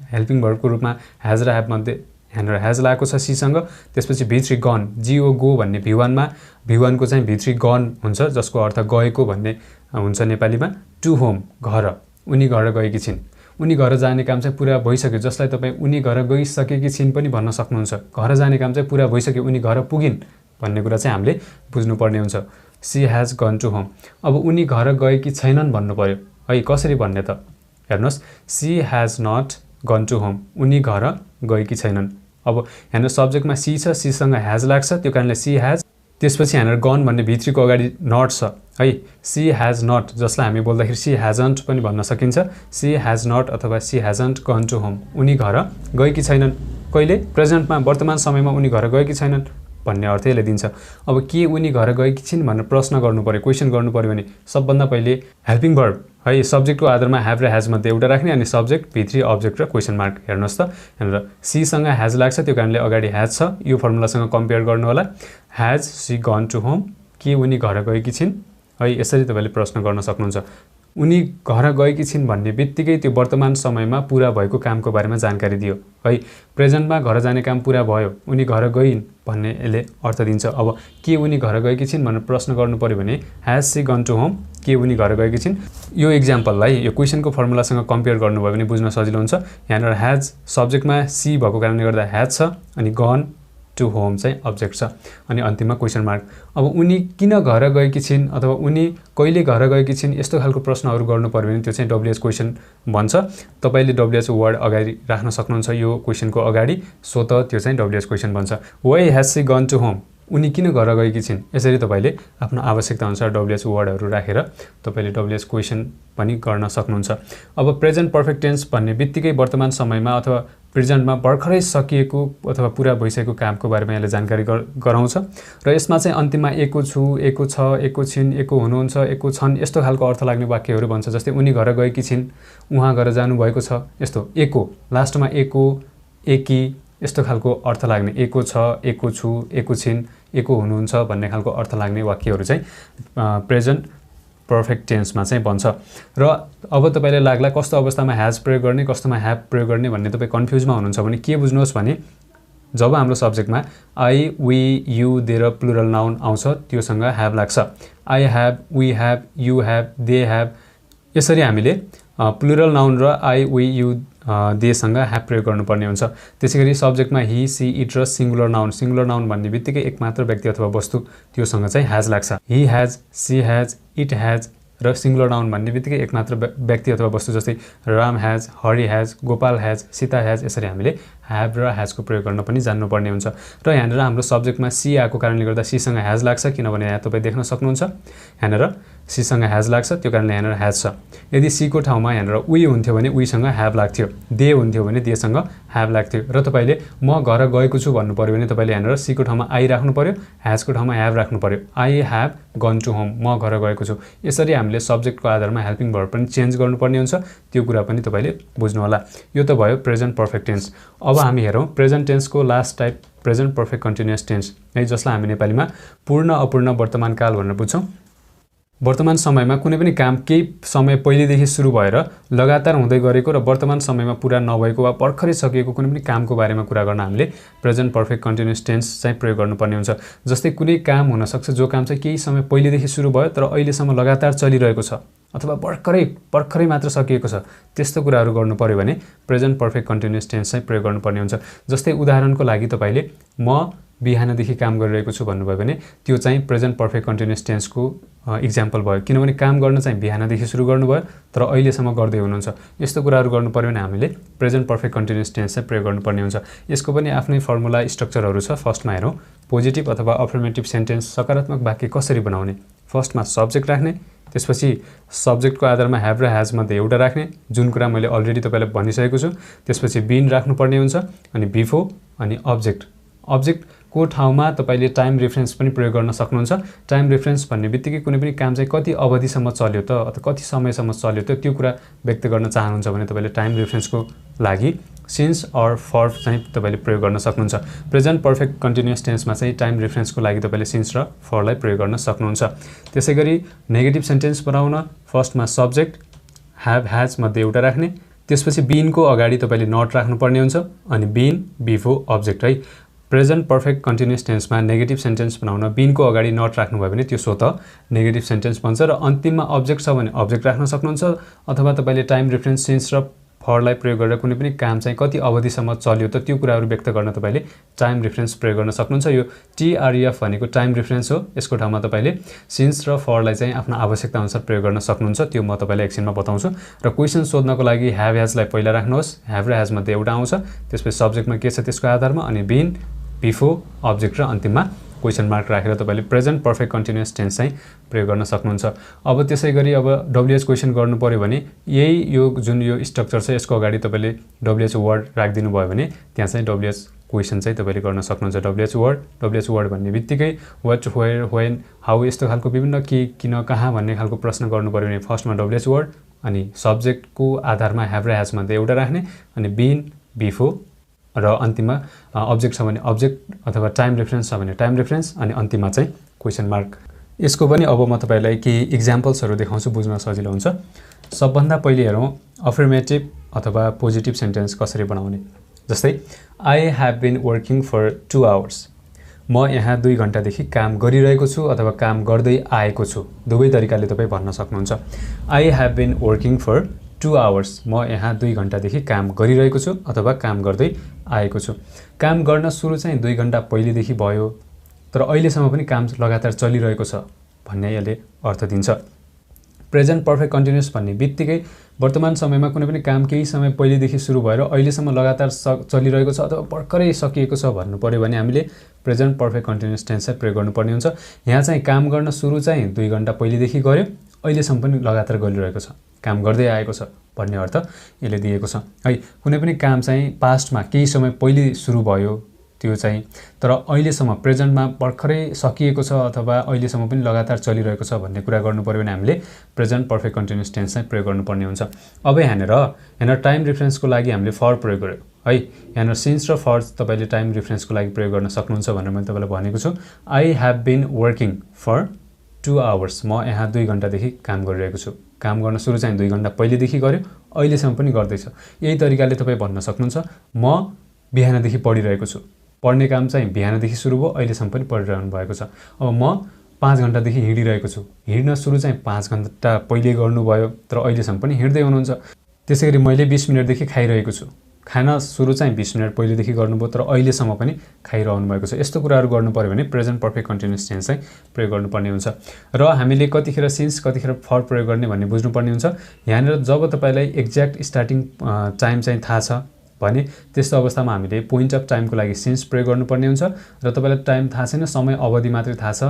हेल्पिङ भर्बको रूपमा। हैज र ह्याभ मध्ये यहाँनिर हैज लागेको छ सी सँग। त्यसपछि V3 गन, GO गो भन्ने V1 मा, V1 को चाहिँ V3 गन हुन्छ, जसको अर्थ गएको भन्ने हुन्छ नेपालीमा। टु होम घर, उनी घर गएकी छिन्, उनी घर जाने काम चाहिँ पुरा भइसक्यो, जसलाई तपाईँ उनी घर गइसकेकी छिन् पनि भन्न सक्नुहुन्छ। घर जाने काम चाहिँ पुरा भइसक्यो, उनी घर पुगिन् भन्ने कुरा चाहिँ हामीले बुझ्नुपर्ने हुन्छ। She has gone to home. अब उनी घर गएकी छैनन् भन्नु पर्यो है। कसरी भन्ने त हेर्नुहोस्, she has not gone to home, उनी घर गएकी छैनन्। अब यहाँनिर सब्जेक्टमा सी छ, सी सँग हैज लाग्छ, त्यो कारणले सी हैज। त्यसपछि यहाँनिर गन भन्ने V3 को अगाडि नट छ है। सी हैज नट, जसलाई हामी बोल्दाखेरि सी हैजन्ट पनि भन्न सकिन्छ। सी हैज नट अथवा सी हैजन्ट गन टु होम, उनी घर गएकी छैनन्। कहिले? प्रेजेन्टमा, वर्तमान समयमा उनी घर गएकी छैनन् भन्ने अर्थ यसले दिन्छ। अब के उनी घर गएकी छिन् भनेर प्रश्न गर्नु पर्यो, क्वेसन गर्नु पर्यो भने सबभन्दा पहिले हेल्पिङ भर्ब है, सब्जेक्टको आधारमा ह्याभ र ह्याज मध्ये एउटा राख्ने, अनि सब्जेक्ट V3 अब्जेक्ट र क्वेसन मार्क। हेर्नुहोस् त, यहाँनिर सी सँग हैज लाग्छ, त्यो कारणले अगाडि हैज छ। यो फर्मुलासँग कम्पेयर गर्नु होला। Has she gone to home, के उनी घर गएकी छिन् है। यसरी तपाईले प्रश्न गर्न सक्नुहुन्छ। उनी घर गएकी छिन् भन्ने बित्तिकै त्यो वर्तमान समयमा पुरा भएको कामको बारेमा जानकारी दियो है। प्रेजेन्टमा घर जाने काम पुरा भयो, उनी घर गइन् भन्ने यसले अर्थ दिन्छ। अब के उनी घर गएकी छिन् भनेर प्रश्न गर्नु पर्यो भने has she gone to home, के उनी घर गएकी छिन्। यो इक्जाम्पललाई यो क्वेसनको फर्मुलासँग कम्पेयर गर्नुभयो भने बुझ्न सजिलो हुन्छ। यहाँनिर हैज सब्जेक्टमा सी भएको कारणले गर्दा हैज छ, अनि गन टु होम चाहिँ अब्जेक्ट छ, अनि अन्तिममा क्वेसन मार्क। अब उनी किन घर गएकी छिन् अथवा उनी कहिले घर गएकी छिन्, यस्तो खालको प्रश्नहरू गर्नु पर्यो भने त्यो चाहिँ WH क्वेसन भन्छ। तपाईले WH वर्ड अगाडि राख्न सक्नुहुन्छ यो क्वेसनको अगाडि, सो त त्यो चाहिँ WH क्वेसन भन्छ। Why has she gone to home, उनी किन घर गएकी छिन्। यसरी तपाईले आफ्नो आवश्यकता अनुसार WH वर्डहरू राखेर तपाईले WH क्वेसन पनि गर्न सक्नुहुन्छ। अब प्रेजेन्ट पर्फेक्ट टेन्स भन्ने बित्तिकै वर्तमान समयमा अथवा प्रेजेन्टमा भर्खरै सकिएको अथवा पुरा भइसकेको कामको बारेमा यसले जानकारी गराउँछ। र यसमा चाहिँ अन्तिममा एको छु, एको छ, एको छिन्, एको हुनुहुन्छ, एको छन् यस्तो खालको अर्थ लाग्ने वाक्यहरू भन्छ। जस्तै उनी घर गएकी छिन्, उहाँ घर जानुभएको छ, यस्तो एको लास्टमा एको, एकी यस्तो खालको अर्थ लाग्ने, एको छ, एको छु, एको छिन्, एको हुनुहुन्छ भन्ने खालको अर्थ लाग्ने वाक्यहरू चाहिँ प्रेजेन्ट पर्फेक्ट टेन्समा चाहिँ बन्छ। र अब तपाईलाई लाग्ला कस्तो अवस्थामा हैज प्रयोग गर्ने, कस्तोमा ह्याभ प्रयोग गर्ने भन्ने तपाईँ कन्फ्युजमा हुनुहुन्छ भने के बुझ्नुहोस् भने जब हाम्रो सब्जेक्टमा आई, वी, यु, दे र प्लुरल नाउन आउँछ त्योसँग ह्याभ लाग्छ। I have, we have, you have, they have, यसरी हामीले प्लुरल नाउन र आई, वी, यु, देसँग ह्याभ प्रयोग गर्नुपर्ने हुन्छ। त्यसैगरी सब्जेक्टमा हि, सी, इट र सिङ्गुलर नाउन भन्ने बित्तिकै एक मात्र व्यक्ति अथवा वस्तु त्योसँग चाहिँ ह्याज लाग्छ। हि ह्याज, सी ह्याज, इट ह्याज र सिङ्गुलर नाउन भन्ने बित्तिकै एक मात्र व्यक्ति अथवा वस्तु जस्तै राम ह्याज, हरि ह्याज, गोपाल ह्याज, सीता ह्याज, यसरी हामीले ह्याभ र ह्याजको प्रयोग गर्न पनि जान्नुपर्ने हुन्छ। र यहाँनिर हाम्रो सब्जेक्टमा सी आएको कारणले गर्दा सीसँग ह्याज लाग्छ, किनभने यहाँ तपाईँ देख्न सक्नुहुन्छ यहाँनिर सीसँग ह्याज लाग्छ, त्यो कारणले यहाँनिर ह्याज छ। यदि सीको ठाउँमा यहाँनिर वी हुन्थ्यो भने वीसँग ह्याभ लाग्थ्यो, दे हुन्थ्यो भने देसँग ह्याभ लाग्थ्यो। र तपाईँले म घर गएको छु भन्नु पर्यो भने तपाईँले यहाँनिर सीको ठाउँमा आई राख्नु पर्यो, ह्याजको ठाउँमा ह्याभ राख्नु पर्यो। I have gone to home, म घर गएको छु। यसरी हामीले सब्जेक्टको आधारमा हेल्पिङ भर्ब पनि चेन्ज गर्नुपर्ने हुन्छ, त्यो कुरा पनि तपाईँले बुझ्नु होला। यो त भयो प्रेजेन्ट पर्फेक्ट टेन्स। अब हामी हेरौँ प्रेजेन्ट टेन्सको last type present perfect continuous tense है, जसलाई हामी नेपालीमा पूर्ण अपूर्ण वर्तमान काल भनेर बुझ्छौँ। वर्तमान समयमा कुनै पनि काम केही समय पहिलेदेखि सुरु भएर लगातार हुँदै गरेको र वर्तमान समयमा पुरा नभएको वा भर्खरै सकिएको कुनै पनि कामको बारेमा कुरा गर्न हामीले प्रेजेन्ट पर्फेक्ट कन्टिन्युअस टेन्स चाहिँ प्रयोग गर्नुपर्ने हुन्छ। जस्तै कुनै काम हुनसक्छ जो काम चाहिँ केही समय पहिलेदेखि सुरु भयो तर अहिलेसम्म लगातार चलिरहेको छ अथवा भर्खरै मात्र सकिएको छ, त्यस्तो कुराहरू गर्नु पर्यो भने प्रेजेन्ट पर्फेक्ट कन्टिन्युअस टेन्स चाहिँ प्रयोग गर्नुपर्ने हुन्छ। जस्तै उदाहरणको लागि तपाईँले म बिहानदेखि काम गरिरहेको छु भन्नुभयो भने त्यो चाहिँ प्रेजेन्ट पर्फेक्ट कन्टिन्युअस टेन्सको इक्जाम्पल भयो, किनभने काम गर्न चाहिँ बिहानदेखि सुरु गर्नुभयो तर अहिलेसम्म गर्दै हुनुहुन्छ। यस्तो कुराहरू गर्नु पर्यो भने हामीले प्रेजेन्ट पर्फेक्ट कन्टिन्युअस टेन्स चाहिँ प्रयोग गर्नुपर्ने हुन्छ। यसको पनि आफ्नै फर्मुला स्ट्रक्चरहरू छ। फर्स्टमा हेरौँ पोजिटिभ अथवा अफर्मेटिभ सेन्टेन्स सकारात्मक वाक्य कसरी बनाउने। फर्स्टमा सब्जेक्ट राख्ने, त्यसपछि सब्जेक्टको आधारमा ह्याभ र ह्याज मध्ये एउटा राख्ने, जुन कुरा मैले अलरेडी तपाईँलाई भनिसकेको छु। त्यसपछि बिन राख्नुपर्ने हुन्छ, अनि बिफोर, अनि अब्जेक्टको ठाउँमा तपाईँले टाइम रेफरेन्स पनि प्रयोग गर्न सक्नुहुन्छ। टाइम रेफरेन्स भन्ने बित्तिकै कुनै पनि काम चाहिँ कति अवधिसम्म चल्यो त अथवा कति समयसम्म चल्यो त त्यो कुरा व्यक्त गर्न चाहनुहुन्छ भने तपाईँले टाइम रेफरेन्सको लागि सिन्स अर फर चाहिँ तपाईँले प्रयोग गर्न सक्नुहुन्छ। प्रेजेन्ट पर्फेक्ट कन्टिन्युअस टेन्समा चाहिँ टाइम रेफरेन्सको लागि तपाईँले सिन्स र फरलाई प्रयोग गर्न सक्नुहुन्छ। त्यसै गरी नेगेटिभ सेन्टेन्स बनाउन फर्स्टमा सब्जेक्ट ह्याभ ह्याज मध्ये एउटा राख्ने, त्यसपछि बिनको अगाडि तपाईँले नट राख्नुपर्ने हुन्छ, अनि बिन बिफोर अब्जेक्ट है। प्रेजेन्ट पर्फेक्ट कन्टिन्युअस टेन्समा नेगेटिभ सेन्टेन्स बनाउन बिनको अगाडि नट राख्नुभयो भने त्यो स्वतः नेगेटिभ सेन्टेन्स बन्छ र अन्तिममा अब्जेक्ट छ भने अब्जेक्ट राख्न सक्नुहुन्छ, अथवा तपाईँले टाइम रेफरेन्स सिन्स र फरलाई प्रयोग गरेर कुनै पनि काम चाहिँ कति अवधिसम्म चल्यो त त्यो कुराहरू व्यक्त गर्न तपाईँले टाइम रेफरेन्स प्रयोग गर्न सक्नुहुन्छ। यो TREF भनेको टाइम रेफरेन्स हो। यसको ठाउँमा तपाईँले सिन्स र फरलाई चाहिँ आफ्नो आवश्यकता अनुसार प्रयोग गर्न सक्नुहुन्छ। त्यो म तपाईँलाई एकछिनमा बताउँछु। र क्वेसन सोध्नको लागि ह्याभ ह्याजलाई पहिला राख्नुहोस्, ह्याभ र ह्याज मध्ये एउटा आउँछ, त्यसपछि सब्जेक्टमा के छ त्यसको आधारमा, अनि बिन बिफोर अब्जेक्ट र अन्तिममा क्वेसन मार्क राखेर तपाईँले प्रेजेन्ट पर्फेक्ट कन्टिन्युअस टेन्स चाहिँ प्रयोग गर्न सक्नुहुन्छ। अब त्यसै गरी अब WH क्वेसन गर्नु पर्यो भने यो जुन यो स्ट्रक्चर छ यसको अगाडि तपाईँले WH वर्ड राखिदिनु भयो भने त्यहाँ चाहिँ WH क्वेसन चाहिँ तपाईँले गर्न सक्नुहुन्छ। WH वर्ड भन्ने बित्तिकै वाट, वेयर, व्हेन, हाउ यस्तो खालको विभिन्न के, किन, कहाँ भन्ने खालको प्रश्न गर्नु पर्यो भने फर्स्टमा WH वर्ड, अनि सब्जेक्टको आधारमा ह्याभ र ह्याज मध्ये एउटा राख्ने, अनि बिन बिफोर र अन्तिममा अब्जेक्ट छ भने अब्जेक्ट अथवा टाइम रेफरेन्स छ भने टाइम रेफरेन्स, अनि अन्तिममा चाहिँ क्वेसन मार्क। यसको पनि अब म तपाईँलाई केही इक्जाम्पल्सहरू देखाउँछु, बुझ्न सजिलो हुन्छ। सबभन्दा पहिले हेरौँ अफर्मेटिभ अथवा पोजिटिभ सेन्टेन्स कसरी बनाउने। जस्तै I have been working for 2 hours, म यहाँ 2 घन्टादेखि काम गरिरहेको छु अथवा काम गर्दै आएको छु। दुवै तरिकाले तपाईँ भन्न सक्नुहुन्छ। I have been working for 2 hours, म यहाँ 2 घन्टादेखि काम गरिरहेको छु अथवा काम गर्दै आएको छु। काम गर्न सुरु चाहिँ 2 घन्टा पहिलेदेखि भयो तर अहिलेसम्म पनि काम लगातार चलिरहेको छ भन्ने यसले अर्थ दिन्छ। प्रेजेन्ट पर्फेक्ट कन्टिन्युअस भन्ने बित्तिकै वर्तमान समयमा कुनै पनि काम केही समय पहिलेदेखि सुरु भएर अहिलेसम्म लगातार चलिरहेको छ अथवा भर्खरै सकिएको छ भन्नु पर्यो भने हामीले प्रेजेन्ट पर्फेक्ट कन्टिन्युअस टेन्स चाहिँ प्रयोग गर्नुपर्ने हुन्छ। यहाँ चाहिँ काम गर्न सुरु चाहिँ 2 घन्टा पहिलेदेखि गर्यो, अहिलेसम्म पनि लगातार गरिरहेको छ, काम गर्दै आएको छ भन्ने अर्थ यसले दिएको छ है। कुनै पनि काम चाहिँ पास्टमा केही समय पहिले सुरु भयो त्यो चाहिँ तर अहिलेसम्म प्रेजेन्टमा भर्खरै सकिएको छ अथवा अहिलेसम्म पनि लगातार चलिरहेको छ भन्ने कुरा गर्नु पर्यो भने हामीले प्रेजेन्ट पर्फेक्ट कन्टिन्युअस टेन्स चाहिँ प्रयोग गर्नुपर्ने हुन्छ। अब यहाँनिर टाइम रेफरेन्सको लागि हामीले फर प्रयोग गर्यो है। यहाँनिर सिन्स र फर तपाईँले टाइम रेफरेन्सको लागि प्रयोग गर्न सक्नुहुन्छ भनेर मैले तपाईँलाई भनेको छु। I have been working for 2 hours, म यहाँ 2 घन्टादेखि काम गरिरहेको छु। काम गर्न सुरु चाहिँ 2 घन्टा पहिलेदेखि गर्यो, अहिलेसम्म पनि गर्दैछ। यही तरिकाले तपाईँ भन्न सक्नुहुन्छ म बिहानदेखि पढिरहेको छु। पढ्ने काम चाहिँ बिहानदेखि सुरु भयो, अहिलेसम्म पनि पढिरहनु भएको छ। अब म 5 घन्टादेखि हिँडिरहेको छु। हिँड्न सुरु चाहिँ 5 घन्टा पहिले गर्नुभयो तर अहिलेसम्म पनि हिँड्दै हुनुहुन्छ। त्यसै गरी मैले 20 मिनटदेखि खाइरहेको छु। खाना सुरु चाहिँ 20 मिनट पहिलेदेखि गर्नुभयो तर अहिलेसम्म पनि खाइरहनु भएको छ। यस्तो कुराहरू गर्नु पर्यो भने प्रेजेन्ट पर्फेक्ट कन्टिन्युअस टेन्स चाहिँ प्रयोग गर्नुपर्ने हुन्छ। र हामीले कतिखेर सिन्स कतिखेर फर प्रयोग गर्ने भन्ने बुझ्नुपर्ने हुन्छ। यहाँनिर जब तपाईँलाई एक्ज्याक्ट स्टार्टिङ टाइम चाहिँ थाहा छ भने त्यस्तो अवस्थामा हामीले पोइन्ट अफ टाइमको लागि सिन्स प्रयोग गर्नुपर्ने हुन्छ। र तपाईँलाई टाइम थाहा छैन, समय अवधि मात्रै थाहा छ,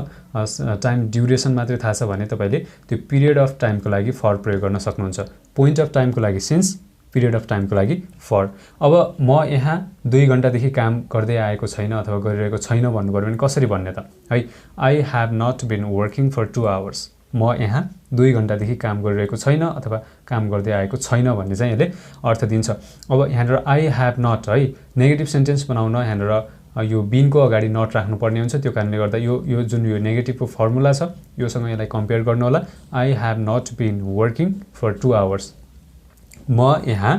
टाइम ड्युरेसन मात्रै थाहा छ भने तपाईँले त्यो पिरियड अफ टाइमको लागि फर प्रयोग गर्न सक्नुहुन्छ। पोइन्ट अफ टाइमको लागि सिन्स, पिरियड अफ टाइमको लागि फर। अब म यहाँ 2 घन्टादेखि काम गर्दै आएको छैन अथवा गरिरहेको छैन भन्नु पर्यो भने कसरी भन्ने त है। I have not been working for 2 hours, म यहाँ 2 घण्टादेखि काम गरिरहेको छैन अथवा काम गर्दै आएको छैन भन्ने चाहिँ यसले अर्थ दिन्छ। अब यहाँनिर आई ह्याभ नट है नेगेटिभ सेन्टेन्स बनाउन यहाँनिर यो बिनको अगाडि नट राख्नुपर्ने हुन्छ। त्यो कारणले गर्दा यो जुन यो नेगेटिभको फर्मुला छ योसँग यसलाई कम्पेयर गर्नु होला। I have not been working for 2 hours. म यहाँ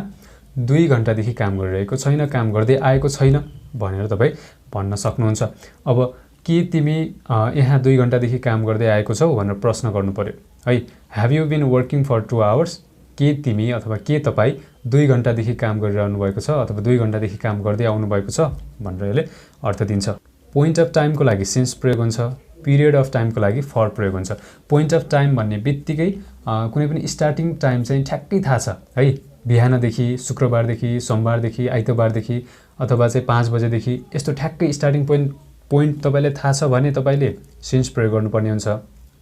2 घण्टादेखि काम गरिरहेको छैन, काम गर्दै आएको छैन भनेर तपाईँ भन्न सक्नुहुन्छ। अब के तिमी यहाँ 2 घण्टादेखि काम गर्दै आएको छौ भनेर प्रश्न गर्नु पर्यो है। Have you been working for 2 hours? के तिमी अथवा के तपाईँ 2 घण्टादेखि काम गरिरहनु भएको छ अथवा 2 घण्टादेखि काम गर्दै आउनु भएको छ भनेर यसले अर्थ दिन्छ। पोइन्ट अफ टाइमको लागि सिन्स प्रयोग हुन्छ, पिरियड अफ टाइमको लागि फर प्रयोग हुन्छ। पोइन्ट अफ टाइम भन्ने बित्तिकै कुनै पनि स्टार्टिङ टाइम चाहिँ ठ्याक्कै थाहा छ है। बिहानदेखि, शुक्रबारदेखि, सोमबारदेखि, आइतबारदेखि अथवा चाहिँ 5 बजेदेखि यस्तो ठ्याक्कै स्टार्टिङ पोइन्ट तपाईँले थाहा छ भने तपाईँले सिन्स प्रयोग गर्नुपर्ने हुन्छ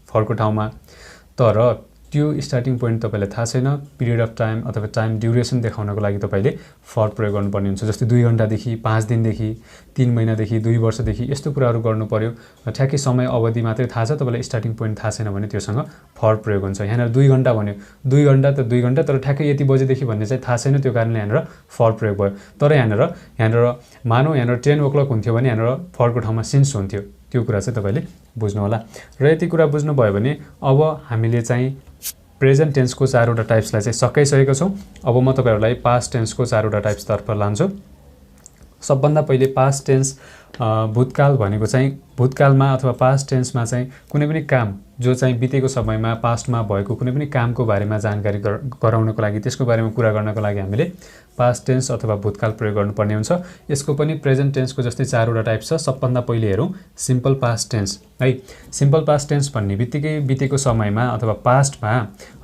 फरको ठाउँमा। तर त्यो स्टार्टिङ पोइन्ट तपाईँलाई थाहा छैन, पिरियड अफ टाइम अथवा टाइम ड्युरेसन देखाउनको लागि तपाईँले फर प्रयोग गर्नुपर्ने हुन्छ। जस्तै 2 घण्टादेखि, 5 दिनदेखि, 3 महिनादेखि, 2 वर्षदेखि यस्तो कुराहरू गर्नु पर्यो। ठ्याक्कै समय अवधि मात्रै थाहा छ, तपाईँलाई स्टार्टिङ पोइन्ट थाहा छैन भने त्योसँग फर प्रयोग हुन्छ। यहाँनिर 2 घण्टा भन्यो, 2 घण्टा त 2 घण्टा, तर ठ्याक्कै यति बजेदेखि भन्ने चाहिँ थाहा छैन, त्यो कारणले यहाँनिर फर प्रयोग भयो। तर यहाँनिर मानौँ यहाँनिर 10 o'clock हुन्थ्यो भने यहाँनिर फरको ठाउँमा सिन्स हुन्थ्यो। त्यो कुरा चाहिँ तपाईँले बुझ्नु होला। र यति कुरा बुझ्नुभयो भने अब हामीले चाहिँ प्रेजेन्ट टेन्सको 4वटा टाइप्सलाई चाहिँ सकाइसकेका छौँ। अब म तपाईँहरूलाई पास्ट टेन्सको 4वटा टाइप्सतर्फ लान्छु। सबभन्दा पहिले पास्ट टेन्स भूतकाल भनेको चाहिँ भूतकालमा अथवा पास्ट टेन्समा चाहिँ कुनै पनि काम जो चाहिँ बितेको समयमा पास्टमा भएको कुनै पनि कामको बारेमा जानकारी गराउनको लागि, त्यसको बारेमा कुरा गर्नको लागि हामीले पास्ट टेन्स अथवा भूतकाल प्रयोग गर्नुपर्ने हुन्छ। यसको पनि प्रेजेन्ट टेन्सको जस्तै 4वटा टाइप छ। सबभन्दा पहिले हेरौँ सिम्पल पास्ट टेन्स है। सिम्पल पास्ट टेन्स भन्ने बित्तिकै बितेको समयमा अथवा पास्टमा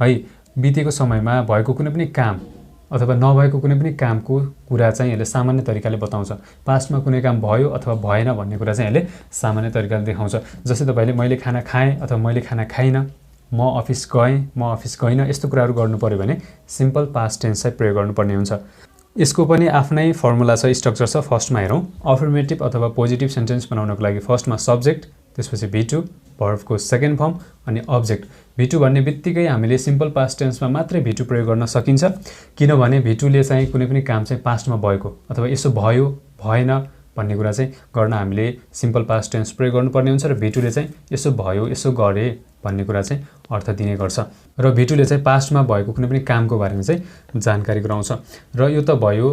है बितेको समयमा भएको कुनै पनि काम अथवा नभएको कुनै पनि कामको कुरा चाहिँ यसले सामान्य तरिकाले बताउँछ। पास्टमा कुनै काम भयो अथवा भएन भन्ने कुरा चाहिँ यसले सामान्य तरिकाले देखाउँछ। जस्तै तपाईँले मैले खाना खाएँ अथवा मैले खाना खाइनँ, म अफिस गएँ, म अफिस गइनँ, यस्तो कुराहरू गर्नु पर्यो भने सिम्पल पास्ट टेन्स चाहिँ प्रयोग गर्नुपर्ने हुन्छ। यसको पनि आफ्नै फर्मुला छ, स्ट्रक्चर छ। फर्स्टमा हेरौँ अफर्मेटिभ अथवा पोजिटिभ सेन्टेन्स बनाउनको लागि फर्स्टमा सब्जेक्ट, त्यसपछि V2, भर्बको सेकेन्ड फर्म अनि अब्जेक्ट। V2 भन्ने बित्तिकै हामीले सिम्पल पास्ट टेन्समा मात्रै V2 प्रयोग गर्न सकिन्छ, किनभने V2ले चाहिँ कुनै पनि काम चाहिँ पास्टमा भएको अथवा यसो भयो भएन भन्ने कुरा चाहिँ गर्न हामीले सिम्पल पास्ट टेन्स प्रयोग गर्नुपर्ने हुन्छ। र V2ले चाहिँ यसो भयो, यसो गरे भन्ने कुरा चाहिँ अर्थ दिने गर्छ। र V2ले चाहिँ पास्टमा भएको कुनै पनि कामको बारेमा चाहिँ जानकारी गराउँछ। र यो त भयो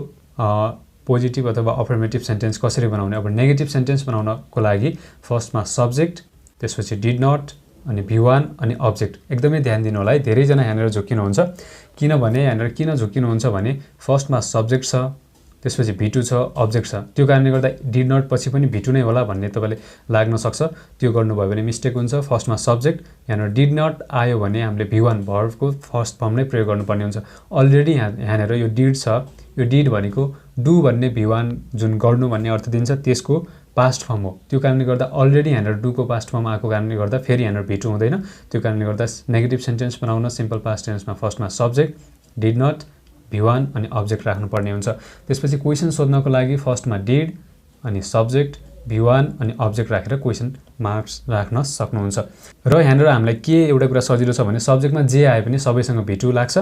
पोजिटिभ अथवा अफर्मेटिभ सेन्टेन्स कसरी बनाउने। अब नेगेटिभ सेन्टेन्स बनाउनको लागि फर्स्टमा सब्जेक्ट, त्यसपछि डिड नट अनि V1 अनि अब्जेक्ट। एकदमै ध्यान दिनु होला है, धेरैजना यहाँनिर झुक्किनुहुन्छ। किनभने यहाँनिर किन झुक्किनुहुन्छ भने फर्स्टमा सब्जेक्ट छ, त्यसपछि V2 छ, अब्जेक्ट छ। त्यो कारणले गर्दा डिड नट पछि पनि V2 नै होला भन्ने तपाईँले लाग्न सक्छ। त्यो गर्नुभयो भने मिस्टेक हुन्छ। फर्स्टमा सब्जेक्ट, यहाँनिर डिड नट आयो भने हामीले V1 भर्बको फर्स्ट फर्म नै प्रयोग गर्नुपर्ने हुन्छ। अलरेडी यहाँनिर यो डिड छ, यो डिड भनेको डु भन्ने V1 जुन गर्नु भन्ने अर्थ दिन्छ त्यसको पास्ट फर्म हो। त्यो कारणले गर्दा अलरेडी यहाँनिर डुको पास्ट फर्म आएको कारणले गर्दा फेरि यहाँनिर V2 हुँदैन। त्यो कारणले गर्दा नेगेटिभ सेन्टेन्स बनाउन सिम्पल पास्ट टेन्समा फर्स्टमा सब्जेक्ट, डिड नट, V1 अनि अब्जेक्ट राख्नुपर्ने हुन्छ। त्यसपछि क्वेसन सोध्नको लागि फर्स्टमा डिड अनि सब्जेक्ट, V1 अनि अब्जेक्ट राखेर क्वेसन मार्क्स राख्न सक्नुहुन्छ। र यहाँनिर हामीलाई के एउटा कुरा सजिलो छ भने सब्जेक्टमा जे आए पनि सबैसँग V2 लाग्छ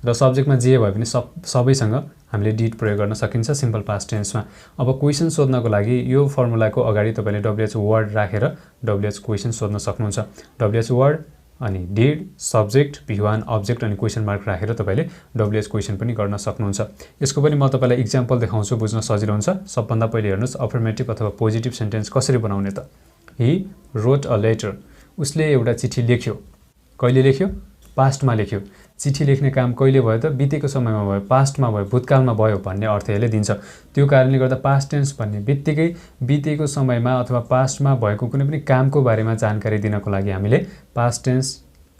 र सब्जेक्टमा जे भयो भने सबैसँग हामीले डिड प्रयोग गर्न सकिन्छ सिम्पल पास्ट टेन्समा। अब क्वेसन सोध्नको लागि यो फर्मुलाको अगाडि तपाईँले WH वर्ड राखेर WH क्वेसन सोध्न सक्नुहुन्छ। WH वर्ड अनि डिड, सब्जेक्ट, V1, अब्जेक्ट अनि क्वेसन मार्क राखेर तपाईँले WH क्वेसन पनि गर्न सक्नुहुन्छ। यसको पनि म तपाईँलाई इक्जाम्पल देखाउँछु, बुझ्न सजिलो हुन्छ। सबभन्दा पहिले हेर्नुहोस् अफर्मेटिभ अथवा पोजिटिभ सेन्टेन्स कसरी बनाउने त। हि रोट अ लेटर, उसले एउटा चिठी लेख्यो। कहिले लेख्यो? पास्टमा लेख्यो। चिठी लेख्ने काम कहिले भयो त? बितेको समयमा भयो, पास्टमा भयो, भूतकालमा भयो भन्ने अर्थ यसले दिन्छ। त्यो कारणले गर्दा पास्ट टेन्स भन्ने बित्तिकै बितेको समयमा अथवा पास्टमा भएको कुनै पनि कामको बारेमा जानकारी दिनको लागि हामीले पास्ट टेन्स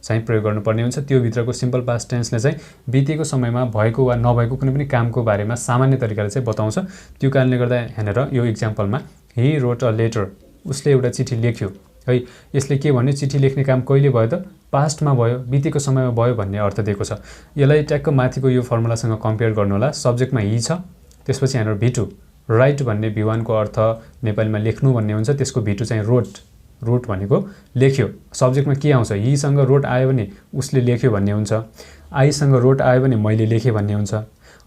चाहिँ प्रयोग गर्नुपर्ने हुन्छ। त्यो भित्रको सिम्पल पास्ट टेन्सले चाहिँ बितेको समयमा भएको वा नभएको कुनै पनि कामको बारेमा सामान्य तरिकाले चाहिँ बताउँछ। त्यो कारणले गर्दा यहाँनिर यो इक्जाम्पलमा हि रोट अ लेटर, उसले एउटा चिठी लेख्यो है। यसले के भन्यो? चिठी लेख्ने काम कहिले भयो त? पास्टमा भयो, बितेको समयमा भयो भन्ने अर्थ दिएको छ। यसलाई ट्याक्क माथिको यो फर्मुलासँग कम्पेयर गर्नु होला। सब्जेक्टमा हि छ, त्यसपछि यहाँनिर V2, राइट भन्ने V1 को अर्थ नेपालीमा लेख्नु भन्ने हुन्छ, त्यसको V2 चाहिँ रोट रोट भनेको लेख्यो। सब्जेक्टमा के आउँछ, हीसँग रोट आयो भने उसले लेख्यो भन्ने हुन्छ, आईसँग रोट आयो भने मैले लेखेँ भन्ने हुन्छ।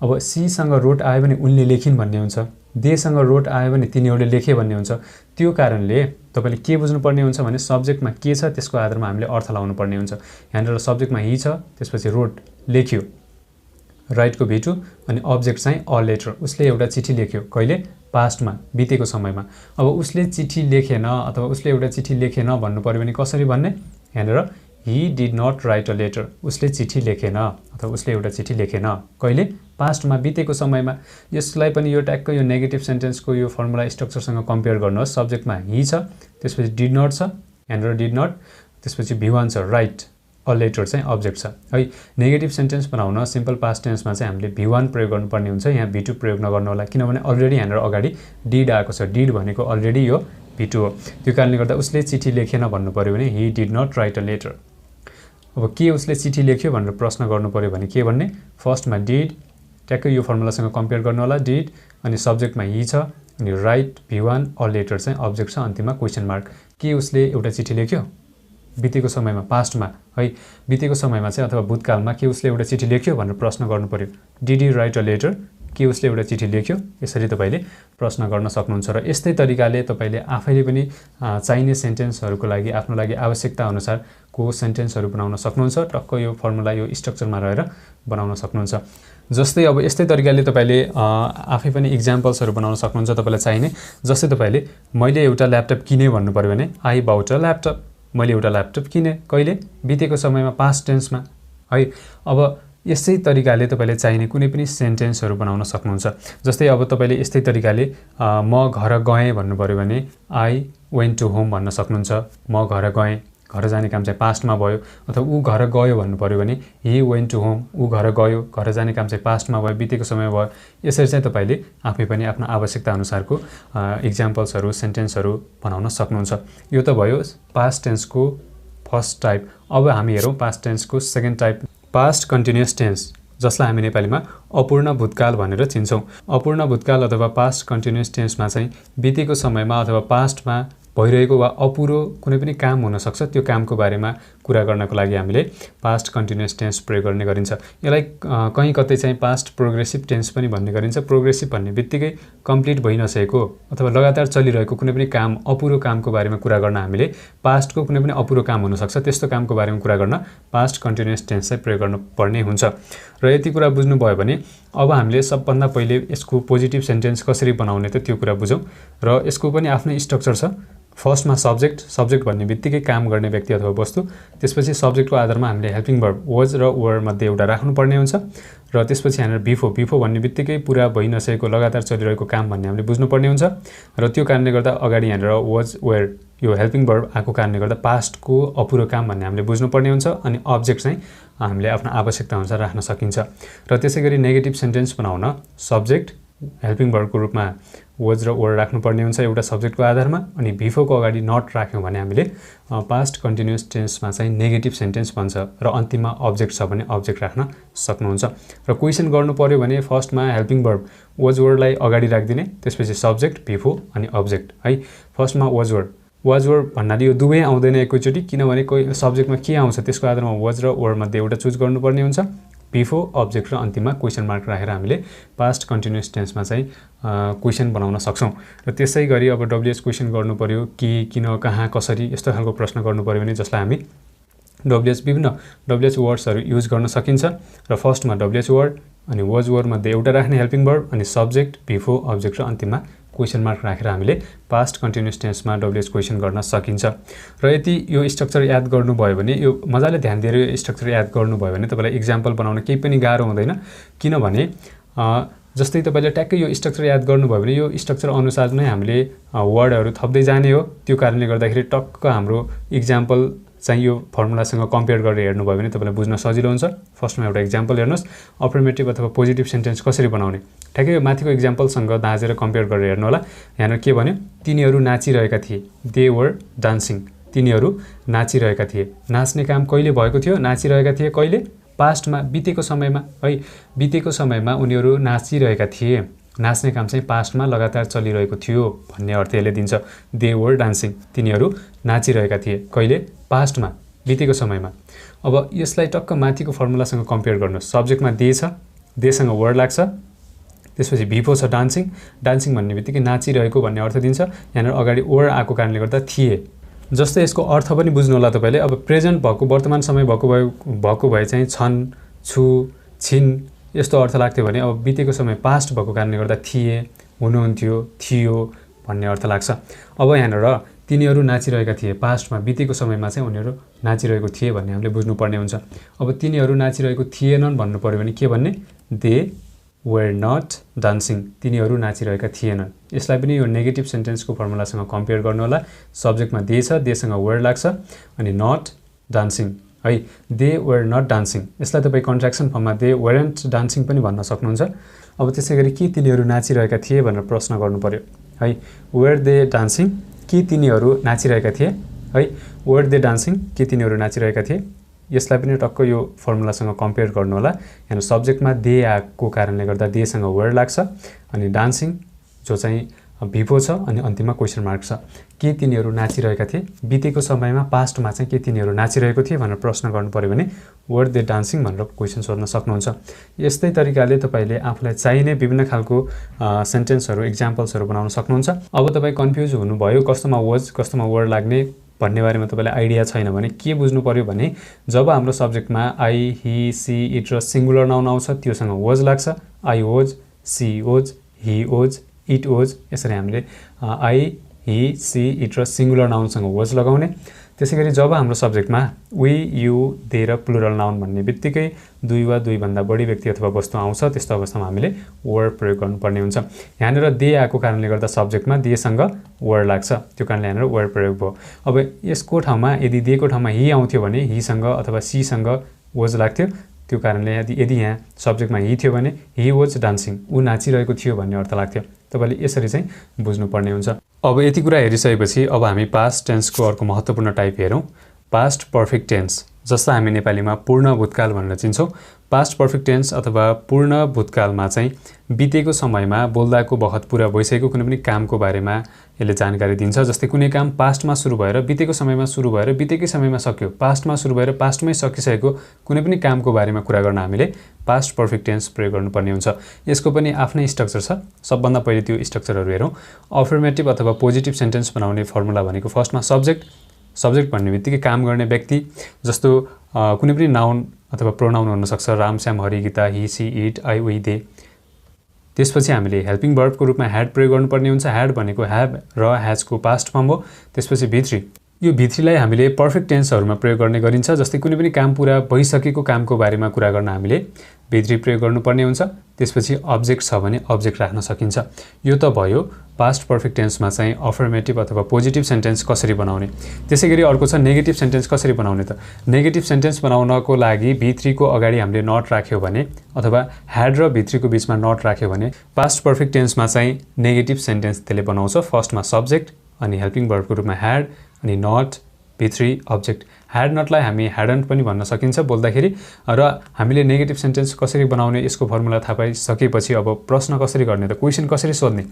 अब सीसँग रोट आयो भने उनले लेखिन् भन्ने हुन्छ, देसँग रोट आयो भने तिनीहरूले लेखे भन्ने हुन्छ। त्यो कारणले तपाईले के बुझ्नुपर्ने हुन्छ भने सब्जेक्टमा के छ त्यसको आधारमा हामीले अर्थ लाउनु पर्ने हुन्छ। यहाँनिर सब्जेक्टमा ही छ, त्यसपछि रोट लेख्यो, राइटको V2, अनि अब्जेक्ट चाहिँ अ लेटर, उसले एउटा चिठी लेख्यो। कहिले? पास्टमा, बितेको समयमा। अब उसले चिठी लेखेन अथवा उसले एउटा चिठी लेखेन भन्नु पर्यो भने कसरी भन्ने? यहाँनिर he did not write a letter, उसले चिठी लेखेन अथवा उसले एउटा चिठी लेखेन। कहिले? पास्टमा, बितेको समयमा। यसलाई पनि यो ट्याक्क यो नेगेटिभ सेन्टेन्सको यो फर्मुला स्ट्रक्चरसँग कम्पेयर गर्नुहोस्। सब्जेक्टमा ही छ, त्यसपछि डिड नट छ, यहाँनिर डिड नट, त्यसपछि V1 छ, राइट अ लेटर चाहिँ अब्जेक्ट छ है। नेगेटिभ सेन्टेन्स बनाउन सिम्पल पास्ट टेन्समा चाहिँ हामीले V1 प्रयोग गर्नुपर्ने हुन्छ, यहाँ V2 प्रयोग नगर्नु होला, किनभने अलरेडी यहाँनिर अगाडि डिड आएको छ। डिड भनेको अलरेडी यो V2 हो। त्यो कारणले गर्दा उसले चिठी लेखेन भन्नु पर्यो भने he did not write a letter. अब के उसले चिठी लेख्यो भनेर प्रश्न गर्नु पर्यो भने के भन्ने? फर्स्टमा डिड, ट्याक्कै यो फर्मुलासँग कम्पेयर गर्नु होला, डिड, अनि सब्जेक्टमा ही छ, अनि राइट V1 अ लेटर चाहिँ अब्जेक्ट छ, अन्तिममा क्वेसन मार्क। के उसले एउटा चिठी लेख्यो? बितेको समयमा, पास्टमा है, बितेको समयमा चाहिँ अथवा भूतकालमा के उसले एउटा चिठी लेख्यो भनेर प्रश्न गर्नु पर्यो। Did you write a letter? के उसले एउटा चिठी लेख्यो? यसरी तपाईले प्रश्न गर्न सक्नुहुन्छ। र यस्तै तरिकाले तपाईले आफैले पनि चाहिने सेन्टेन्सहरूको लागि आफ्नो लागि आवश्यकता अनुसारको सेन्टेन्सहरू बनाउन सक्नुहुन्छ। टक्क यो फर्मुला यो स्ट्रक्चरमा रहेर बनाउन सक्नुहुन्छ। जस्तै अब यस्तै तरिकाले तपाईले आफै पनि इक्जाम्पल्सहरू बनाउन सक्नुहुन्छ तपाईलाई चाहिने। जस्तै तपाईले मैले एउटा ल्यापटप किने भन्नु पर्यो भने आई बाउट अ ल्यापटप, मैले एउटा ल्यापटप किने। कहिले? बितेको समयमा, पास्ट टेन्समा है। अब यस्तै तरिकाले तपाईले चाहिने कुनै पनि सेन्टेन्सहरू बनाउन सक्नुहुन्छ। जस्तै अब तपाईले यस्तै तरिकाले म घर गएँ भन्नु पर्यो भने आई वेन्ट टु होम भन्न सक्नुहुन्छ। म घर गएँ, घर जाने काम चाहिँ पास्टमा भयो। अथवा ऊ घर गयो भन्नु पर्यो भने ही वेन्ट टु होम, ऊ घर गयो, घर जाने काम चाहिँ पास्टमा भयो, बितेको समय भयो। यसरी चाहिँ तपाईले आफै पनि आफ्नो आवश्यकता अनुसारको इक्जाम्पल्सहरू, सेन्टेन्सहरू बनाउन सक्नुहुन्छ। यो त भयो पास्ट टेन्सको फर्स्ट टाइप। अब हामी हेरौँ पास्ट टेन्सको second type, past continuous tense, जसलाई हामी नेपालीमा अपूर्ण भूतकाल भनेर चिन्छौँ। अपूर्ण भूतकाल अथवा पास्ट कन्टिन्युअस टेन्समा चाहिँ बितेको समयमा अथवा पास्टमा भइरहेको वा अपुरो कुनै पनि काम हुन सक्छ, त्यो कामको बारेमा कुरा गर्नको लागि हामीले पास्ट कन्टिन्युअस टेन्स प्रयोग गर्ने गरिन्छ। यसलाई कहीँ कतै चाहिँ पास्ट प्रोग्रेसिभ टेन्स पनि भन्ने गरिन्छ। प्रोग्रेसिभ भन्ने बित्तिकै कम्प्लिट भइ नसकेको अथवा लगातार चलिरहेको कुनै पनि काम, अपुरो कामको बारेमा कुरा गर्न हामीले पास्टको कुनै पनि अपुरो काम हुन सक्छ, त्यस्तो कामको बारेमा कुरा गर्न पास्ट कन्टिन्युअस टेन्स चाहिँ प्रयोग गर्नुपर्ने हुन्छ। र यति कुरा बुझ्नुभयो भने अब हामीले सबभन्दा पहिले यसको पोजिटिभ सेन्टेन्स कसरी बनाउने त त्यो कुरा बुझौँ। र यसको पनि आफ्नै स्ट्रक्चर छ। फर्स्टमा सब्जेक्ट, सब्जेक्ट भन्ने बित्तिकै काम गर्ने व्यक्ति अथवा वस्तु। त्यसपछि सब्जेक्टको आधारमा हामीले हेल्पिङ भर्ब वाज र वर मध्ये एउटा राख्नुपर्ने हुन्छ। र त्यसपछि यहाँनिर बिफोर, बिफोर भन्ने बित्तिकै पुरा भइ नसकेको लगातार चलिरहेको काम भन्ने हामीले बुझ्नुपर्ने हुन्छ। र त्यो कारणले गर्दा अगाडि यहाँनिर वाज वेयर यो हेल्पिङ भर्ब आएको कारणले गर्दा पास्टको अपुरो काम भन्ने हामीले बुझ्नुपर्ने हुन्छ। अनि अब्जेक्ट चाहिँ हामीले आफ्नो आवश्यकता अनुसार राख्न सकिन्छ। र त्यसैगरी नेगेटिभ सेन्टेन्स बनाउन सब्जेक्ट हेल्पिङ भर्बको रूपमा वाज र वर राख्नुपर्ने हुन्छ एउटा सब्जेक्टको आधारमा। अनि बिफोरको अगाडि नट राख्यौँ भने हामीले पास्ट कन्टिन्युअस टेन्समा चाहिँ नेगेटिभ सेन्टेन्स भन्छ। र अन्तिममा अब्जेक्ट छ भने अब्जेक्ट राख्न सक्नुहुन्छ। र क्वेसन गर्नु पर्यो भने फर्स्टमा हेल्पिङ भर्ब वाज वरलाई अगाडि राखिदिने, त्यसपछि सब्जेक्ट, बिफोर अनि अब्जेक्ट है। फर्स्टमा वाज वर, वाज वर भन्नाले यो दुवै आउँदैन एकैचोटि, किनभने कोही सब्जेक्टमा के आउँछ त्यसको आधारमा वाज र वर मध्ये एउटा चुज गर्नुपर्ने हुन्छ। बिफोर, अब्जेक्ट र अन्तिममा क्वेसन मार्क राखेर हामीले पास्ट कन्टिन्युअस टेन्समा चाहिँ क्वेसन बनाउन सक्छौँ। र त्यसै गरी अब डब्ल्युएच क्वेसन गर्नु पर्यो, के, किन, कहाँ, कसरी, यस्तो खालको प्रश्न गर्नु पर्यो भने जसलाई हामी विभिन्न डब्ल्युएच वर्ड्सहरू युज गर्न सकिन्छ। र फर्स्टमा डब्ल्युएच वर्ड अनि वाज वर मध्ये एउटा राख्ने हेल्पिङ भर्ब अनि सब्जेक्ट, बिफोर, अब्जेक्ट र अन्तिममा क्वेसन मार्क राखेर हामीले पास्ट कन्टिन्युअस टेन्समा डब्ल्युएच क्वेसन गर्न सकिन्छ। र यदि यो स्ट्रक्चर याद गर्नुभयो भने, यो मजाले ध्यान दिएर यो स्ट्रक्चर याद गर्नुभयो भने तपाईँलाई इक्जाम्पल बनाउन केही पनि गाह्रो हुँदैन। किनभने जस्तै तपाईँले ट्याक्कै यो स्ट्रक्चर याद गर्नुभयो भने यो स्ट्रक्चर अनुसार नै हामीले वर्डहरू थप्दै जाने हो। त्यो कारणले गर्दाखेरि टक्क हाम्रो इक्जाम्पल चाहिँ यो फर्मुलासँग कम्पेयर गरेर हेर्नुभयो भने तपाईँलाई बुझ्न सजिलो हुन्छ। फर्स्टमा एउटा इक्जाम्पल हेर्नुहोस्, अफर्मेटिभ अथवा पोजिटिभ सेन्टेन्स कसरी बनाउने। ठ्याक्कै यो माथिको इक्जाम्पलसँग दाँजेर कम्पेयर गरेर हेर्नु होला। यहाँनिर के भन्यो? तिनीहरू नाचिरहेका थिए, दे वर डान्सिङ। तिनीहरू नाचिरहेका थिए। नाच्ने काम कहिले भएको थियो? नाचिरहेका थिए कहिले? पास्टमा, बितेको समयमा है। बितेको समयमा उनीहरू नाचिरहेका थिए। नाच्ने काम चाहिँ पास्टमा लगातार चलिरहेको थियो भन्ने अर्थ यसले दिन्छ। दे वर डान्सिङ, तिनीहरू नाचिरहेका थिए। कहिले? पास्टमा, बितेको समयमा। अब यसलाई टक्क माथिको फर्मुलासँग कम्पेयर गर्नुहोस्। सब्जेक्टमा दे छ, देसँग वर्ड लाग्छ, त्यसपछि भिपो छ डान्सिङ। डान्सिङ भन्ने बित्तिकै नाचिरहेको भन्ने अर्थ दिन्छ। यहाँनिर अगाडि वर्ड आएको कारणले गर्दा थिए। जस्तै यसको अर्थ पनि बुझ्नु होला तपाईँले। अब प्रेजेन्ट भएको, वर्तमान समय भएको भए चाहिँ छन्, छु, छिन् यस्तो अर्थ लाग्थ्यो भने अब बितेको समय पास्ट भएको कारणले गर्दा थिए, हुनुहुन्थ्यो, थियो भन्ने अर्थ लाग्छ। अब यहाँनिर तिनीहरू नाचिरहेका थिए, पास्टमा बितेको समयमा चाहिँ उनीहरू नाचिरहेको थिए भन्ने हामीले बुझ्नुपर्ने हुन्छ। अब तिनीहरू नाचिरहेको थिएनन् भन्नु पर्यो भने के भन्ने? दे वेयर नट डान्सिङ, तिनीहरू नाचिरहेका थिएनन्। यसलाई पनि यो नेगेटिभ सेन्टेन्सको फर्मुलासँग कम्पेयर गर्नु होला। सब्जेक्टमा दे छ, देसँग वर्ड लाग्छ, अनि नट डान्सिङ है। दे वेयर नट डान्सिङ, यसलाई तपाईँ कन्ट्र्याक्सन फर्ममा दे वेरन्ट डान्सिङ पनि भन्न सक्नुहुन्छ। अब त्यसै गरी के तिनीहरू नाचिरहेका थिए भनेर प्रश्न गर्नु पर्यो है। वेयर दे डान्सिङ, के तिनीहरू नाचिरहेका थिए है। वेयर दे डान्सिङ, के तिनीहरू नाचिरहेका थिए। यसलाई पनि टक्क यो फर्मुलासँग कम्पेयर गर्नु होला। यहाँ सब्जेक्टमा दे आएको कारणले गर्दा देसँग वर्ड लाग्छ, अनि डान्सिङ जो चाहिँ भिपो छ, अनि अन्तिममा क्वेसन मार्क छ। के तिनीहरू नाचिरहेका थिए? बितेको समयमा पास्टमा चाहिँ के तिनीहरू नाचिरहेको थिए भनेर प्रश्न गर्नु पर्यो भने वर दे डान्सिङ भनेर क्वेसन सोध्न सक्नुहुन्छ। यस्तै तरिकाले तपाईँले आफूलाई चाहिने विभिन्न खालको सेन्टेन्सहरू, इक्जाम्पल्सहरू बनाउन सक्नुहुन्छ। अब तपाईँ कन्फ्युज हुनुभयो कस्तोमा वाज, कस्तोमा वर्ड लाग्ने भन्ने बारेमा तपाईँलाई आइडिया छैन भने के बुझ्नु पर्यो भने जब हाम्रो सब्जेक्टमा आई, ही, सी, इट र सिङ्गुलर नाउन आउँछ त्योसँग वाज लाग्छ। I was, she was, he was, it was, यसरी हामीले आई, ही, सी, इट र सिङ्गुलर नाउनसँग वाज लगाउने। त्यसै गरी जब हाम्रो सब्जेक्टमा वी, यु, दे र प्लुरल नाउन भन्ने बित्तिकै दुई वा दुईभन्दा बढी व्यक्ति अथवा वस्तु आउँछ त्यस्तो अवस्थामा हामीले वर्ड प्रयोग गर्नुपर्ने हुन्छ। यहाँनिर दे आएको कारणले गर्दा सब्जेक्टमा देसँग वर्ड लाग्छ, त्यो कारणले यहाँनिर वर्ड प्रयोग भयो। अब यसको ठाउँमा यदि देको ठाउँमा हि आउँथ्यो भने हिसँग अथवा सीसँग वाज लाग्थ्यो, त्यो कारणले यदि यहाँ सब्जेक्टमा हि थियो भने हि वाज डान्सिङ, ऊ नाचिरहेको थियो भन्ने अर्थ लाग्थ्यो। तपाईँले यसरी चाहिँ बुझ्नुपर्ने हुन्छ। अब यति कुरा हेरिसकेपछि अब हामी पास्ट टेन्सको अर्को महत्त्वपूर्ण टाइप हेरौँ, पास्ट पर्फेक्ट टेन्स, जसलाई हामी नेपालीमा पूर्ण भूतकाल भनेर चिन्छौँ। पास्ट पर्फेक्ट टेन्स अथवा पूर्ण भूतकालमा चाहिँ बितेको समयमा बोल्दाको बखत पुरा भइसकेको कुनै पनि कामको बारेमा यसले जानकारी दिन्छ। जस्तै कुनै काम पास्टमा सुरु भएर बितेको समयमा सुरु भएर बितेकै समयमा सक्यो, पास्टमा सुरु भएर पास्टमै सकिसकेको कुनै पनि कामको बारेमा कुरा गर्न हामीले पास्ट पर्फेक्ट टेन्स प्रयोग गर्नुपर्ने हुन्छ। यसको पनि आफ्नै स्ट्रक्चर छ। सबभन्दा पहिले त्यो स्ट्रक्चरहरू हेरौँ। अफर्मेटिभ अथवा पोजिटिभ सेन्टेन्स बनाउने फर्मुला भनेको फर्स्टमा सब्जेक्ट भन्ने बित्तिकै काम गर्ने व्यक्ति, जस्तो कुनै पनि नाउन अथवा प्रोनाउन हुनसक्छ, Ram, Shyam, Hari, Gita, he, she, it, I, we, they. त्यसपछि हामीले हेल्पिङ वर्बको रूपमा ह्याड प्रयोग गर्नुपर्ने हुन्छ। ह्याड भनेको ह्याभ र ह्याजको पास्ट फर्म हो। त्यसपछि भित्री, यो भित्रीलाई हामीले पर्फेक्ट टेन्सहरूमा प्रयोग गर्ने गरिन्छ। जस्तै कुनै पनि काम पुरा भइसकेको कामको बारेमा कुरा गर्न हामीले भित्री प्रयोग गर्नुपर्ने हुन्छ। त्यसपछि अब्जेक्ट छ भने अब्जेक्ट राख्न सकिन्छ। यो त भयो पास्ट पर्फेक्ट टेन्समा चाहिँ अफर्मेटिभ अथवा पोजिटिभ सेन्टेन्स कसरी बनाउने। त्यसै गरी अर्को छ नेगेटिभ सेन्टेन्स कसरी बनाउने त। नेगेटिभ सेन्टेन्स बनाउनको लागि भित्रीको अगाडि हामीले नट राख्यो भने अथवा ह्याड र भित्रीको बिचमा नट राख्यो भने पास्ट पर्फेक्ट टेन्समा चाहिँ नेगेटिभ सेन्टेन्स त्यसले बनाउँछ। फर्स्टमा सब्जेक्ट, अनि हेल्पिङ वर्बको रूपमा ह्याड, अनि नट, भित्री, अब्जेक्ट। ह्याड नटलाई हामी ह्याडन्ट पनि भन्न सकिन्छ बोल्दाखेरि। र हामीले नेगेटिभ सेन्टेन्स कसरी बनाउने यसको फर्मुला थाहा पाइसकेपछि अब प्रश्न कसरी गर्ने त, क्वेसन कसरी सोध्ने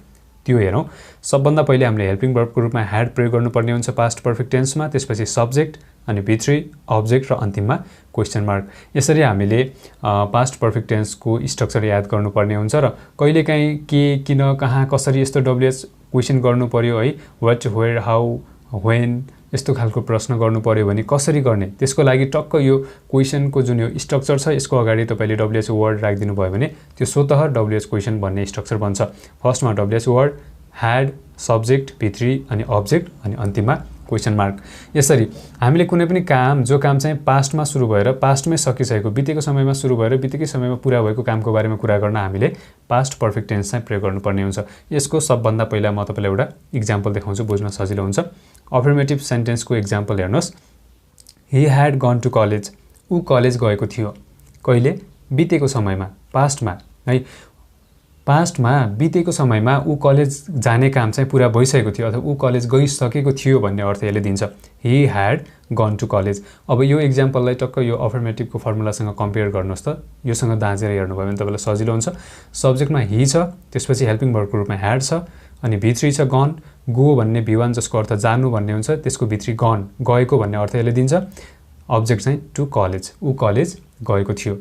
त्यो हेरौँ। सबभन्दा पहिले हामीले हेल्पिङ वर्बको रूपमा ह्याड प्रयोग गर्नुपर्ने हुन्छ पास्ट पर्फेक्ट टेन्समा। त्यसपछि सब्जेक्ट, अनि भित्री, अब्जेक्ट र अन्तिममा क्वेसन मार्क। यसरी हामीले पास्ट पर्फेक्ट टेन्सको स्ट्रक्चर याद गर्नुपर्ने हुन्छ। र कहिलेकाहीँ के, किन, कहाँ, कसरी यस्तो डब्लुएच क्वेसन गर्नु पर्यो है, वाट, वेयर, हाउ, वेन यस्तो खालको प्रश्न गर्नु पर्यो भने कसरी गर्ने, त्यसको लागि टक्क यो क्वेसनको जुन यो स्ट्रक्चर छ यसको अगाडि तपाईँले डब्लुएच वर्ड राखिदिनु भयो भने त्यो स्वतः डब्लुएच क्वेसन भन्ने स्ट्रक्चर बन्छ। फर्स्टमा डब्लुएच वर्ड, ह्याड, सब्जेक्ट, भित्री, अनि अब्जेक्ट, अनि अन्तिममा क्वेसन मार्क। यसरी हामीले कुनै पनि काम, जो काम चाहिँ पास्टमा सुरु भएर पास्टमै सकिसकेको, बितेको समयमा सुरु भएर बितेकै समयमा पुरा भएको कामको बारेमा कुरा गर्न हामीले पास्ट पर्फेक्ट टेन्स चाहिँ प्रयोग गर्नुपर्ने हुन्छ। यसको सबभन्दा पहिला म तपाईँलाई एउटा इक्जाम्पल देखाउँछु, बुझ्न सजिलो हुन्छ। अफर्मेटिभ सेन्टेन्सको इक्जाम्पल हेर्नुहोस्। ही ह्याड गन टु कलेज, ऊ कलेज गएको थियो। कहिले? बितेको समयमा, पास्टमा है। पास्टमा बितेको समयमा ऊ कलेज जाने काम चाहिँ पुरा भइसकेको थियो अथवा ऊ कलेज गइसकेको थियो भन्ने अर्थ यसले दिन्छ। ही ह्याड गन टु कलेज। अब यो इक्जाम्पललाई टक्क यो अफर्मेटिभको फर्मुलासँग कम्पेयर गर्नुहोस् त, योसँग दाँचेर हेर्नुभयो भने तपाईँलाई सजिलो हुन्छ। सब्जेक्टमा हि छ, त्यसपछि हेल्पिङ भर्बको रूपमा ह्याड छ, अनि भित्री छ गन, गो भन्ने V1 जसको अर्थ जानु भन्ने हुन्छ, त्यसको भित्री गन गएको भन्ने अर्थ यसले दिन्छ। अब्जेक्ट चाहिँ टु कलेज, ऊ कलेज गएको थियो।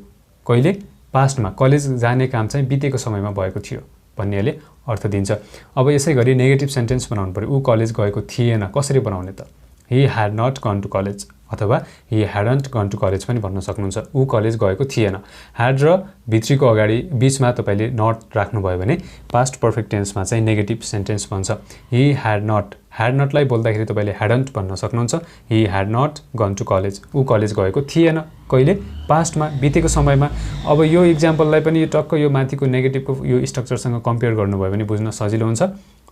कहिले? पास्टमा, कलेज जाने काम चाहिँ बितेको समयमा भएको थियो भन्ने यसले अर्थ दिन्छ। अब यसै गरी नेगेटिभ सेन्टेन्स बनाउनु पर्यो। ऊ कलेज गएको थिएन, कसरी बनाउने त? He had not gone to college अथवा he hadn't gone to college पनि भन्न सक्नुहुन्छ। ऊ कलेज गएको थिएन। ह्याड र भित्रीको अगाडि बिचमा तपाईँले नट राख्नुभयो भने पास्ट पर्फेक्ट टेन्समा चाहिँ नेगेटिभ सेन्टेन्स बन्छ। ही ह्याड नटलाई बोल्दाखेरि तपाईँले ह्याडन्ट भन्न सक्नुहुन्छ। He had not gone to college, ऊ कलेज गएको थिएन। कहिले? पास्टमा, बितेको समयमा। अब यो इक्जाम्पललाई पनि टक्क यो माथिको नेगेटिभको यो स्ट्रक्चरसँग कम्पेयर गर्नुभयो भने बुझ्न सजिलो हुन्छ।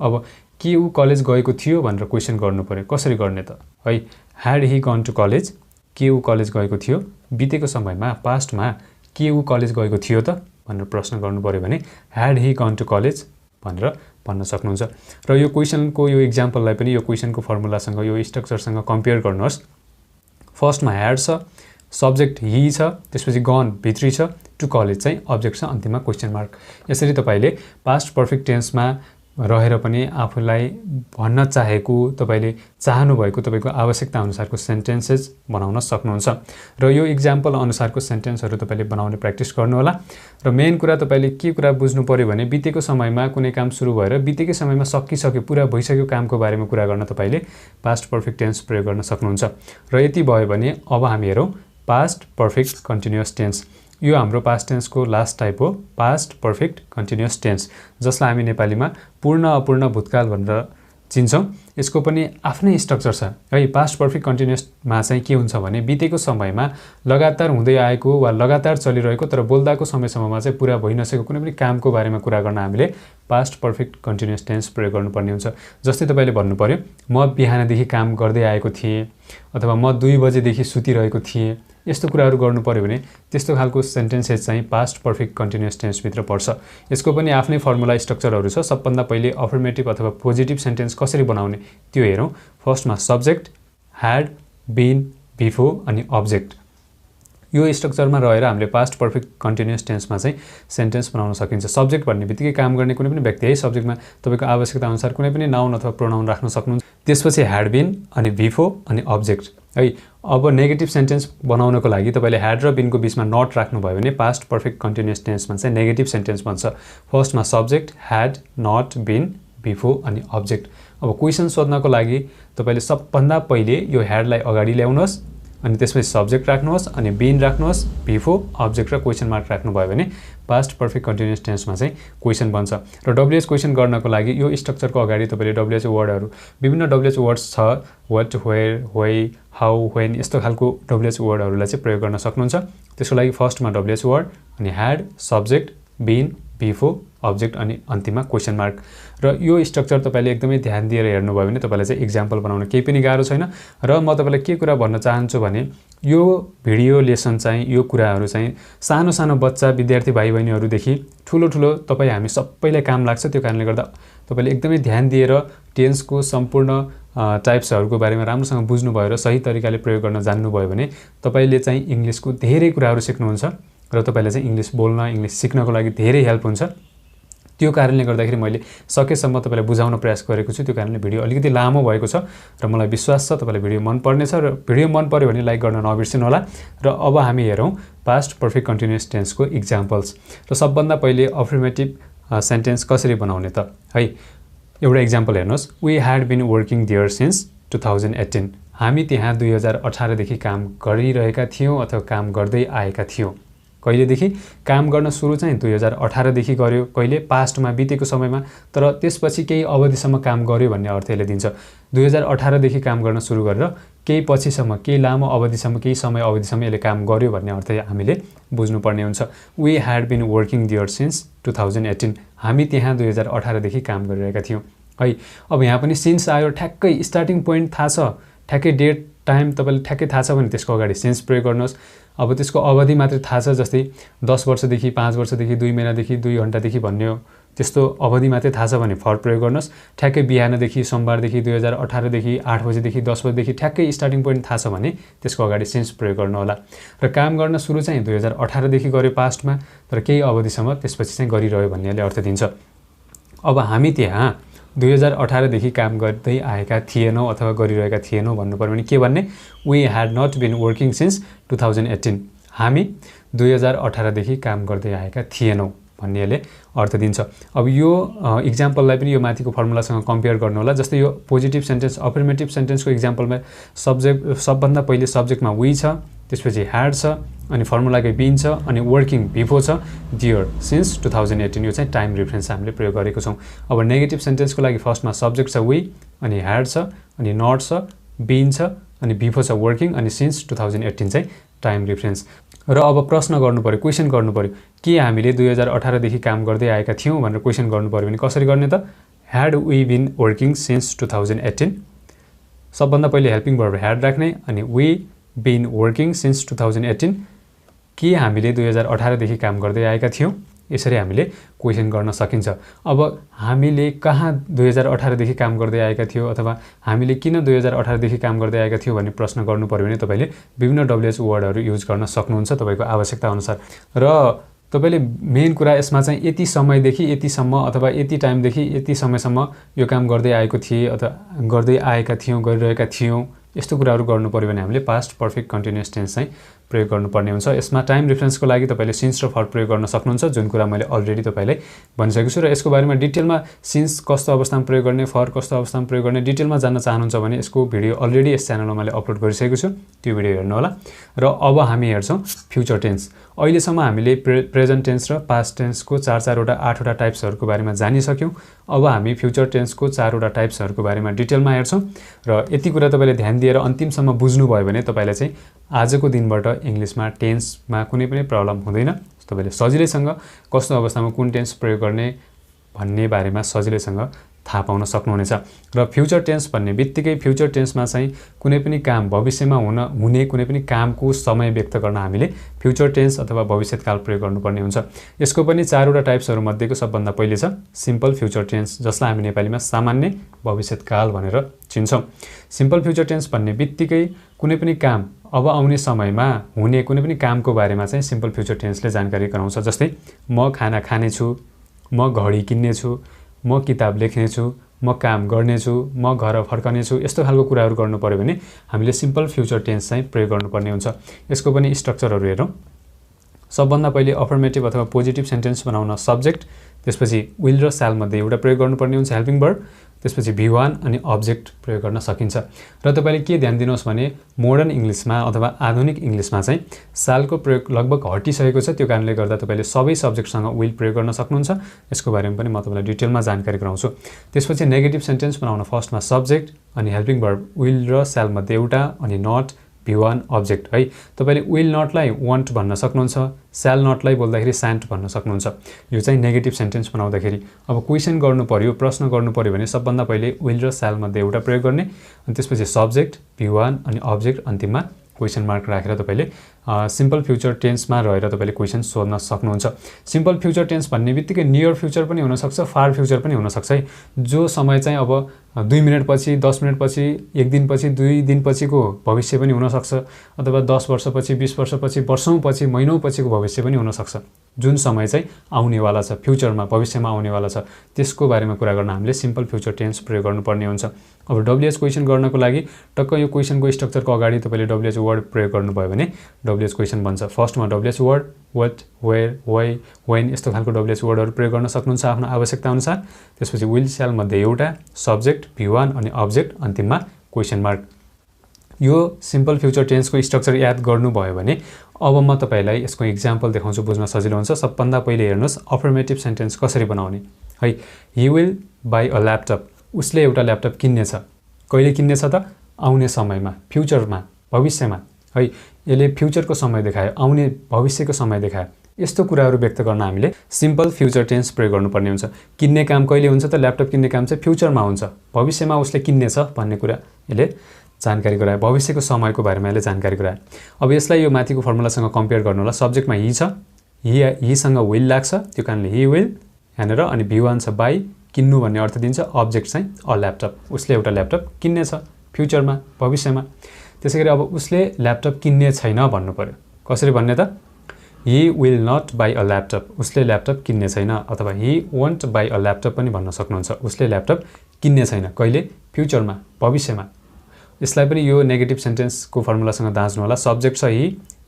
अब के ऊ कलेज गएको थियो भनेर क्वेसन गर्नु पर्यो। कसरी गर्ने त? है, had he gone to college, के ऊ कलेज गएको थियो? बितेको समयमा, पास्टमा के ऊ कलेज गएको थियो त भनेर प्रश्न गर्नु पर्यो भने had he gone to college भनेर भन्न सक्नुहुन्छ। र यो क्वेसनको यो इक्जाम्पललाई पनि यो क्वेसनको फर्मुलासँग यो स्ट्रक्चरसँग कम्पेयर गर्नुहोस्। फर्स्टमा ह्याड छ, सब्जेक्ट हि छ, त्यसपछि गन भित्री छ, टु कलेज चाहिँ अब्जेक्ट छ, अन्तिममा क्वेसन मार्क। यसरी तपाईँले पास्ट पर्फेक्ट टेन्समा रहेर पनि आफूलाई भन्न चाहेको, तपाईँले चाहनुभएको, तपाईँको आवश्यकता अनुसारको सेन्टेन्सेस बनाउन सक्नुहुन्छ। र यो इक्जाम्पल अनुसारको सेन्टेन्सहरू तपाईँले बनाउने प्र्याक्टिस गर्नुहोला। र मेन कुरा तपाईँले के कुरा बुझ्नु पर्यो भने बितेको समयमा कुनै काम सुरु भएर बितेकै समयमा सकिसक्यो, पुरा भइसक्यो कामको बारेमा कुरा गर्न तपाईँले पास्ट पर्फेक्ट टेन्स प्रयोग गर्न सक्नुहुन्छ। र यति भयो भने अब हामी हेरौँ पास्ट पर्फेक्ट कन्टिन्युअस टेन्स। यो हाम्रो पास्ट टेन्सको लास्ट टाइप हो, पास्ट पर्फेक्ट कन्टिन्युअस टेन्स, जसलाई हामी नेपालीमा पूर्ण अपूर्ण भूतकाल भनेर चिन्छौँ। यसको पनि आफ्नै स्ट्रक्चर छ है। पास्ट पर्फेक्ट कन्टिन्युअसमा चाहिँ के हुन्छ भने बितेको समयमा लगातार हुँदै आएको वा लगातार चलिरहेको तर बोल्दाको समयसम्ममा चाहिँ पुरा भइ नसकेको कुनै पनि कामको बारेमा कुरा गर्न हामीले पास्ट पर्फेक्ट कन्टिन्युअस टेन्स प्रयोग गर्नुपर्ने हुन्छ। जस्तै तपाईँले भन्नु पर्यो म बिहानदेखि काम गर्दै आएको थिएँ अथवा म 2 बजेदेखि सुतिरहेको थिएँ, यस्तो कुराहरू गर्नु पर्यो भने त्यस्तो खालको सेन्टेन्सेस चाहिँ पास्ट पर्फेक्ट कन्टिन्युअस टेन्सभित्र पर्छ। यसको पनि आफ्नै फर्मुला स्ट्रक्चरहरू छ। सबभन्दा पहिले अफर्मेटिभ अथवा पोजिटिभ सेन्टेन्स कसरी बनाउने त्यो हेरौँ। फर्स्टमा सब्जेक्ट, ह्याड, बिन, बिफोर अनि अब्जेक्ट। यो स्ट्रक्चरमा रहेर हामीले पास्ट पर्फेक्ट कन्टिन्युअस टेन्समा चाहिँ सेन्टेन्स बनाउन सकिन्छ। सब्जेक्ट भन्ने बित्तिकै काम गर्ने कुनै पनि व्यक्ति है, सब्जेक्टमा तपाईँको आवश्यकता अनुसार कुनै पनि नाउन अथवा प्रोनाउन राख्न सक्नुहुन्छ। त्यसपछि ह्याड बिन अनि बिफोर अनि अब्जेक्ट है। अब नेगेटिभ सेन्टेन्स बनाउनको लागि तपाईँले ह्याड र बिनको बिचमा नट राख्नुभयो भने पास्ट पर्फेक्ट कन्टिन्युअस टेन्समा चाहिँ नेगेटिभ सेन्टेन्स बन्छ। फर्स्टमा subject, had, not, been, before अनि अब्जेक्ट। अब क्वेसन सोध्नको लागि तपाईँले सबभन्दा पहिले यो ह्याडलाई अगाडि ल्याउनुहोस् अनि त्यसपछि सब्जेक्ट राख्नुहोस् अनि बिन राख्नुहोस्, बिफोर, अब्जेक्ट र क्वेसन मार्क राख्नुभयो भने पास्ट पर्फेक्ट कन्टिन्युअस टेन्समा चाहिँ क्वेसन बन्छ। र डब्ल्युएच क्वेसन गर्नको लागि यो स्ट्रक्चरको अगाडि तपाईँले डब्ल्युएच वर्डहरू, विभिन्न डब्ल्युएच वर्ड्स छ, what, where, why, how, when, यस्तो खालको डब्ल्युएच वर्डहरूलाई चाहिँ प्रयोग गर्न सक्नुहुन्छ। त्यसको लागि फर्स्टमा डब्ल्युएच वर्ड अनि had, subject, been, before, object अनि अन्तिममा क्वेसन मार्क। र यो स्ट्रक्चर तपाईँले एकदमै ध्यान दिएर हेर्नुभयो भने तपाईँलाई चाहिँ इक्जाम्पल बनाउन केही पनि गाह्रो छैन। र म तपाईँलाई के कुरा भन्न चाहन्छु भने यो भिडियो लेसन चाहिँ, यो कुराहरू चाहिँ सानो सानो बच्चा, विद्यार्थी भाइ बहिनीहरूदेखि ठुलो ठुलो तपाईँ हामी सबैलाई काम लाग्छ। त्यो कारणले गर्दा तपाईँले एकदमै ध्यान दिएर टेन्सको सम्पूर्ण टाइप्सहरूको बारेमा राम्रोसँग बुझ्नुभयो र सही तरिकाले प्रयोग गर्न जान्नुभयो भने तपाईँले चाहिँ इङ्ग्लिसको धेरै कुराहरू सिक्नुहुन्छ र तपाईँलाई चाहिँ इङ्ग्लिस बोल्न, इङ्ग्लिस सिक्नको लागि धेरै हेल्प हुन्छ। त्यो कारणले गर्दाखेरि मैले सकेसम्म तपाईँलाई बुझाउन प्रयास गरेको छु। त्यो कारणले भिडियो अलिकति लामो भएको छ र मलाई विश्वास छ तपाईँलाई भिडियो मन पर्नेछ र भिडियो मन पर्यो भने लाइक गर्न नबिर्सिनु होला। र अब हामी हेरौँ पास्ट पर्फेक्ट कन्टिन्युअस टेन्सको इक्जाम्पल्स। र सबभन्दा पहिले अफर्मेटिभ सेन्टेन्स कसरी बनाउने त है। एउटा इक्जाम्पल हेर्नुहोस्। We had been working there since 2018। हामी त्यहाँ 2018देखि काम गरिरहेका थियौँ अथवा काम गर्दै आएका थियौँ। कहिलेदेखि? काम गर्न सुरु चाहिँ 2018देखि गर्यो। कहिले? पास्टमा, बितेको समयमा, तर त्यसपछि केही अवधिसम्म काम गर्यो भन्ने अर्थ यसले दिन्छ। 2018देखि काम गर्न सुरु गरेर केही पछिसम्म, केही लामो अवधिसम्म, केही समय अवधिसम्म यसले काम गर्यो भन्ने अर्थ हामीले बुझ्नुपर्ने हुन्छ। We had been working there since 2018। हामी त्यहाँ 2018देखि काम गरिरहेका थियौँ है। अब यहाँ पनि सिन्स आयो, ठ्याक्कै स्टार्टिङ पोइन्ट थाहा छ, ठ्याक्कै डेट, टाइम तपाईँले ठ्याक्कै थाहा छ भने त्यसको अगाडि सिन्स प्रयोग गर्नुहोस्। अब त्यसको अवधि मात्रै थाहा छ, जस्तै 10 वर्षदेखि, 5 वर्षदेखि, 2 महिनादेखि, 2 घन्टादेखि भन्ने त्यस्तो अवधि मात्रै थाहा छ भने फर प्रयोग गर्नुहोस्। ठ्याक्कै बिहानदेखि सोमबारदेखि 2018 देखि 8 बजेदेखि 10 बजेदेखि ठ्याक्कै स्टार्टिङ पोइन्ट थाहा छ भने त्यसको अगाडि सिन्स प्रयोग गर्नु होला। र काम गर्न सुरु चाहिँ 2018 देखि गर्यो पास्टमा, तर केही अवधिसम्म त्यसपछि चाहिँ गरिरह्यो भन्नेले अर्थ दिन्छ। अब हामी त्यहाँ 2018 देखि काम गर्दै आएका थिएनौँ अथवा गरिरहेका थिएनौँ भन्नु पर्यो भने के भन्ने? We had not been working since 2018। हामी 2018 देखि काम गर्दै आएका थिएनौँ भन्नेले अर्थ दिन्छ। अब यो इक्जाम्पललाई पनि यो माथिको फर्मुलासँग कम्पेयर गर्नु होला। जस्तै यो पोजिटिभ सेन्टेन्स अफर्मेटिभ सेन्टेन्सको इक्जाम्पलमा सबभन्दा पहिले सब्जेक्टमा वी छ, त्यसपछि ह्याड छ, अनि फर्मुलाकै बिन छ, अनि वर्किङ बिफोर छ डियर सिन्स 2018। यो चाहिँ टाइम रिफरेन्स हामीले प्रयोग गरेको छौँ। अब नेगेटिभ सेन्टेन्सको लागि फर्स्टमा सब्जेक्ट छ वी, अनि ह्याड छ, अनि नट छ, बिन छ, अनि बिफोर छ वर्किङ, अनि सिन्स 2018 चाहिँ टाइम रिफरेन्स। र अब प्रश्न गर्नु पर्यो, क्वेसन गर्नु पर्यो, के हामीले 2018 देखि काम गर्दै आएका थियौँ भनेर क्वेसन गर्नु पर्यो भने कसरी गर्ने त? Had we been working since 2018। सबभन्दा पहिले हेल्पिङ भर्ब ह्याड राख्ने, अनि वी बिन वर्किङ सिन्स 2018। के हामीले 2018 देखि काम गर्दै आएका थियौँ? यसरी हामीले क्वेसन गर्न सकिन्छ। अब हामीले कहाँ 2018 देखि काम गर्दै आएका थियौँ अथवा हामीले किन 2018 देखि काम गर्दै आएका थियौँ भन्ने प्रश्न गर्नु पर्यो भने तपाईँले विभिन्न WH वर्डहरू युज गर्न सक्नुहुन्छ तपाईँको आवश्यकता अनुसार। र तपाईँले मेन कुरा यसमा चाहिँ यति समयदेखि यतिसम्म अथवा यति टाइमदेखि यति समयसम्म यो काम गर्दै आएको थिएँ अथवा गर्दै आएका थियौँ, गरिरहेका थियौँ, यस्तो कुराहरू गर्नु पर्यो भने हामीले पास्ट पर्फेक्ट कन्टिन्युअस टेन्स चाहिँ प्रयोग गर्नुपर्ने हुन्छ। यसमा टाइम रिफरेन्सको लागि तपाईँले सिन्स र फर प्रयोग गर्न सक्नुहुन्छ, जुन कुरा मैले अलरेडी तपाईँलाई भनिसकेको छु। र यसको बारेमा डिटेलमा सिन्स कस्तो अवस्थामा प्रयोग गर्ने, फर कस्तो अवस्थामा प्रयोग गर्ने डिटेलमा जान्न चाहनुहुन्छ भने यसको भिडियो अलरेडी यस च्यानलमा मैले अपलोड गरिसकेको छु, त्यो भिडियो हेर्नु होला। र अब हामी हेर्छौँ फ्युचर टेन्स। अहिलेसम्म हामीले प्रेजेन्ट टेन्स र पास्ट टेन्सको 4-4वटा 8वटा टाइप्सहरूको बारेमा जानिसक्यौँ। अब हामी फ्युचर टेन्सको 4वटा टाइप्सहरूको बारेमा डिटेलमा हेर्छौँ। र यति कुरा तपाईँले ध्यान दिएर अन्तिमसम्म बुझ्नुभयो भने तपाईँलाई चाहिँ आजको दिनबाट इङ्ग्लिसमा टेन्समा कुनै पनि प्रब्लम हुँदैन। तपाईँले सजिलैसँग कस्तो अवस्थामा कुन टेन्स प्रयोग गर्ने भन्ने बारेमा सजिलैसँग थाहा पाउन सक्नुहुनेछ। र फ्युचर टेन्स भन्ने बित्तिकै फ्युचर टेन्समा चाहिँ कुनै पनि काम भविष्यमा हुने कुनै पनि कामको समय व्यक्त गर्न हामीले फ्युचर टेन्स अथवा भविष्यकाल प्रयोग गर्नुपर्ने हुन्छ। यसको पनि 4वटा टाइप्सहरू मध्येको सबभन्दा पहिले छ सिम्पल फ्युचर टेन्स, जसलाई हामी नेपालीमा सामान्य भविष्यकाल भनेर चिन्छौँ। सिम्पल फ्युचर टेन्स भन्ने बित्तिकै कुनै पनि काम अब आउने समयमा हुने कुनै पनि कामको बारेमा चाहिँ सिम्पल फ्युचर टेन्सले जानकारी गराउँछ। जस्तै म खाना खानेछु, म घडी किन्नेछु, म किताब लेख्नेछु, म काम गर्नेछु, म घर फर्कनेछु, यस्तो खालको कुराहरू गर्नु पर्यो भने हामीले सिम्पल फ्युचर टेन्स चाहिँ प्रयोग गर्नुपर्ने हुन्छ। यसको पनि स्ट्रक्चरहरू हेरौँ। सबभन्दा पहिले अफर्मेटिभ अथवा पोजिटिभ सेन्टेन्स बनाउन सब्जेक्ट, त्यसपछि विल र स्याल मध्ये एउटा प्रयोग गर्नुपर्ने हुन्छ हेल्पिङ भर्ब, त्यसपछि V1 अनि अब्जेक्ट प्रयोग गर्न सकिन्छ। र तपाईँले के ध्यान दिनुहोस् भने मोडर्न इङ्ग्लिसमा अथवा आधुनिक इङ्ग्लिसमा चाहिँ सालको प्रयोग लगभग हटिसकेको छ। त्यो कारणले गर्दा तपाईँले सबै सब्जेक्टसँग विल प्रयोग गर्न सक्नुहुन्छ। यसको बारेमा पनि म तपाईँलाई डिटेलमा जानकारी गराउँछु। त्यसपछि नेगेटिभ सेन्टेन्स बनाउन फर्स्टमा सब्जेक्ट अनि हेल्पिङ भर्ब विल र स्याल मध्ये एउटा अनि नट V1 अब्जेक्ट है। तपाईँले विल नटलाई वान्ट भन्न सक्नुहुन्छ, स्याल नटलाई बोल्दाखेरि स्यान्ट भन्न सक्नुहुन्छ। यो चाहिँ नेगेटिभ सेन्टेन्स बनाउँदाखेरि। अब क्वेसन गर्नु पर्यो, प्रश्न गर्नु पर्यो भने सबभन्दा पहिले विल र स्याल मध्ये एउटा प्रयोग गर्ने, अनि त्यसपछि सब्जेक्ट V1 अनि अब्जेक्ट अन्तिममा क्वेसन मार्क राखेर तपाईँले सिम्पल फ्युचर टेन्समा रहेर तपाईँले क्वेसन सोध्न सक्नुहुन्छ। सिम्पल फ्युचर टेन्स भन्ने बित्तिकै नियर फ्युचर पनि हुनसक्छ, फार फ्युचर पनि हुनसक्छ है। जो समय चाहिँ अब 2 मिनटपछि, 10 मिनटपछि, 1 दिनपछि, 2 दिनपछिको भविष्य पनि हुनसक्छ, अथवा 10 वर्षपछि, 20 वर्षपछि, वर्षौँपछि, महिनौँपछिको भविष्य पनि हुनसक्छ। जुन समय चाहिँ आउनेवाला छ, फ्युचरमा भविष्यमा आउनेवाला छ, त्यसको बारेमा कुरा गर्न हामीले सिम्पल फ्युचर टेन्स प्रयोग गर्नुपर्ने हुन्छ। अब WH क्वेसन गर्नको लागि टक्क यो क्वेसनको स्ट्रक्चरको अगाडि तपाईँले WH वर्ड प्रयोग गर्नुभयो भने WH क्वेसन बन्छ। फर्स्टमा WH word what, where, why, when यस्तो खालको WH वर्डहरू प्रयोग गर्न सक्नुहुन्छ आफ्नो आवश्यकता अनुसार। त्यसपछि विल स्याल मध्ये एउटा, सब्जेक्ट V1 अनि अब्जेक्ट अन्तिममा क्वेसन मार्क। यो सिम्पल फ्युचर टेन्सको स्ट्रक्चर याद गर्नुभयो भने अब म तपाईँलाई यसको इक्जाम्पल देखाउँछु, बुझ्न सजिलो हुन्छ। सबभन्दा पहिले हेर्नुहोस् अफर्मेटिभ सेन्टेन्स कसरी बनाउने है। He will by a laptop, उसले एउटा ल्यापटप किन्नेछ। कहिले किन्नेछ त? आउने समयमा, फ्युचरमा, भविष्यमा है। यसले फ्युचरको समय देखायो, आउने भविष्यको समय देखायो। यस्तो कुराहरू व्यक्त गर्न हामीले सिम्पल फ्युचर टेन्स प्रयोग गर्नुपर्ने हुन्छ। किन्ने काम कहिले हुन्छ त? ल्यापटप किन्ने काम चाहिँ फ्युचरमा हुन्छ, भविष्यमा उसले किन्नेछ भन्ने कुरा यसले जानकारी गरायो, भविष्यको समयको बारेमा यसले जानकारी गरायो। अब यसलाई यो माथिको फर्मुलासँग कम्पेयर गर्नु होला। सब्जेक्टमा हि छ, हिसँग विल लाग्छ, त्यो कारणले हि विल यहाँनिर अनि V1 छ बाई किन्नु भन्ने अर्थ दिन्छ अब्जेक्ट चाहिँ अ ल्यापटप उसले एउटा ल्यापटप किन्नेछ फ्युचरमा भविष्यमा त्यसैगरी अब उसले ल्यापटप किन्ने छैन भन्नु पर्यो कसरी भन्ने त he will not buy a laptop उसले ल्यापटप किन्ने छैन अथवा he won't buy a laptop पनि भन्न सक्नुहुन्छ उसले ल्यापटप किन्ने छैन कहिले फ्युचरमा भविष्यमा यसलाई पनि यो नेगेटिभ सेन्टेन्सको फर्मुलासँग दाँच्नु होला सब्जेक्ट छ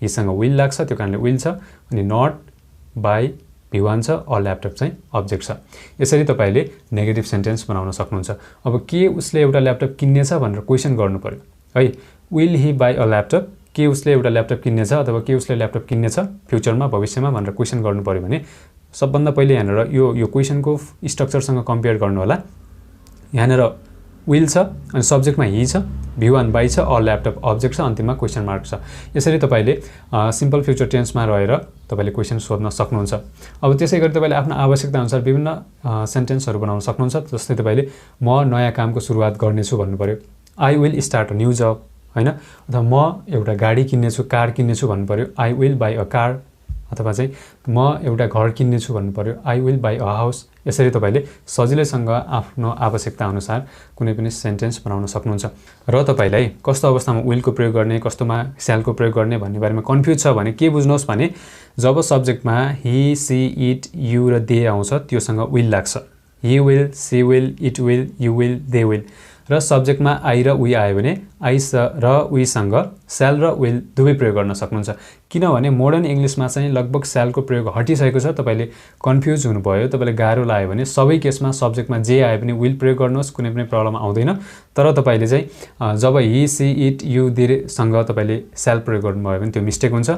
he सँग will लाग्छ त्यो कारणले will छ अनि not buy V1 छ अ ल्यापटप चाहिँ अब्जेक्ट छ यसरी तपाईले नेगेटिभ सेन्टेन्स बनाउन सक्नुहुन्छ अब के उसले एउटा ल्यापटप किन्नेछ भनेर क्वेशन गर्नु पर्यो है will he buy a laptop के उसले एउटा ल्यापटप किन्नेछ अथवा के उसले ल्यापटप किन्नेछ फ्युचरमा भविष्यमा भनेर क्वेशन गर्नु पर्यो भने सबभन्दा पहिले यहाँनिर यो क्वेशनको स्ट्रक्चरसँग कम्पेयर गर्नु होला यहाँनिर will छ अनि सब्जेक्टमा he छ V1 buy छ अ ल्यापटप अब्जेक्ट छ अन्तिममा क्वेशन मार्क छ यसरी तपाईले सिम्पल फ्युचर टेन्समा रहेर तपाईले क्वेशन सोध्न सक्नुहुन्छ अब त्यसैगरी तपाईले आफ्नो आवश्यकता अनुसार विभिन्न सेन्टेन्सहरु बनाउन सक्नुहुन्छ जस्तै तपाईले म नयाँ कामको सुरुवात गर्नेछु भन्नु पर्यो I will start a new job हैन अथवा म एउटा गाडी किन्नेछु कार किन्नेछु भन्नु पर्यो I will buy a car अथवा चाहिँ म एउटा घर किन्नेछु भन्नु पर्यो I will buy a house यसरी तपाईले सजिलैसँग आफ्नो आवश्यकता अनुसार कुनै पनि सेन्टेन्स बनाउन सक्नुहुन्छ र तपाईलाई कस्तो अवस्थामा will को प्रयोग गर्ने कस्तोमा shall को प्रयोग गर्ने भन्ने बारेमा कन्फ्युज छ भने के बुझ्नुहोस् भने जब सब्जेक्टमा he she it you र they आउँछ त्योसँग will लाग्छ he will she will it will you will they will र सब्जेक्टमा I र we आयो भने I र we सँग shall र will दुवै प्रयोग गर्न सक्नुहुन्छ किनभने मोडर्न इंग्लिशमा चाहिँ लगभग shall को प्रयोग हटिसकेको छ तपाईले कन्फ्युज हुनुभयो तपाईले गाह्रो लाग्यो भने सबै केसमा सब्जेक्टमा जे आए पनि will प्रयोग गर्नुहोस् कुनै पनि प्रब्लम आउँदैन तर तपाईले चाहिँ जब he she it you they सँग तपाईले shall प्रयोग गर्नुभयो भने त्यो मिस्टेक हुन्छ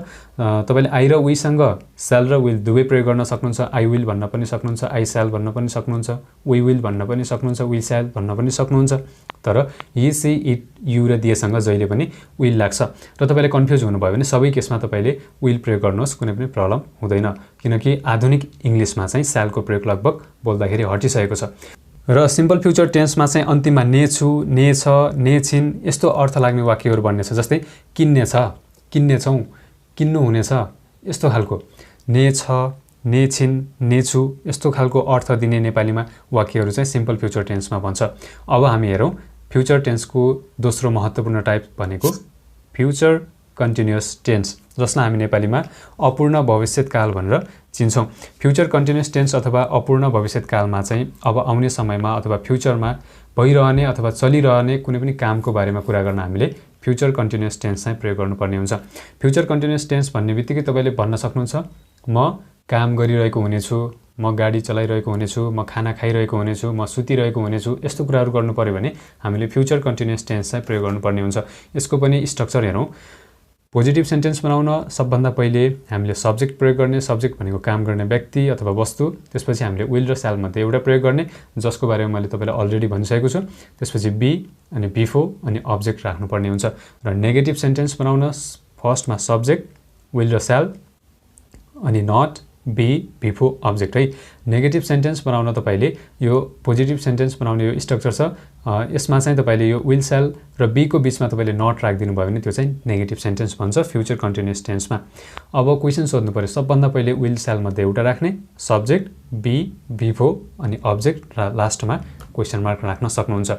तपाईले I र we सँग shall र will दुवै प्रयोग गर्न सक्नुहुन्छ I will भन्न पनि सक्नुहुन्छ I shall भन्न पनि सक्नुहुन्छ we will भन्न पनि सक्नुहुन्छ we shall भन्न पनि सक्नुहुन्छ तर he she it you र they सँग जहिले पनि will लाग्छ र तपाईले कन्फ्युज हुनुभयो भने सबै केसमा तपाईले will प्रयोग गर्नुहोस् कुनै पनि प्रब्लम हुँदैन किनकि आधुनिक इंग्लिशमा चाहिँ shall को प्रयोग लगभग बोल्दाखेरि हटिसकेको छ र सिम्पल फ्युचर टेन्समा चाहिँ अन्तिममा ने छु ने छ ने छिन यस्तो अर्थ लाग्ने वाक्यहरु बन्ने छ जस्तै किन्ने छ किन्ने छौ किन्नु हुने छ यस्तो खालको ने छ ने छिन ने छु यस्तो खालको अर्थ दिने नेपालीमा वाक्यहरु चाहिँ सिम्पल फ्युचर टेन्समा भन्छ अब हामी हेरौं फ्युचर टेन्सको दोस्रो महत्त्वपूर्ण टाइप भनेको फ्युचर कन्टिन्युअस टेन्स जसलाई हामी नेपालीमा अपूर्ण भविष्यकाल भनेर चिन्छौं फ्युचर कन्टिन्युअस टेन्स अथवा अपूर्ण भविष्यकालमा चाहिँ अब आउने समयमा अथवा फ्युचरमा भइरहने अथवा चलिरहने कुनै पनि कामको बारेमा कुरा गर्न हामीले फ्युचर कन्टिन्युअस टेन्स चाहिँ प्रयोग गर्नुपर्ने हुन्छ फ्युचर कन्टिन्युअस टेन्स भन्ने बित्तिकै तपाईले भन्न सक्नुहुन्छ म काम गरिरहेको हुनेछु म गाडी चलाइरहेको हुनेछु म खाना खाइरहेको हुनेछु म सुतिरहेको हुनेछु यस्तो कुराहरु गर्नु पर्यो भने हामीले फ्युचर कन्टिन्युअस टेन्स चाहिँ प्रयोग गर्नुपर्ने हुन्छ यसको पनि स्ट्रक्चर हेरौं पोजिटिभ सेन्टेन्स बनाउन सबभन्दा पहिले हामीले सब्जेक्ट प्रयोग गर्ने सब्जेक्ट भनेको काम गर्ने व्यक्ति अथवा वस्तु त्यसपछि हामीले will र shall मध्ये एउटा प्रयोग गर्ने जसको बारेमा मैले तपाईलाई अलरेडी भनिसकेको छु त्यसपछि be अनि before अनि अब्जेक्ट राख्नुपर्ने हुन्छ र नेगेटिभ सेन्टेन्स बनाउन फर्स्टमा सब्जेक्ट will र shall अनि not be before अब्जेक्ट है नेगेटिभ सेन्टेन्स बनाउन तपाईले यो पोजिटिभ सेन्टेन्स बनाउने यो स्ट्रक्चर छ यसमा चाहिँ तपाईले यो will shall र be को बीचमा तपाईले not राखिदिनु भयो भने त्यो चाहिँ नेगेटिभ सेन्टेन्स भन्छ फ्युचर कन्टिन्युअस टेन्समा अब क्वेशन सोध्नु पर्यो सबभन्दा पहिले will shall मध्ये एउटा राख्ने सब्जेक्ट be before अनि अब्जेक्ट र लास्टमा क्वेशन मार्क राख्न सक्नुहुन्छ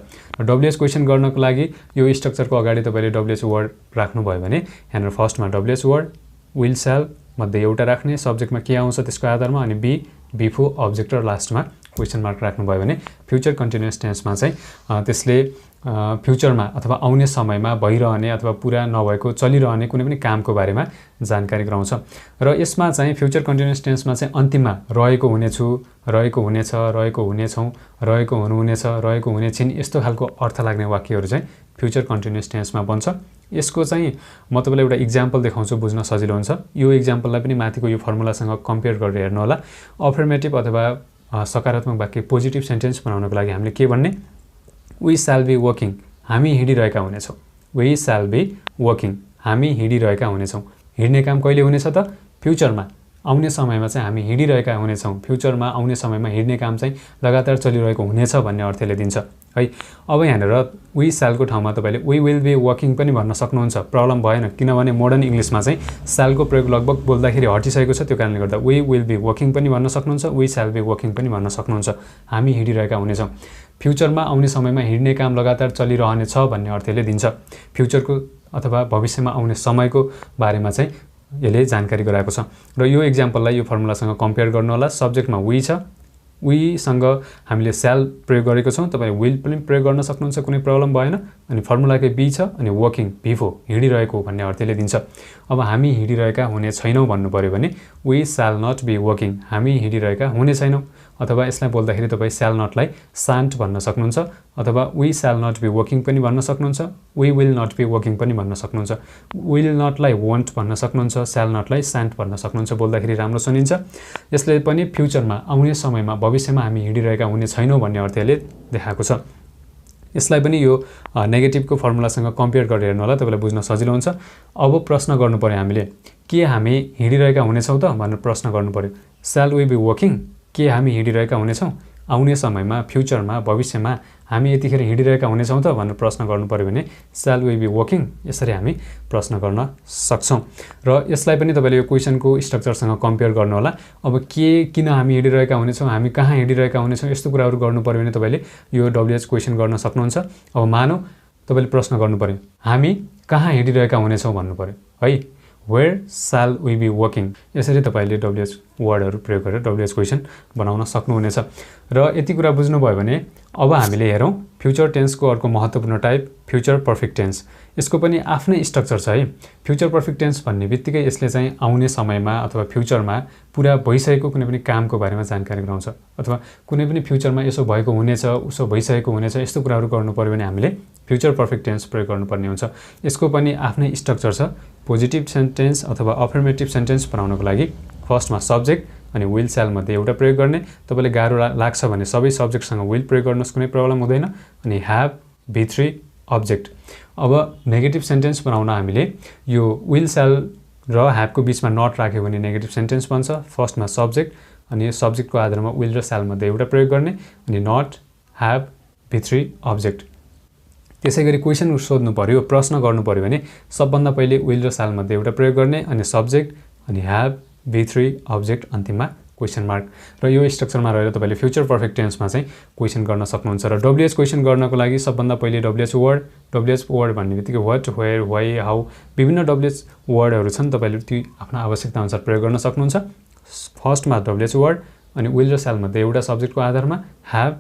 र WH क्वेशन गर्नको लागि यो स्ट्रक्चरको अगाडि तपाईले WH वर्ड राख्नु भयो भने यहाँ फर्स्टमा WH वर्ड will shall मध्ये एउटा राख्ने सब्जेक्टमा के आउँछ त्यसको आधारमा अनि be before अब्जेक्ट र लास्टमा क्वेशन मार्क राख्नु भयो भने फ्युचर कन्टिन्युअस टेन्समा चाहिँ त्यसले फ्युचरमा अथवा आउने समयमा भइरहने अथवा पूरा नभएको चलिरहने कुनै पनि कामको बारेमा जानकारी गराउँछ र यसमा चाहिँ फ्युचर कन्टिन्युअस टेन्समा चाहिँ अन्तिममा रहेको हुनेछु रहेको हुनेछ रहेको हुनेछौं रहेको हुनुहुनेछ रहेको हुनेछिन यस्तो खालको अर्थ लाग्ने वाक्यहरु चाहिँ फ्युचर कन्टिन्युअस टेन्समा बन्छ यसको चाहिँ म तपाईलाई एउटा एक्जाम्पल देखाउँछु बुझ्न सजिलो हुन्छ यो एक्जाम्पललाई पनि माथिको यो फर्मुलासँग कम्पेयर गरेर हेर्नु होला अफर्मेटिभ अथवा सकारात्मक वाक्य पोजिटिभ सेन्टेन्स बनाउनको लागि हामीले के भन्ने we shall be working हामी हिडिरहेका हुनेछौं we shall be working हामी हिडिरहेका हुनेछौं हिड्ने काम कहिले हुनेछ त फ्युचरमा आउने समयमा चाहिँ हामी हिँडिरहेका हुनेछौँ, फ्युचरमा आउने समयमा हिँड्ने काम चाहिँ लगातार चलिरहेको हुनेछ भन्ने अर्थले दिन्छ है। अब यहाँनिर वी स्यालको ठाउँमा तपाईँले वी विल बी वर्किङ पनि भन्न सक्नुहुन्छ, प्रब्लम भएन, किनभने मोडर्न इङ्ग्लिसमा चाहिँ स्यालको प्रयोग लगभग बोल्दाखेरि हटिसकेको छ। त्यो कारणले गर्दा वी विल बी वर्किङ पनि भन्न सक्नुहुन्छ, वी स्याल बी वर्किङ पनि भन्न सक्नुहुन्छ। हामी हिँडिरहेका हुनेछौँ, फ्युचरमा आउने समयमा हिँड्ने काम लगातार चलिरहनेछ भन्ने अर्थले दिन्छ। फ्युचरको अथवा भविष्यमा आउने समयको बारेमा चाहिँ यसले जानकारी गराएको छ। र यो इक्जाम्पललाई यो फर्मुलासँग कम्पेयर गर्नु होला। सब्जेक्टमा वी छ, वीसँग हामीले स्याल प्रयोग गरेको छौँ, तपाईँ विल पनि प्रयोग गर्न सक्नुहुन्छ, कुनै प्रब्लम भएन। अनि फर्मुलाकै बी छ अनि वर्किङ भिफो हिँडिरहेको भन्ने अर्थले दिन्छ। अब हामी हिँडिरहेका हुने छैनौँ भन्नु पऱ्यो भने वी स्याल नट बी वर्किङ, हामी हिँडिरहेका हुने छैनौँ। अथवा यसलाई बोल्दाखेरि तपाईँ स्याल नटलाई सान्ट भन्न सक्नुहुन्छ, अथवा वी स्याल नट बी वर्किङ पनि भन्न सक्नुहुन्छ, we will not be working पनि भन्न सक्नुहुन्छ। विल नटलाई वन्ट भन्न सक्नुहुन्छ, स्याल नटलाई सान्ट भन्न सक्नुहुन्छ, बोल्दाखेरि राम्रो सुनिन्छ। यसले पनि फ्युचरमा आउने समयमा भविष्यमा हामी हिँडिरहेका हुने छैनौँ भन्ने अर्थले देखाएको छ। यसलाई पनि यो नेगेटिभको फर्मुलासँग कम्पेयर गरेर हेर्नु होला, तपाईँलाई बुझ्न सजिलो हुन्छ। अब प्रश्न गर्नु पर्यो हामीले, के हामी हिँडिरहेका हुनेछौँ त भनेर प्रश्न गर्नु पर्यो। स्याल वी बी वर्किङ, के हामी हिँडिरहेका हुनेछौँ आउने समयमा, फ्युचरमा, भविष्यमा हामी यतिखेर हिँडिरहेका हुनेछौँ त भनेर प्रश्न गर्नु पर्यो भने स्याल वी बी वर्किङ, यसरी हामी प्रश्न गर्न सक्छौँ। र यसलाई पनि तपाईँले यो क्वेसनको स्ट्रक्चरसँग कम्पेयर गर्नु होला। अब किन हामी हिँडिरहेका हुनेछौँ, हामी कहाँ हिँडिरहेका हुनेछौँ, यस्तो कुराहरू गर्नु पर्यो भने तपाईँले यो डब्लुएच क्वेसन गर्न सक्नुहुन्छ। अब मानौँ तपाईँले प्रश्न गर्नु पर्यो, हामी कहाँ हिँडिरहेका हुनेछौँ भन्नु पर्यो है, वेयर स्याल वी बी वर्किङ। यसरी तपाईँले डब्लुएच वर्डहरू प्रयोग गरेर डब्लुएच क्वेसन बनाउन सक्नुहुनेछ। र यति कुरा बुझ्नुभयो भने अब हामीले हेरौँ फ्युचर टेन्सको अर्को महत्त्वपूर्ण टाइप फ्युचर पर्फेक्ट टेन्स। यसको पनि आफ्नै स्ट्रक्चर छ है। फ्युचर पर्फेक्ट टेन्स भन्ने बित्तिकै यसले चाहिँ आउने समयमा अथवा फ्युचरमा पुरा भइसकेको कुनै पनि कामको बारेमा जानकारी गराउँछ, अथवा कुनै पनि फ्युचरमा यसो भएको हुनेछ, उसो भइसकेको हुनेछ, यस्तो कुराहरू गर्नु पर्यो भने हामीले फ्युचर पर्फेक्ट टेन्स प्रयोग गर्नुपर्ने हुन्छ। यसको पनि आफ्नै स्ट्रक्चर छ। पोजिटिभ सेन्टेन्स अथवा अफर्मेटिभ सेन्टेन्स बनाउनको लागि फर्स्टमा सब्जेक्ट अनि विल स्याल मध्ये एउटा प्रयोग गर्ने। तपाईँले गाह्रो लाग्छ भने सबै सब्जेक्टसँग विल प्रयोग गर्नुहोस्, कुनै प्रब्लम हुँदैन। अनि ह्याभ, बी3, अब्जेक्ट। अब नेगेटिभ सेन्टेन्स बनाउन हामीले यो विल स्याल र ह्याभको बिचमा नट राख्यो भने नेगेटिभ सेन्टेन्स बन्छ। फर्स्टमा सब्जेक्ट अनि सब्जेक्टको आधारमा विल र स्याल मध्ये एउटा प्रयोग गर्ने, अनि नट, ह्याभ, बी3, अब्जेक्ट। त्यसै गरी क्वेसन सोध्नु पर्यो, प्रश्न गर्नु पर्यो भने सबभन्दा पहिले विल र स्याल मध्ये एउटा प्रयोग गर्ने, अनि सब्जेक्ट, अनि ह्याभ, बी3, अब्जेक्ट, अन्तिममा क्वेसन मार्क। र यो स्ट्रक्चरमा रहेर तपाईँले फ्युचर पर्फेक्ट टेन्समा चाहिँ क्वेसन गर्न सक्नुहुन्छ। र डब्लुएच क्वेसन गर्नको लागि सबभन्दा पहिले डब्लुएच वर्ड भन्ने बित्तिकै वाट, वेयर, वाइ, हाउ विभिन्न डब्लुएच वर्डहरू छन्, तपाईँले त्यो आफ्नो आवश्यकताअनुसार प्रयोग गर्न सक्नुहुन्छ। फर्स्टमा डब्लुएच वर्ड अनि विल र स्याल मध्ये एउटा सब्जेक्टको आधारमा ह्याभ,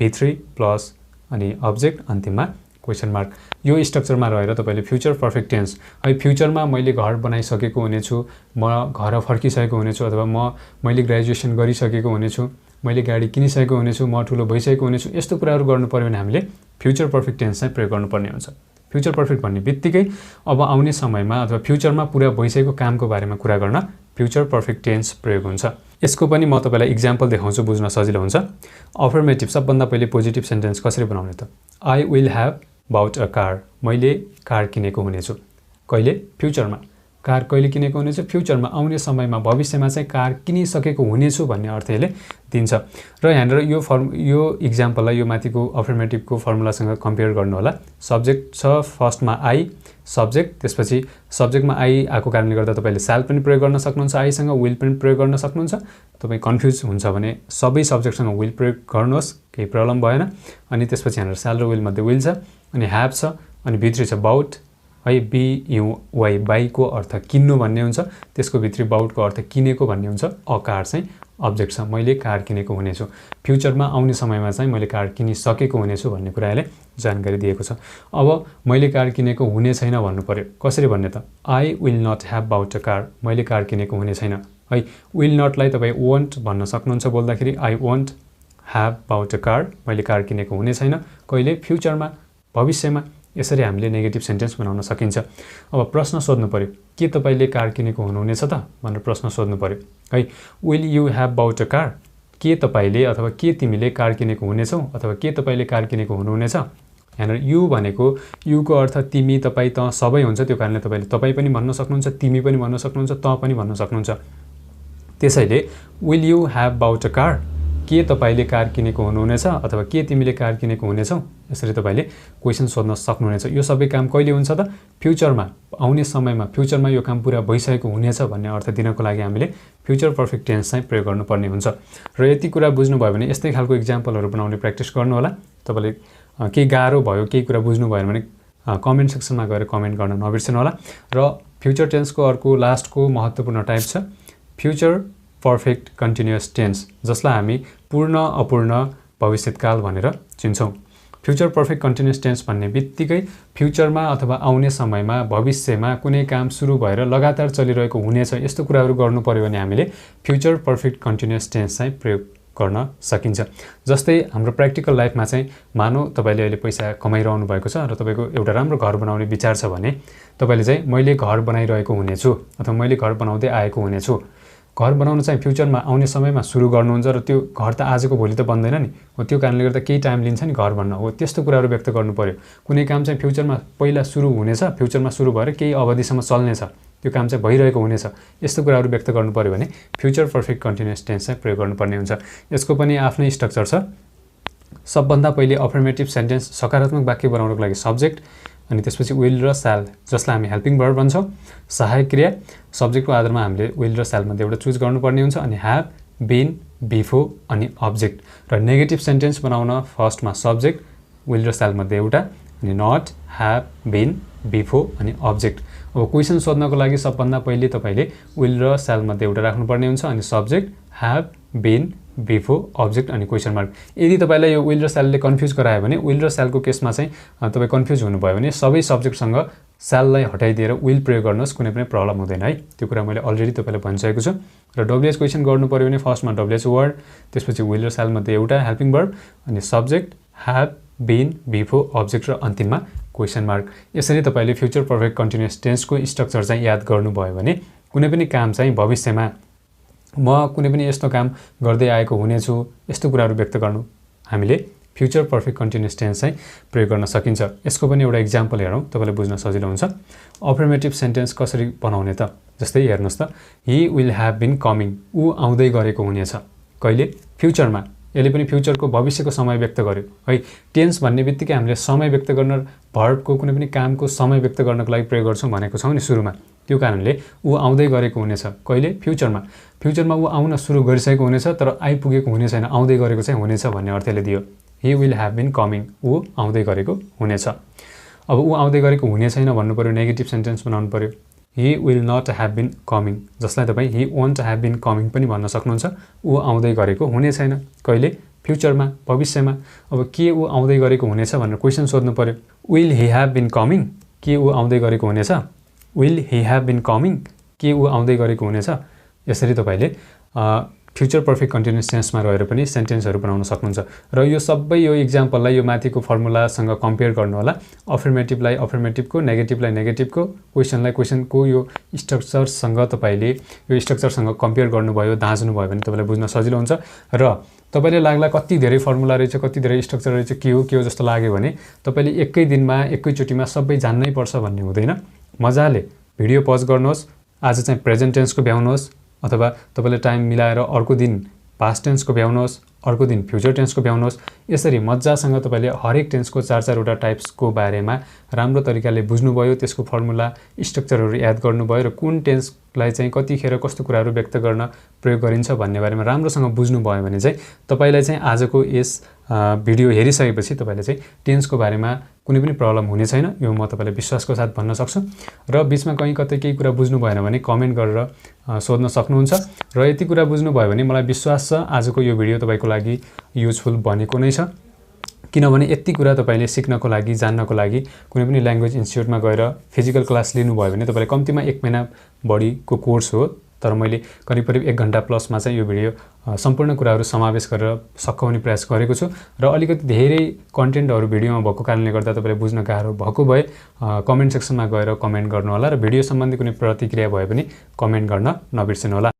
बी3 प्लस अनि अब्जेक्ट, अन्तिममा क्वेसन मार्क। यो स्ट्रक्चरमा रहेर तपाईँले फ्युचर पर्फेक्ट टेन्स है, फ्युचरमा मैले घर बनाइसकेको हुनेछु, म घर फर्किसकेको हुनेछु, अथवा मैले ग्रेजुएसन गरिसकेको हुनेछु, मैले गाडी किनिसकेको हुनेछु, म ठुलो भइसकेको हुनेछु, यस्तो कुराहरू गर्नु पर्यो भने हामीले फ्युचर पर्फेक्ट टेन्स चाहिँ प्रयोग गर्नुपर्ने हुन्छ। फ्युचर पर्फेक्ट भन्ने बित्तिकै अब आउने समयमा अथवा फ्युचरमा पुरा भइसकेको कामको बारेमा कुरा गर्न फ्युचर पर्फेक्ट टेन्स प्रयोग हुन्छ। यसको पनि म तपाईँलाई इक्जाम्पल देखाउँछु, बुझ्न सजिलो हुन्छ। अफर्मेटिभ, सबभन्दा पहिले पोजिटिभ सेन्टेन्स कसरी बनाउने त? I will have bought a car, मैले कार किनेको हुनेछु। कहिले? फ्युचरमा। कार कहिले किनेको हुनेछु? फ्युचरमा, आउने समयमा, भविष्यमा चाहिँ कार किनिसकेको हुनेछु भन्ने अर्थले दिन्छ। र यहाँनिर यो इक्जाम्पललाई यो माथिको अफर्मेटिभको फर्मुलासँग कम्पेयर गर्नु होला। सब्जेक्ट छ, फर्स्टमा आई, सब्जेक्ट, त्यसपछि सब्जेक्टमा आई आएको कारणले गर्दा तपाईँले स्याल पनि प्रयोग गर्न सक्नुहुन्छ, आईसँग विल पनि प्रयोग गर्न सक्नुहुन्छ। तपाईँ कन्फ्युज हुन्छ भने सबै सब्जेक्टसँग विल प्रयोग गर्नुहोस्, केही प्रब्लम भएन। अनि त्यसपछि यहाँनिर स्याल र विल मध्ये विल छ, अनि ह्याभ छ, अनि बी3 छ बाउट है, बीयुवाई, बाईको अर्थ किन्नु भन्ने हुन्छ, त्यसको भित्री बाउटको अर्थ किनेको भन्ने हुन्छ। अ कार चाहिँ अब्जेक्ट छ, मैले कार किनेको हुनेछु। फ्युचरमा आउने समयमा चाहिँ मैले कार किनिसकेको हुनेछु भन्ने कुराले जानकारी दिएको छ। अब मैले कार किनेको हुने छैन भन्नु पर्यो, कसरी भन्ने त? I will not have bought a car, मैले कार किनेको हुने छैन है। विल नटलाई तपाईँ वन्ट भन्न सक्नुहुन्छ बोल्दाखेरि, I won't have bought a car, मैले कार किनेको हुने छैन। कहिले? फ्युचरमा, भविष्यमा। यसरी हामीले नेगेटिभ सेन्टेन्स बनाउन सकिन्छ। अब प्रश्न सोध्नु पर्यो, के तपाईँले कार किनेको हुनुहुनेछ त भनेर प्रश्न सोध्नु पर्यो है। Will you have bought a car, के तपाईँले अथवा के तिमीले कार किनेको हुनेछौ, अथवा के तपाईँले कार किनेको हुनुहुनेछ। यहाँनिर यु भनेको, युको अर्थ तिमी, तपाईँ, त सबै हुन्छ, त्यो कारणले तपाईँले तपाईँ पनि भन्न सक्नुहुन्छ, तिमी पनि भन्न सक्नुहुन्छ, त पनि भन्न सक्नुहुन्छ। त्यसैले will you have bought a car, के तपाईले कार किनेको हुनुहुनेछ अथवा के तिमीले कार किनेको हुनेछौ, यसरी तपाईले क्वेशन सोध्न सक्नुहुनेछ। यो सबै काम कहिले हुन्छ त? फ्युचरमा, आउने समयमा, फ्युचरमा यो काम पुरा भइसकेको हुनेछ भन्ने अर्थ दिनको लागि हामीले फ्युचर पर्फेक्ट टेन्स चाहिँ प्रयोग गर्नुपर्ने हुन्छ। र यति कुरा बुझ्नुभयो भने यस्तै खालको इक्जाम्पलहरू बनाउने प्र्याक्टिस गर्नु होला। तपाईले केही गाह्रो भयो, केही कुरा बुझ्नु भएन भने कमेन्ट सेक्सनमा गएर कमेन्ट गर्न नबिर्सनु होला। र फ्युचर टेन्सको अर्को लास्टको महत्त्वपूर्ण टाइप छ फ्युचर पर्फेक्ट कन्टिन्युअस टेन्स, जसलाई हामी पूर्ण अपूर्ण भविष्यकाल भनेर चिन्छौँ। फ्युचर पर्फेक्ट कन्टिन्युअस टेन्स भन्ने बित्तिकै फ्युचरमा अथवा आउने समयमा, भविष्यमा कुनै काम सुरु भएर लगातार चलिरहेको हुनेछ, यस्तो कुराहरू गर्नु पर्यो भने हामीले फ्युचर पर्फेक्ट कन्टिन्युअस टेन्स चाहिँ प्रयोग गर्न सकिन्छ। जस्तै हाम्रो प्र्याक्टिकल लाइफमा चाहिँ मानौ तपाईले अहिले पैसा कमाइरहनु भएको छ र तपाईको एउटा राम्रो घर बनाउने विचार छ भने तपाईले चाहिँ मैले घर बनाइरहेको हुनेछु अथवा मैले घर बनाउँदै आएको हुनेछु। घर बनाउन चाहिँ फ्युचरमा आउने समयमा सुरु गर्नुहुन्छ र त्यो घर त आजको भोलि त बन्दैन नि, हो त्यो कारणले गर्दा केही टाइम लिन्छ नि घर बन्न, हो त्यस्तो कुराहरू व्यक्त गर्नु पर्यो। कुनै काम चाहिँ फ्युचरमा पहिला सुरु हुनेछ, फ्युचरमा सुरु भएर केही अवधिसम्म चल्नेछ, त्यो काम चाहिँ भइरहेको हुनेछ, यस्तो कुराहरू व्यक्त गर्नु पर्यो भने फ्युचर पर्फेक्ट कन्टिन्युअस टेन्स चाहिँ प्रयोग गर्नुपर्ने हुन्छ। यसको पनि आफ्नै स्ट्रक्चर छ। सबभन्दा पहिले अफर्मेटिभ सेन्टेन्स सकारात्मक वाक्य बनाउनको लागि सब्जेक्ट, अनि त्यसपछि विल र स्याल, जसलाई हामी हेल्पिङ भर्ब भन्छौँ, सहायक क्रिया। सब्जेक्टको आधारमा हामीले विल र स्यालमध्ये एउटा चुज गर्नुपर्ने हुन्छ। अनि ह्याभ, बिन, बिफोर अनि अब्जेक्ट। र नेगेटिभ सेन्टेन्स बनाउन फर्स्टमा सब्जेक्ट, विल र स्यालमध्ये एउटा, अनि नट, ह्याभ, बिन, बिफोर अनि अब्जेक्ट। अब क्वेसन सोध्नको लागि सबभन्दा पहिले तपाईले विल र स्यालमध्ये एउटा राख्नुपर्ने हुन्छ। अनि subject, have, been, before, object अनि क्वेसन मार्क। यदि तपाईलाई यो विल र स्यालले कन्फ्युज गरायो भने, विल र स्यालको केसमा चाहिँ तपाईँ कन्फ्युज हुनुभयो भने सबै सब्जेक्टसँग स्याललाई हटाइदिएर विल प्रयोग गर्नुहोस्, कुनै पनि प्रब्लम हुँदैन है। त्यो कुरा मैले अलरेडी तपाईँलाई भनिसकेको छु। र डब्लुएच क्वेसन गर्नु पर्यो भने फर्स्टमा डब्लुएच वर्ड, त्यसपछि विल र स्यालमध्ये एउटा हेल्पिङ भर्ब, अनि subject, have, been, before, object र अन्तिममा क्वेसन मार्क। यसरी तपाईँले फ्युचर पर्फेक्ट कन्टिन्युअस टेन्सको स्ट्रक्चर चाहिँ याद गर्नुभयो भने कुनै पनि काम चाहिँ भविष्यमा म कुनै पनि यस्तो काम गर्दै आएको हुनेछु, यस्तो कुराहरू व्यक्त गर्नु हामीले फ्युचर पर्फेक्ट कन्टिन्युअस टेन्स चाहिँ प्रयोग गर्न सकिन्छ। यसको पनि एउटा इक्जाम्पल हेरौँ, तपाईँलाई बुझ्न सजिलो हुन्छ। अफर्मेटिभ सेन्टेन्स कसरी बनाउने त? जस्तै हेर्नुहोस् त, he will have been coming, ऊ आउँदै गरेको हुनेछ। कहिले? फ्युचरमा। यसले पनि फ्युचरको भविष्यको समय व्यक्त गर्यो है। टेन्स भन्ने बित्तिकै हामीले समय व्यक्त गर्न, भर्बको कुनै पनि कामको समय व्यक्त गर्नको लागि प्रयोग गर्छौँ भनेको छौँ नि सुरुमा। त्यो कारणले ऊ आउँदै गरेको हुनेछ। कहिले? फ्युचरमा। फ्युचरमा ऊ आउन सुरु गरिसकेको हुनेछ तर आइपुगेको हुने छैन, आउँदै गरेको चाहिँ हुनेछ भन्ने अर्थले दियो। He will have been coming, ऊ आउँदै गरेको हुनेछ। अब ऊ आउँदै गरेको हुने छैन भन्नु पर्यो, नेगेटिभ सेन्टेन्स बनाउनु पर्यो। He will not have been coming, जसलाई तपाईँ he won't have been coming पनि भन्न सक्नुहुन्छ। ऊ आउँदै गरेको हुने छैन। कहिले? फ्युचरमा, भविष्यमा। अब के ऊ आउँदै गरेको हुनेछ भनेर क्वेसन सोध्नु पर्यो। Will he have been coming, के ऊ आउँदै गरेको हुनेछ? Will he have been coming, के ऊ आउँदै गरेको हुनेछ? यसरी तपाईँले फ्युचर पर्फेक्ट कन्टिन्युअस टेन्समा रहेर पनि सेन्टेन्सहरू बनाउन सक्नुहुन्छ। र यो सबै यो इक्जाम्पललाई यो माथिको फर्मुलासँग कम्पेयर गर्नु होला। अफर्मेटिभलाई अफर्मेटिभको, नेगेटिभलाई नेगेटिभको, क्वेसनलाई क्वेसनको यो स्ट्रक्चरसँग तपाईँले यो स्ट्रक्चरसँग कम्पेयर गर्नुभयो, दाँच्नुभयो भने तपाईँलाई बुझ्न सजिलो हुन्छ। र तपाईँले लाग्ला कति धेरै फर्मुला रहेछ, कति धेरै स्ट्रक्चर रहेछ, के हो जस्तो लाग्यो भने तपाईँले एकै दिनमा एकैचोटिमा सबै जान्नै पर्छ भन्ने हुँदैन। मजाले भिडियो पज गर्नुहोस्, आज चाहिँ प्रेजेन्ट टेन्सको भ्याउनुहोस्, अथवा तपाईँले टाइम मिलाएर अर्को दिन पास्ट टेन्सको भ्याउनुहोस्, अर्को दिन फ्युचर टेन्सको भ्याउनुहोस्। यसरी मजासँग तपाईँले हरेक टेन्सको 4-4वटा टाइप्सको बारेमा राम्रो तरिकाले बुझ्नुभयो, त्यसको फर्मुला स्ट्रक्चरहरू याद गर्नुभयो र कुन टेन्सलाई चाहिँ कतिखेर कस्तो कुराहरू व्यक्त गर्न प्रयोग गरिन्छ भन्ने बारेमा राम्रोसँग बुझ्नुभयो भने चाहिँ तपाईँलाई चाहिँ आजको यस भिडियो हेरिसकेपछि तपाईँले चाहिँ टेन्सको बारेमा कुनै पनि प्रब्लम हुने छैन, यो म तपाईँलाई विश्वासको साथ भन्न सक्छु। र बिचमा कहीँ कतै केही कुरा बुझ्नु भएन भने कमेन्ट गरेर सोध्न सक्नुहुन्छ। र यति कुरा बुझ्नुभयो भने मलाई विश्वास छ आजको यो भिडियो तपाईँको लागि युजफुल बनेको नै छ। किनभने यति कुरा तपाईँले सिक्नको लागि, जान्नको लागि कुनै पनि ल्याङ्ग्वेज इन्स्टिट्युटमा गएर फिजिकल क्लास लिनुभयो भने तपाईँले कम्तीमा 1 महिना बढीको कोर्स हो, तर मैले करिब 1 घण्टा प्लसमा चाहिँ यो भिडियो सम्पूर्ण कुराहरू समावेश गरेर सघाउने प्रयास गरेको छु। र अलिकति धेरै कन्टेन्टहरू भिडियोमा भएको कारणले गर्दा तपाईँले बुझ्न गाह्रो भएको भए कमेन्ट सेक्सनमा गएर कमेन्ट गर्नु होला। र भिडियो सम्बन्धी कुनै प्रतिक्रिया भए पनि कमेन्ट गर्न नबिर्सनु होला।